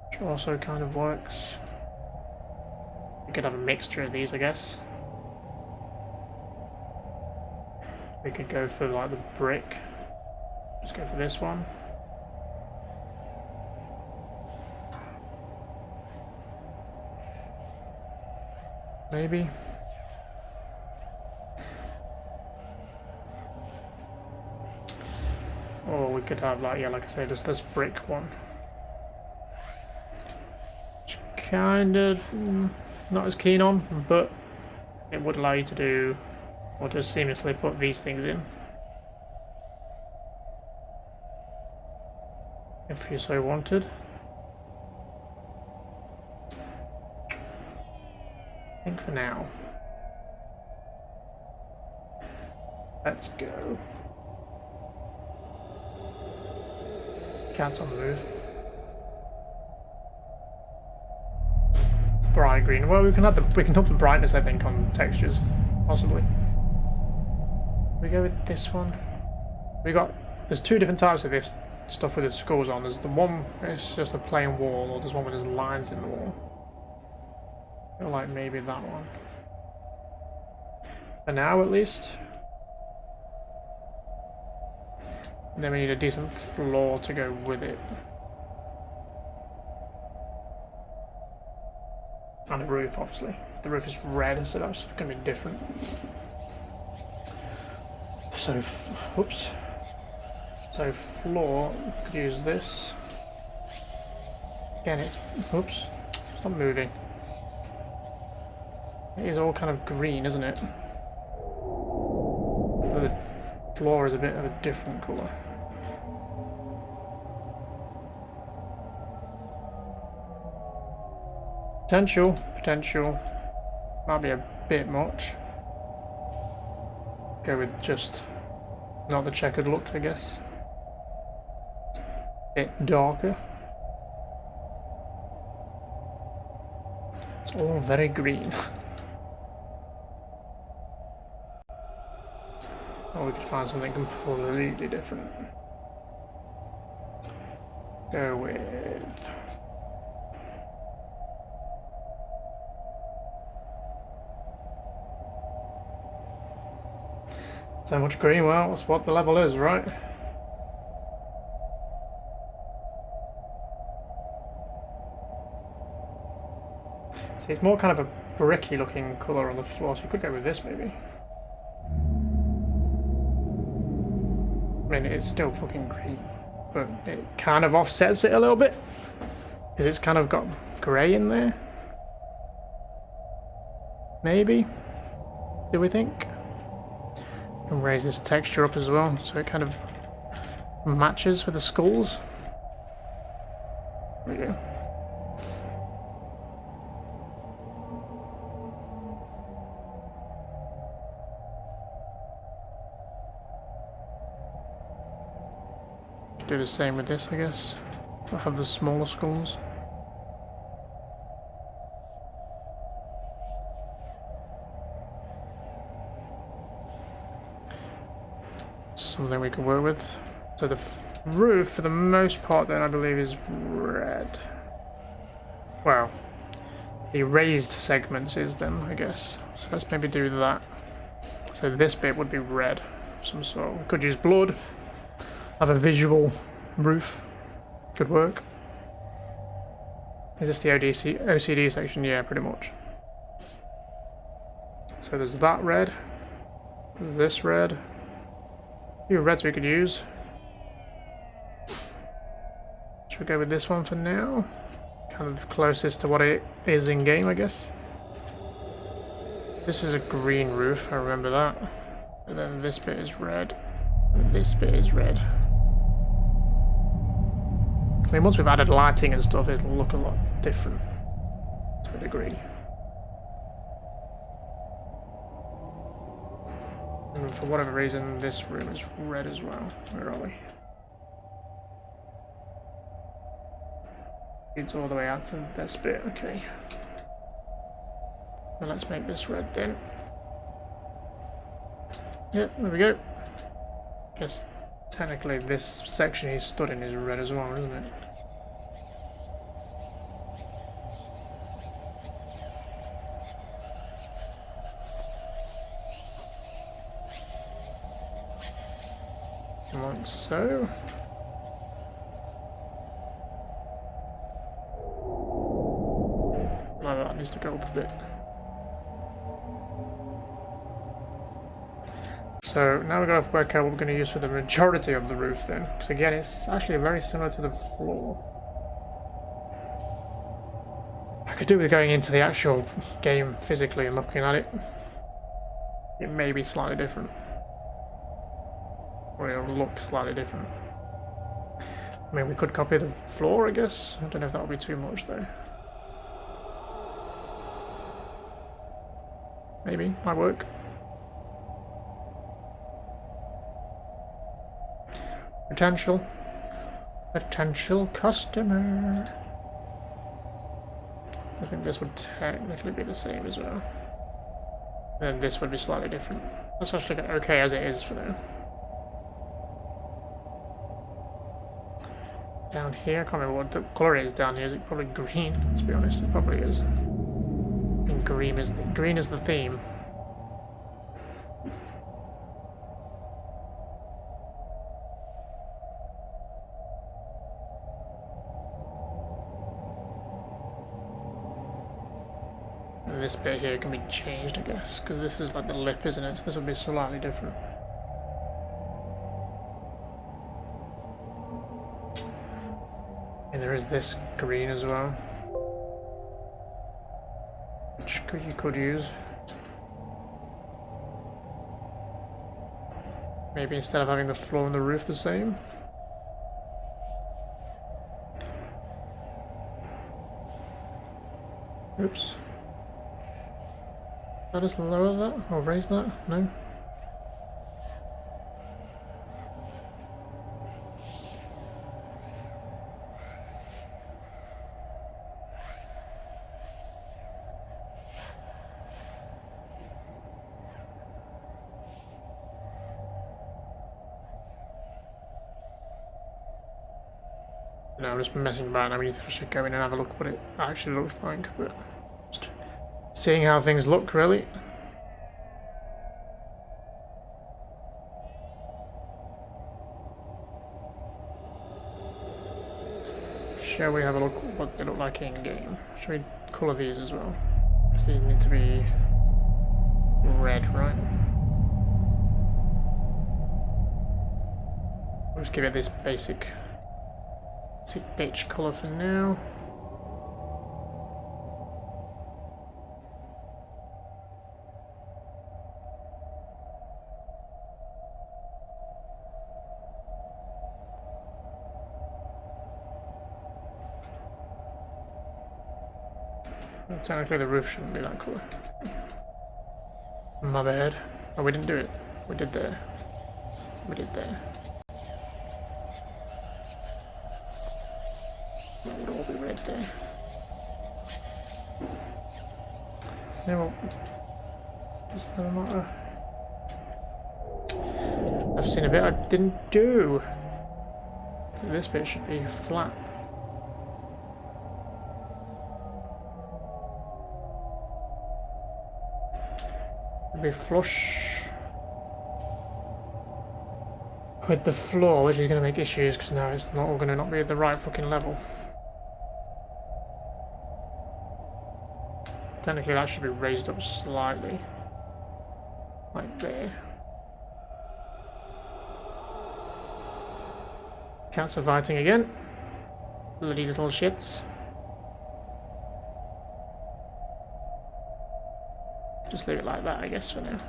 Which also kind of works. We could have a mixture of these, I guess. We could go for like the brick. Let's go for this one. Maybe. Or we could have like, yeah, like I said, just this brick one. Which kinda not as keen on, but it would allow you to do, or to seamlessly put these things in. If you so wanted. I think for now. Let's go. Cat's on the move. Bright green. Well, we can up the brightness, I think, on textures, possibly. We go with this one. There's two different types of this stuff with the skulls on. There's the one it's just a plain wall, or there's one with there's lines in the wall. I feel like maybe that one. For now, at least. And then we need a decent floor to go with it. And a roof, obviously. The roof is red, so that's going to be different. So, oops. So floor, we could use this. Again, it's, oops, it's not moving. It is all kind of green, isn't it? The floor is a bit of a different colour. Potential. Might be a bit much. Go with just not the checkered look, I guess. Bit darker. It's all very green. Or we could find something completely different. Go with... so much green, well, that's what the level is, right? See, it's more kind of a bricky looking colour on the floor, so you could go with this maybe. I mean, it's still fucking green, but it kind of offsets it a little bit, because it's kind of got grey in there. Maybe? Do we think? And raise this texture up as well, so it kind of matches with the skulls. There we go. Do the same with this, I guess. I'll have the smaller skulls. Something we can work with. So the roof, for the most part, then I believe is red. Well, the raised segments is then, I guess. So let's maybe do that. So this bit would be red of some sort. We could use blood. Have a visual roof. Could work. Is this the OCD section? Yeah, pretty much. So there's that red. There's this red. A few reds we could use. Should we go with this one for now? Kind of closest to what it is in game, I guess. This is a green roof, I remember that. And then this bit is red. And this bit is red. I mean, once we've added lighting and stuff, it'll look a lot different to a degree. And for whatever reason, this room is red as well. Where are we? It's all the way out to this bit, okay. Now let's make this red then. Yep, there we go. Guess technically this section he's stood in is red as well, isn't it? Like so. Like that needs to go up a bit. So now we've got to work out what we're going to use for the majority of the roof then. Because again, it's actually very similar to the floor. I could do with going into the actual game physically and looking at it. It may be slightly different. Or it'll look slightly different. I mean, we could copy the floor, I guess. I don't know if that would be too much though. Maybe, might work. Potential customer. I think this would technically be the same as well. And this would be slightly different. Let's actually get okay as it is for now. Down here, I can't remember what the colour is down here. Is it probably green? To be honest, it probably is. And green is the theme. And this bit here can be changed, I guess, because this is like the lip, isn't it? So this would be slightly different. And there is this green as well, which you could use. Maybe instead of having the floor and the roof the same. Oops. Did I just lower that or raise that? No. No, I'm just messing about now. We need to actually go in and have a look what it actually looks like, but just seeing how things look, really. Shall we have a look what they look like in game? Shall we colour these as well? These need to be red, right? We'll just give it this basic beige colour for now. Well, technically the roof shouldn't be that colour. My bad. Oh, we didn't do it. We did there. We did there. That would all be red there. No, does that matter? I've seen a bit I didn't do. This bit should be flat. It'd be flush with the floor, which is going to make issues because now it's not all going to not be at the right fucking level. Technically that should be raised up slightly. Right there. Cats are fighting again. Bloody little shits. Just leave it like that, I guess, for now.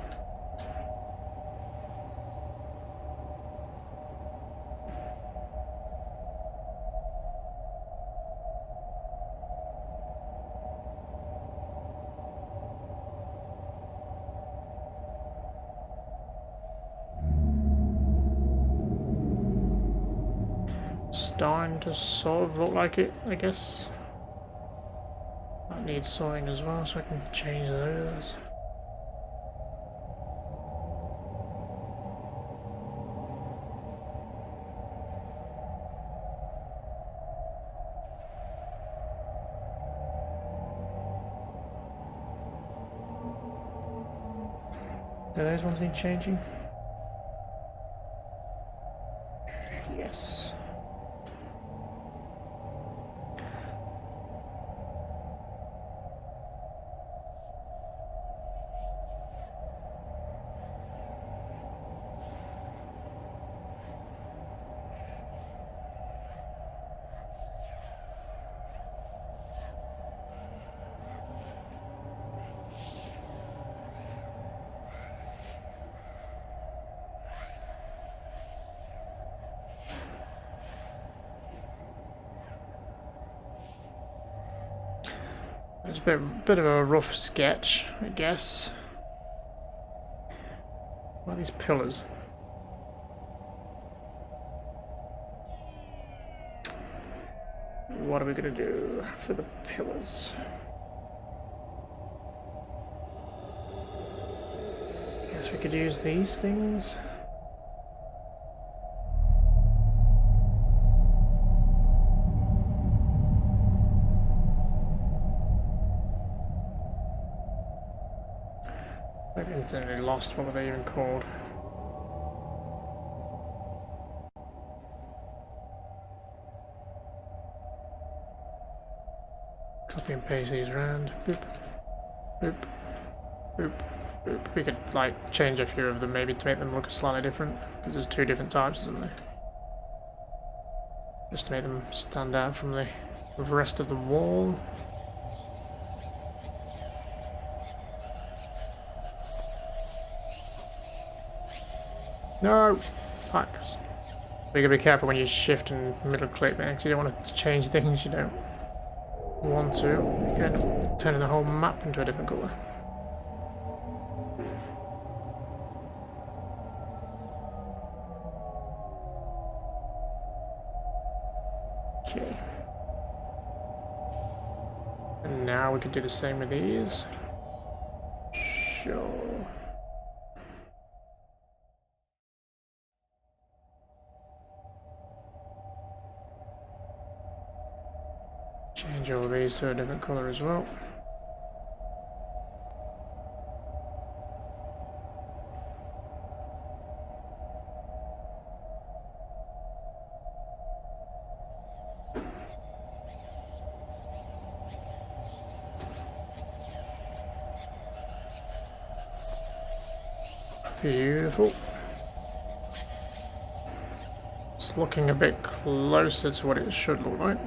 Starting to sort of look like it, I guess. That needs sawing as well, so I can change those. Do those ones need changing? Yes. It's a bit of a rough sketch, I guess. What are these pillars? What are we gonna do for the pillars? Guess we could use these things. I've instantly lost what were they even called. Copy and paste these around. Boop, boop, boop, boop. We could like change a few of them maybe to make them look slightly different, because there's two different types, isn't there? Just to make them stand out from the rest of the wall. No! Right. You gotta be careful when you shift and middle click there, because you don't want to change things you don't want to. You can end up turning the whole map into a different colour. Okay. And now we could do the same with these. Sure. Change all these to a different colour as well. Beautiful. It's looking a bit closer to what it should look like.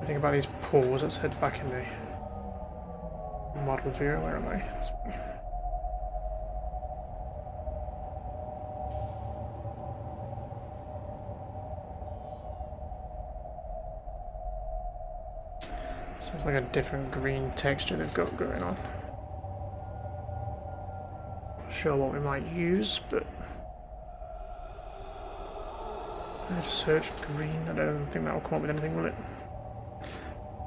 Think about these pools. Let's head back in the model view. Where am I? Seems like a different green texture they've got going on. Not sure what we might use, but I've searched green. I don't think that'll come up with anything, will it?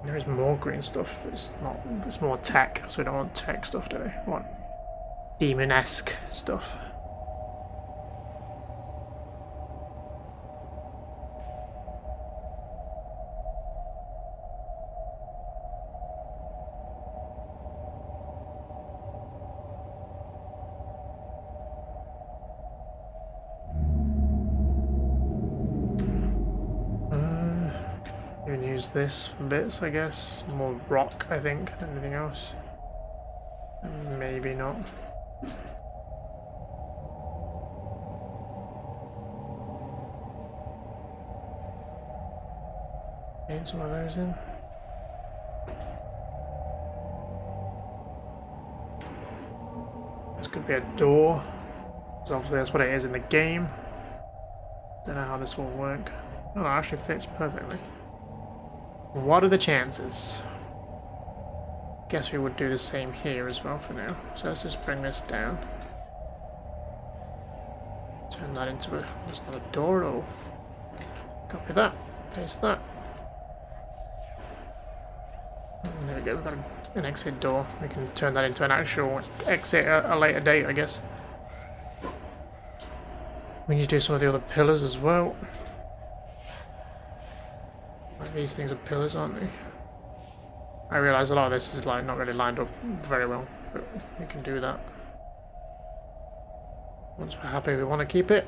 There is more green stuff, but it's not. It's more tech, so we don't want tech stuff, do we? We want demon-esque stuff. You can use this for bits, I guess. More rock, I think, than anything else. Maybe not. Get some of those in. This could be a door. Because obviously that's what it is in the game. Don't know how this will work. Oh, it actually fits perfectly. What are the chances? Guess we would do the same here as well for now. So let's just bring this down. Turn that into a... There's not a door at all. Copy that. Paste that. And there we go. We've got an exit door. We can turn that into an actual exit at a later date, I guess. We need to do some of the other pillars as well. Like these things are pillars, aren't they? I realise a lot of this is like not really lined up very well, but we can do that. Once we're happy we want to keep it.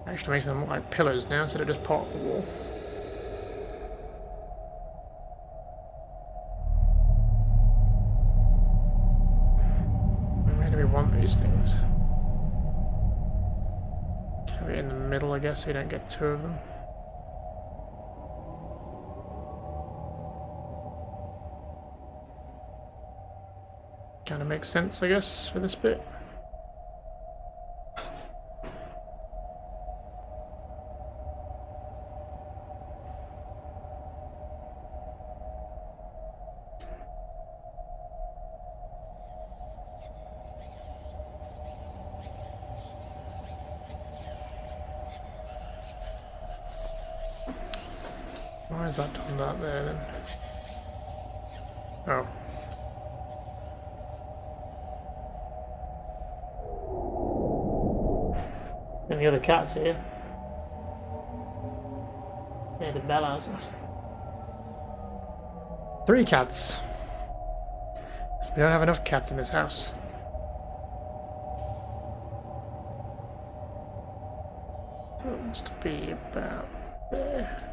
Actually makes them look like pillars now instead of just part of the wall. Where do we want these things? Carry it in the middle, I guess, so you don't get two of them. Kind of makes sense, I guess, for this bit. Why has that done that there then? Oh. And the other cat's here. Yeah, the Bellas. 3 cats. So we don't have enough cats in this house. So it must be about there.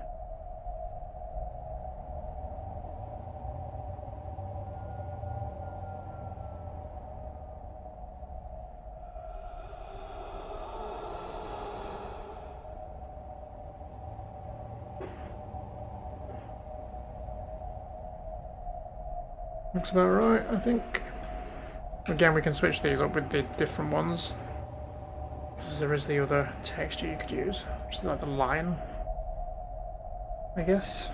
Looks about right, I think. Again, we can switch these up with the different ones. Because there is the other texture you could use, which is like the lion, I guess.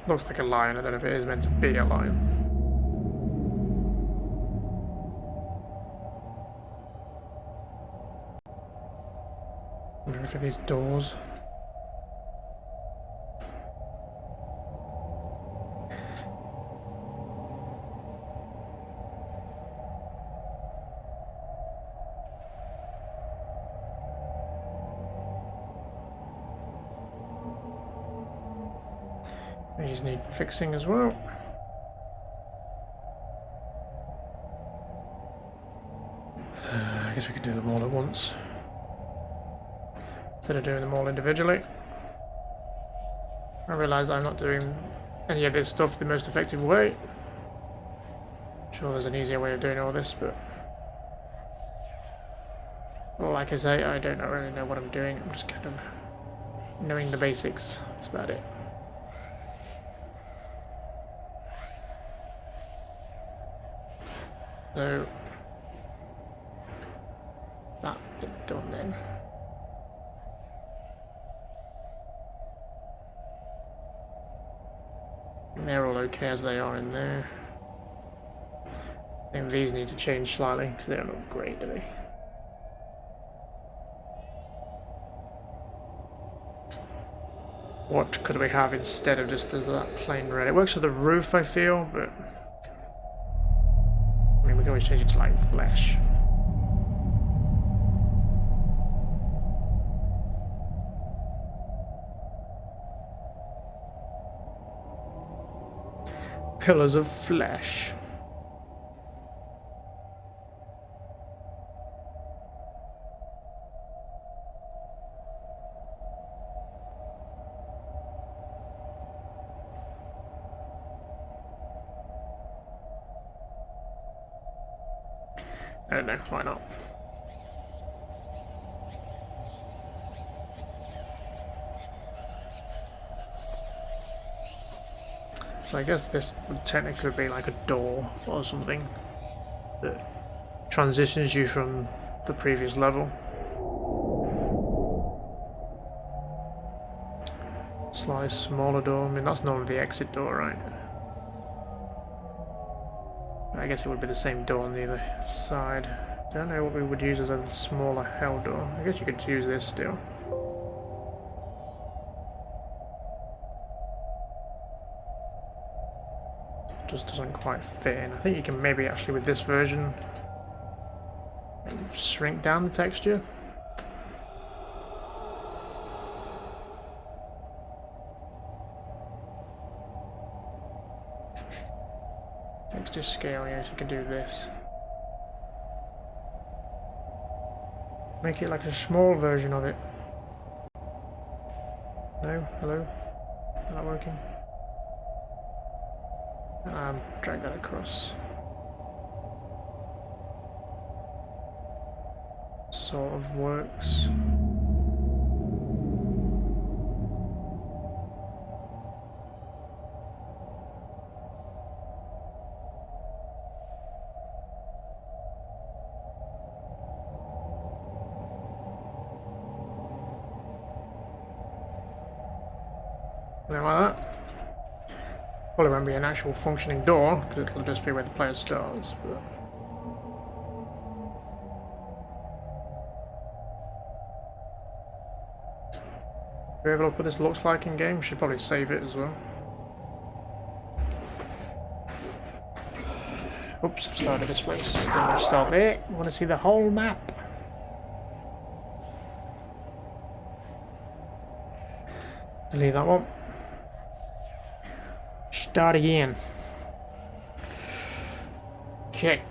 Looks like a lion, I don't know if it is meant to be a lion. Maybe for these doors. These need fixing as well. I guess we could do them all at once instead of doing them all individually. I realise I'm not doing any of this stuff the most effective way. I'm sure there's an easier way of doing all this, but like I say, I don't really know what I'm doing. I'm just kind of knowing the basics. That's about it. So that bit done then. And they're all okay as they are in there. I think these need to change slightly because they don't look great, do they? What could we have instead of just that plain red? It works for the roof, I feel, but I mean, we can always change it to like flesh. pillars of flesh. I don't know, why not? So I guess this would technically be like a door or something that transitions you from the previous level. Slightly smaller door, I mean that's normally the exit door, right? I guess it would be the same door on the other side. Don't know what we would use as a smaller hell door. I guess you could use this still. Just doesn't quite fit in. I think you can maybe actually with this version shrink down the texture. Texture scale, yes, you can do this. Make it like a small version of it. No? Hello? Is that working? Drag that across. Sort of works. Something like that. Probably won't be an actual functioning door, because it'll just be where the player starts, but... If we have a look what this looks like in game, we should probably save it as well. Oops, I've started this place. Don't want to start there. I want to see the whole map. Leave that one. Start again. Okay.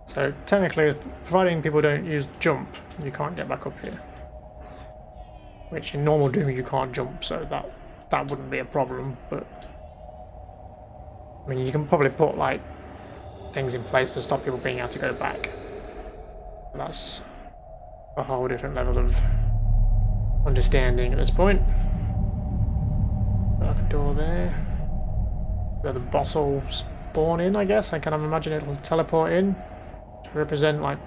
So technically, providing people don't use jump, you can't get back up here. Which in normal Doom you can't jump, so that wouldn't be a problem, but I mean you can probably put like things in place to stop people being able to go back. That's a whole different level of understanding at this point. Like a door there. Where the boss will spawn in, I guess. I kind of imagine it'll teleport in to represent like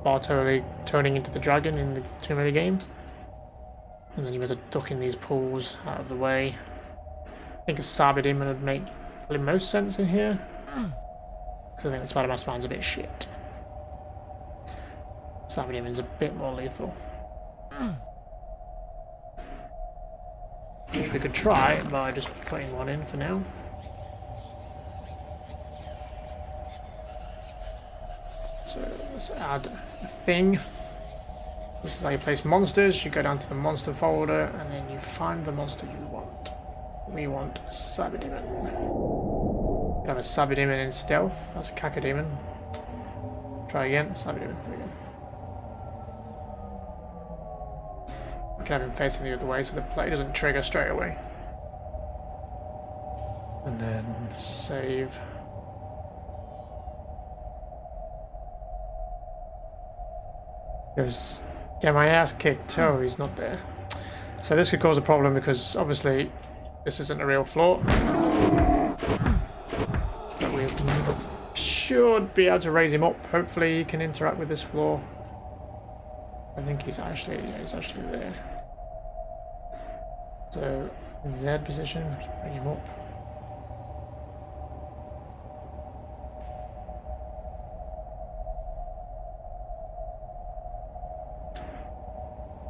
Bartoli turning into the dragon in the Tomb Raider game. And then you better duck in these pools out of the way. I think a Sabi Demon would make probably most sense in here. Because I think the Spider-Man spawn's a bit shit. Sabi Demon's a bit more lethal. Which we could try by just putting one in for now. So let's add a thing. This is how you place monsters. You go down to the monster folder and then you find the monster you want. We want Sabi Demon. We have a Sabi Demon in stealth. That's a Cacodemon. Try again. Sabi Demon. There we go. We can have him facing the other way so the play doesn't trigger straight away. And then save. Goes. Get my ass kicked. Oh, he's not there. So this could cause a problem because obviously this isn't a real floor. But we should be able to raise him up. Hopefully he can interact with this floor. I think he's actually, yeah, he's actually there. So Z position, bring him up.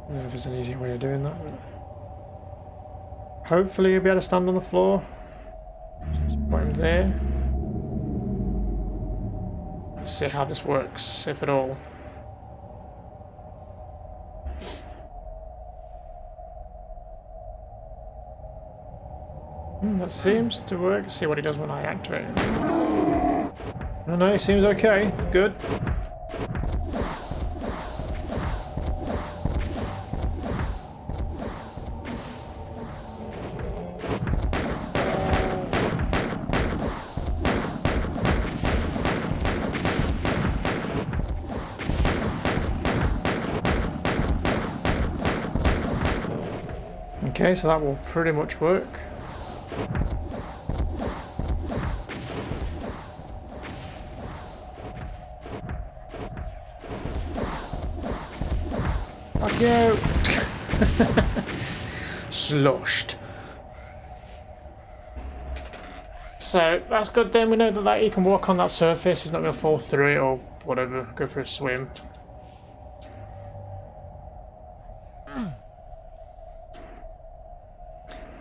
I don't know if there's an easier way of doing that, but hopefully you'll be able to stand on the floor. there. Let's see how this works, if at all. That seems to work. Let's see what he does when I activate him. Oh no, he seems okay. Good. Okay, so that will pretty much work. Fuck you! Sloshed. So that's good then, we know that he can walk on that surface, he's not going to fall through it or whatever, go for a swim.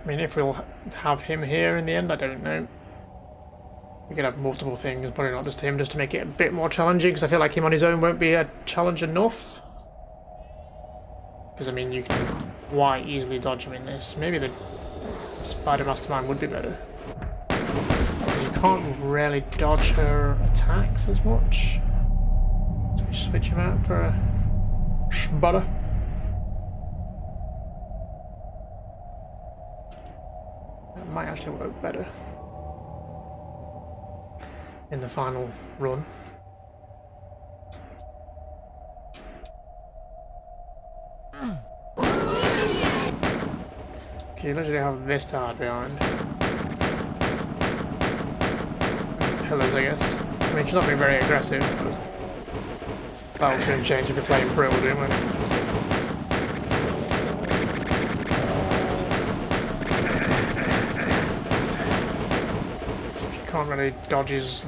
I mean, if we'll have him here in the end, I don't know. We could have multiple things, probably not just him, just to make it a bit more challenging, because I feel like him on his own won't be a challenge enough. Because, I mean, you can quite easily dodge him in this. Maybe the Spider Mastermind would be better. You can't really dodge her attacks as much. So we switch him out for a Spider. That might actually work better in the final run. Okay, you literally have this to hide behind. Pillars, I guess. I mean, she's not being very aggressive, but that will soon change if you're playing Brill, won't it? She can't really dodge his...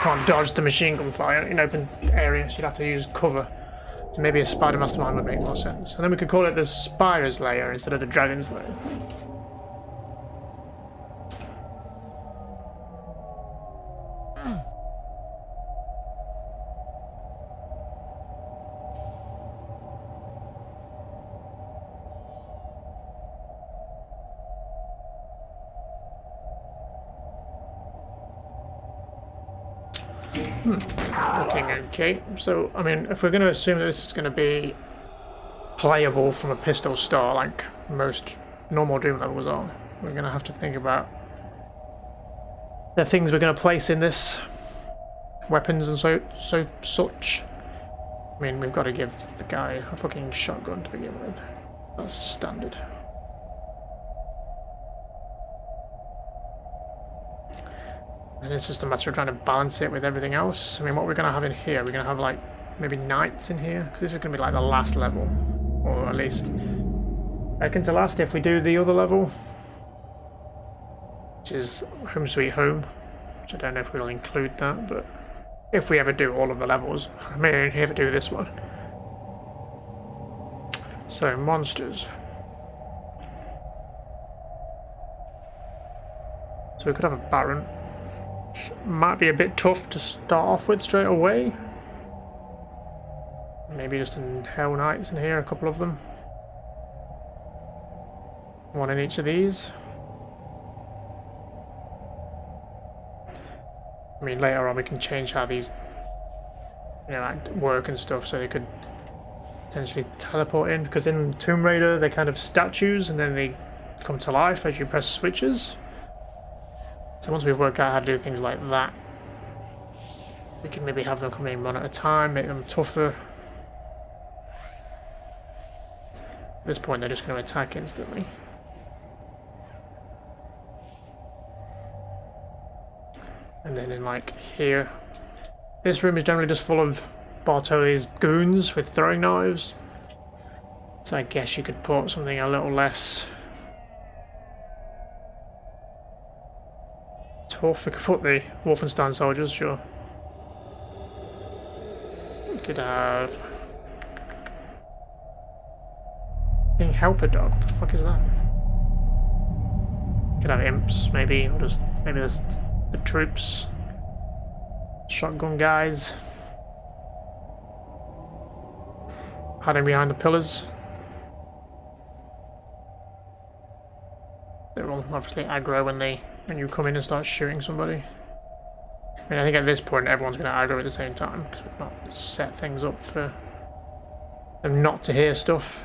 can't dodge the machine gun fire in open areas. You'd have to use cover. So maybe a Spider Mastermind would make more sense. And then we could call it the Spider's Lair instead of the Dragon's Lair. Looking okay. So, I mean, if we're going to assume that this is going to be playable from a pistol start, like most normal Doom levels are, we're going to have to think about the things we're going to place in this, weapons and such. I mean, we've got to give the guy a fucking shotgun to begin with. That's standard. And it's just a matter of trying to balance it with everything else. I mean, what we're going to have in here, we're going to have like maybe knights in here, because this is going to be like the last level, or at least second to last if we do the other level, which is Home Sweet Home, which I don't know if we'll include that, but if we ever do all of the levels, I may ever do this one. So, monsters. So we could have a Baron. Might be a bit tough to start off with straight away. Maybe just in Hell Knights in here, a couple of them. One in each of these. I mean, later on we can change how these, you know, like work and stuff, so they could potentially teleport in, because in Tomb Raider they're kind of statues and then they come to life as you press switches. So once we've worked out how to do things like that, we can maybe have them come in one at a time, make them tougher. At this point they're just going to attack instantly. And then in like here, this room is generally just full of Bartoli's goons with throwing knives. So I guess you could put something a little less tough. We could put the Wolfenstein soldiers, sure. We could have King Helper Dog. What the fuck is that? We could have imps, maybe, or just maybe there's the troops. Shotgun guys. Hiding behind the pillars. They will obviously aggro when you come in and start shooting somebody. I mean, I think at this point everyone's going to aggro at the same time because we've not set things up for them not to hear stuff.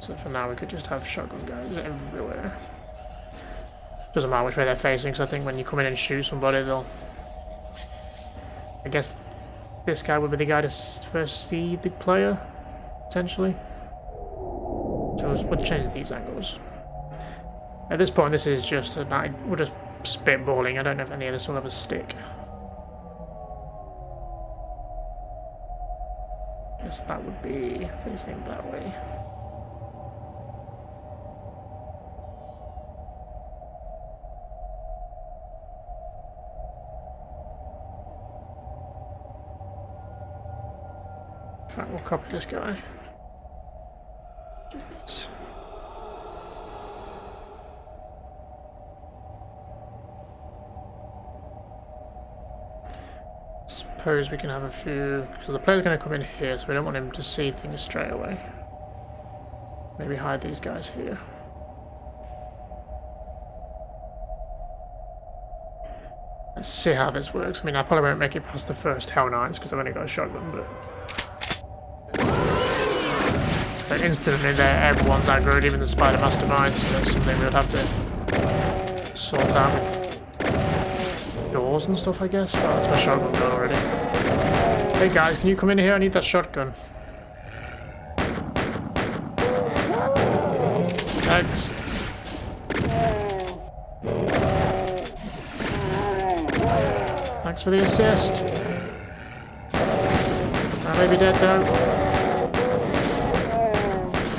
So for now we could just have shotgun guys everywhere. Doesn't matter which way they're facing, because I think when you come in and shoot somebody, they'll... I guess this guy would be the guy to first see the player, potentially. So we'll change these angles. At this point, this is just a night. We're just spitballing. I don't know if any of this will ever stick. I guess that would be facing that way. In fact, we'll copy this guy. Suppose we can have a few. So the player's going to come in here, so we don't want him to see things straight away. Maybe hide these guys here. Let's see how this works. I mean, I probably won't make it past the first Hell Knights because I've only got a shotgun, but. But instantly there, everyone's aggroed, even the Spider Mastermind, so that's something we would have to sort out with doors and stuff, I guess. Oh, that's my shotgun gun already. Hey guys, can you come in here? I need that shotgun. Thanks. Thanks for the assist. I may be dead though.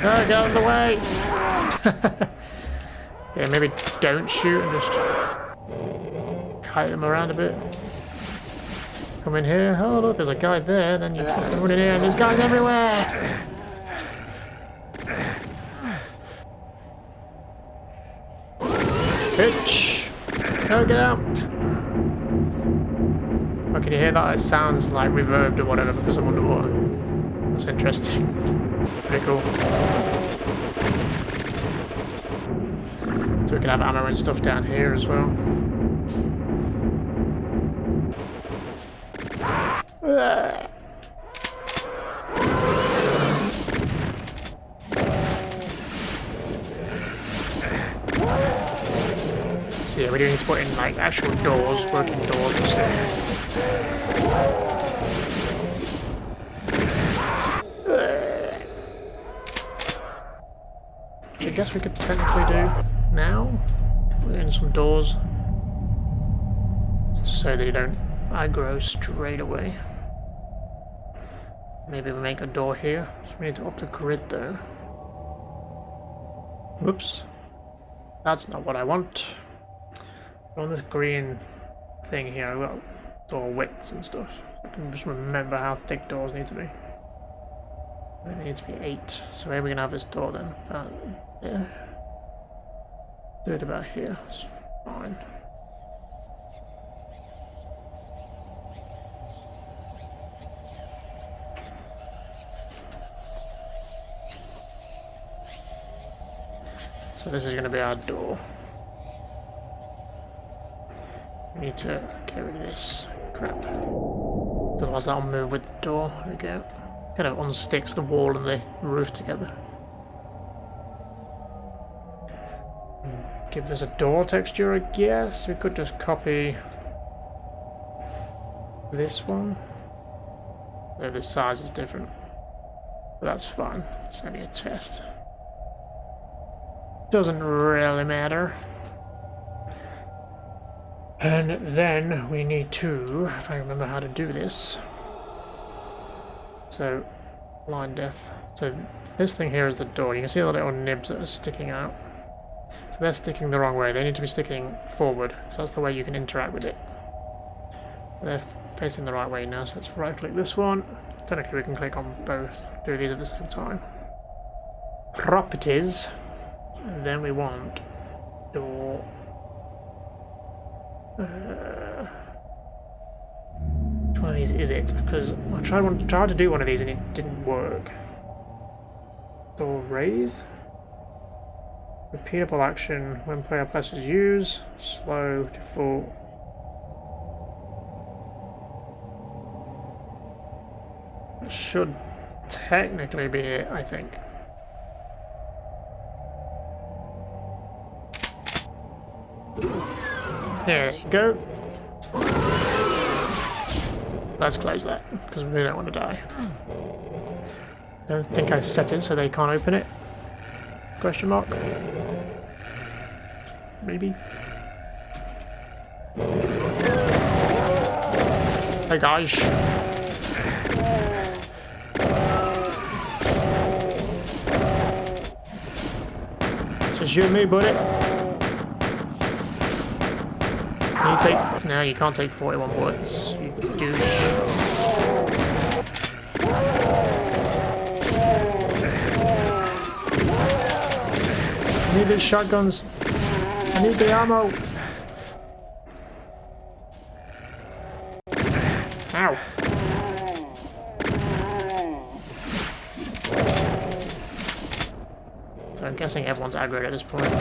No, get out of the way! Yeah, maybe don't shoot and just kite them around a bit. Come in here. Oh, look, there's a guy there. Then you fucking run in here and there's guys everywhere! Bitch! No, get out! Oh, can you hear that? It sounds like reverbed or whatever because I'm underwater. That's interesting. Pretty cool. So we can have ammo and stuff down here as well. So yeah, we do need to put in like actual doors, working doors and stuff. I guess we could technically do now. Put in some doors so that you don't aggro straight away. Maybe we make a door here. So we need to up the grid though. Whoops. That's not what I want. On this green thing here, I've got door widths and stuff. I can just remember how thick doors need to be. It needs to be 8. So where are we going to have this door then? Yeah. Do it about here. It's fine. So this is going to be our door. We need to get rid of this crap. Otherwise that'll move with the door. There we go. Kind of unsticks the wall and the roof together. Give this a door texture, I guess. We could just copy this one. The size is different. But that's fine. It's only a test. Doesn't really matter. And then we need to, if I remember how to do this. So, line def. So this thing here is the door. You can see the little nibs that are sticking out. So they're sticking the wrong way. They need to be sticking forward. So that's the way you can interact with it. They're facing the right way now. So let's right click this one. Technically we can click on both. Do these at the same time. properties, and then we want door. Which one of these is it? Because I tried to do one of these and it didn't work. Door raise. Repeatable action when player presses use. Slow default. That should technically be it, I think. There you go. Let's close that, because we don't want to die. I don't think I set it so they can't open it. Question mark? Maybe? Hey guys. It's just you and me, buddy. Can you take... No, you can't take 41 bullets, you douche. I need these shotguns. I need the ammo. Ow. So I'm guessing everyone's aggroed at this point.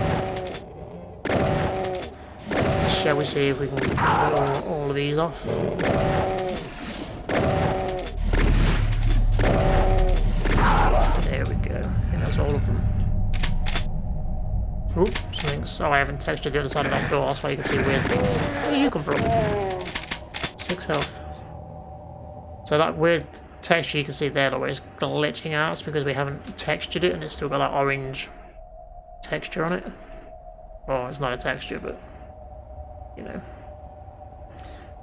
Shall we see if we can kill all of these off? There we go. I think that's all of them. Oop, something's... Oh, I haven't textured the other side of that door, that's why you can see weird things. Where do you come from? 6 health. So that weird texture you can see there, the way it's glitching out, it's because we haven't textured it and it's still got that orange texture on it. Oh, it's not a texture, but... You know.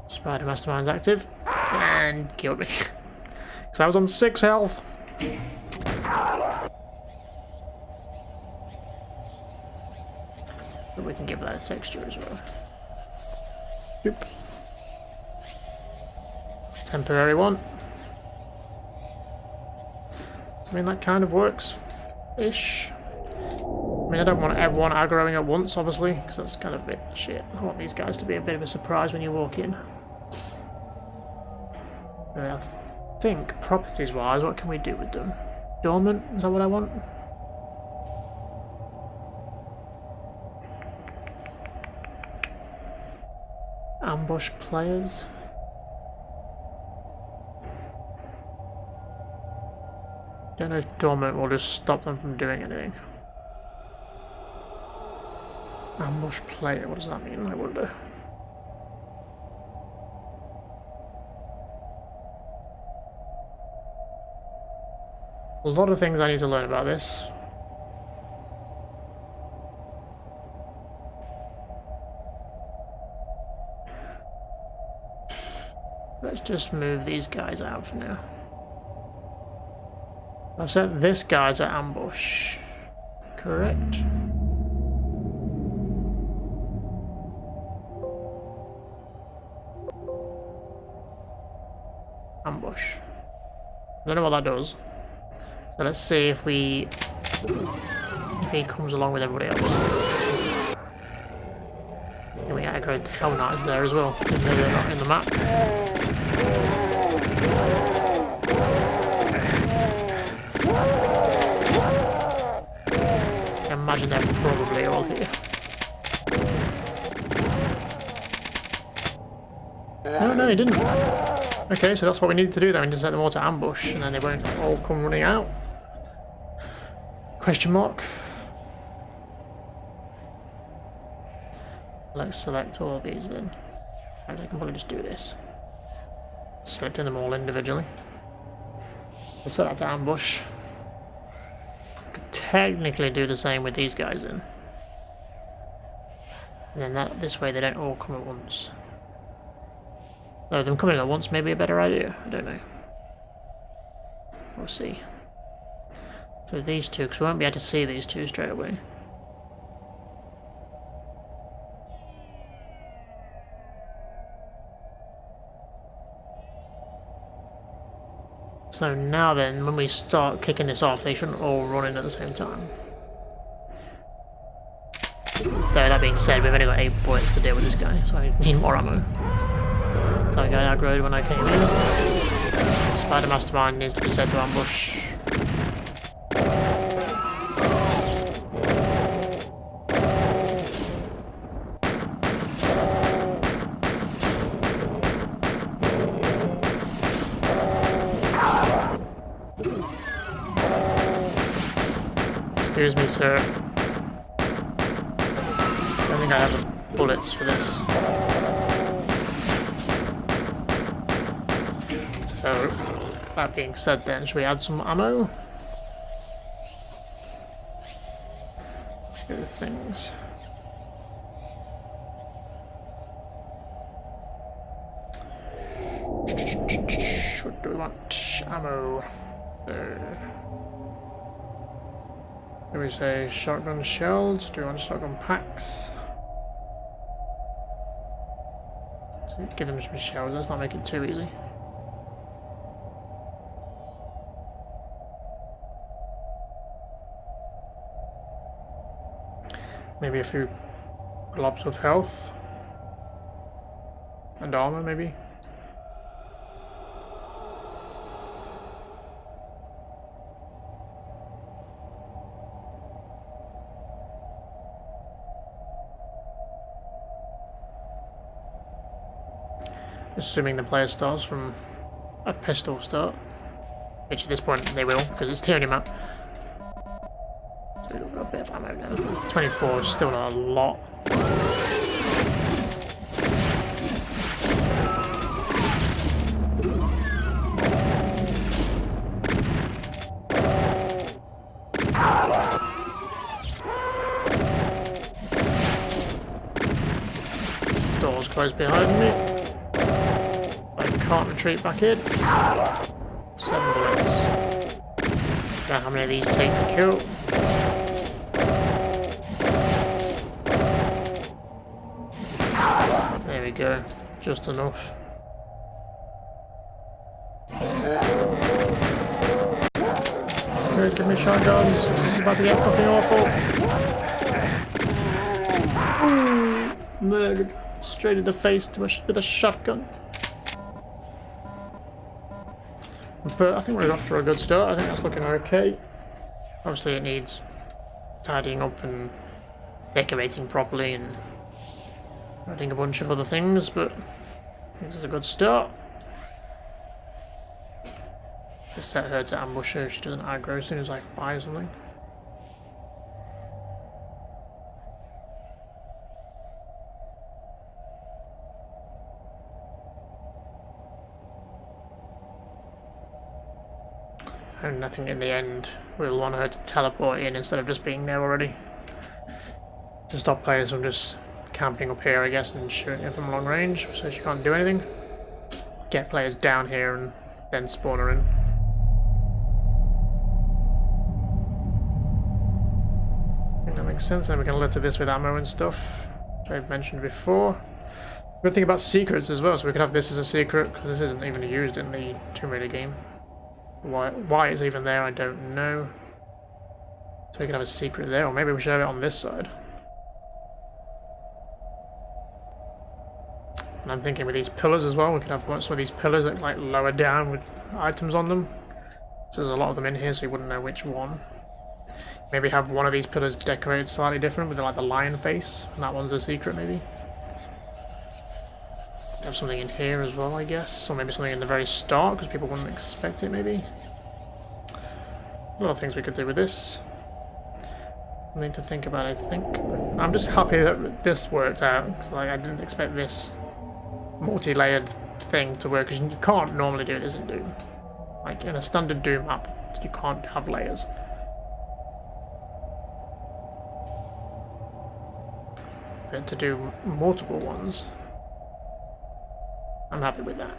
Spider Mastermind's active. And killed me. Because I was on 6 health. But we can give that a texture as well. Yep. Temporary one. So, I mean, that kind of works-ish. I mean, I don't want everyone aggroing at once, obviously, because that's kind of a bit shit. I want these guys to be a bit of a surprise when you walk in. I think, properties-wise, what can we do with them? Dormant? Is that what I want? Ambush players. Don't know if dormant will just stop them from doing anything. Ambush player, what does that mean, I wonder? A lot of things I need to learn about this. Let's just move these guys out for now. I've set this guy's at ambush. Correct? Ambush. I don't know what that does. So let's see if he comes along with everybody else. And we aggroed the Hell Knights there as well, even though they're not in the map. I imagine they're probably all here. No, he didn't. Okay, so that's what we need to do then. We need to set them all to ambush, and then they won't all come running out. Question mark. Let's select all of these then. Actually, I can probably just do this. Selecting them all individually. We'll set that to ambush. Could technically do the same with these guys then. And then this way they don't all come at once. No, them coming at once may be a better idea. I don't know. We'll see. So these two, because we won't be able to see these two straight away. So now then, when we start kicking this off, they shouldn't all run in at the same time. Though that being said, we've only got 8 bullets to deal with this guy, so I need more ammo. So I got aggroed when I came in. Spider Mastermind needs to be set to ambush. Excuse me, sir. I don't think I have the bullets for this. So, that being said then, should we add some ammo? Good things. What do we want? Ammo. Do we say shotgun shells? Do we want shotgun packs? Give him some shells, let's not make it too easy. Maybe a few globs of health. And armor, maybe. Assuming the player starts from a pistol start, which at this point they will, because it's the only map. So we've got a bit of ammo now. 24 is still not a lot. Doors closed behind me. Can't retreat back in. 7 bullets. Don't know how many of these take to kill. There we go. Just enough. Okay, give me shotguns. This is about to get fucking awful. Ooh, murdered. Straight in the face with a shotgun. But I think we're off to a good start. I think that's looking okay. Obviously it needs tidying up and decorating properly and adding a bunch of other things, but I think this is a good start. Just set her to ambush her if she doesn't aggro as soon as I fire something. And I think in the end we'll want her to teleport in instead of just being there already. To stop players from just camping up here, I guess, and shooting her from long range so she can't do anything. Get players down here and then spawn her in. I think that makes sense. Then we can alert to this with ammo and stuff, which I've mentioned before. Good thing about secrets as well, so we could have this as a secret, because this isn't even used in the Tomb Raider game. Why it's even there, I don't know. So we can have a secret there, or maybe we should have it on this side. And I'm thinking with these pillars as well, we could have some of these pillars that like lower down with items on them. So there's a lot of them in here, so you wouldn't know which one. Maybe have one of these pillars decorated slightly different with like the lion face, and that one's the secret maybe. Have something in here as well, I guess, or maybe something in the very start because people wouldn't expect it. Maybe a lot of things we could do with this. I need to think about it. I think I'm just happy that this worked out because like I didn't expect this multi-layered thing to work because you can't normally do this in Doom. Like in a standard Doom map, you can't have layers. But to do multiple ones, I'm happy with that.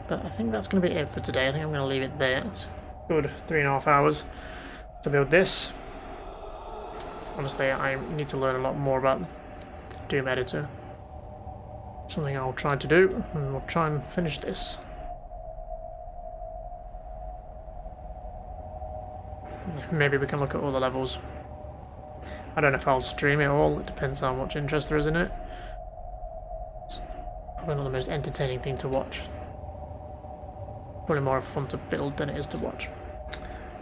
But I think that's going to be it for today. I think I'm going to leave it there. It's good 3.5 hours to build this. Obviously, I need to learn a lot more about the Doom editor. something I'll try to do, and we'll try and finish this. Maybe we can look at all the levels. I don't know if I'll stream it all, it depends how much interest there is in it. It's probably not the most entertaining thing to watch. Probably more fun to build than it is to watch.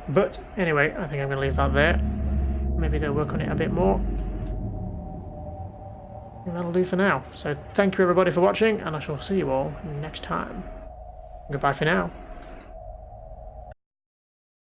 But anyway, I think I'm going to leave that there. Maybe go work on it a bit more. And that'll do for now. So thank you everybody for watching, and I shall see you all next time. Goodbye for now.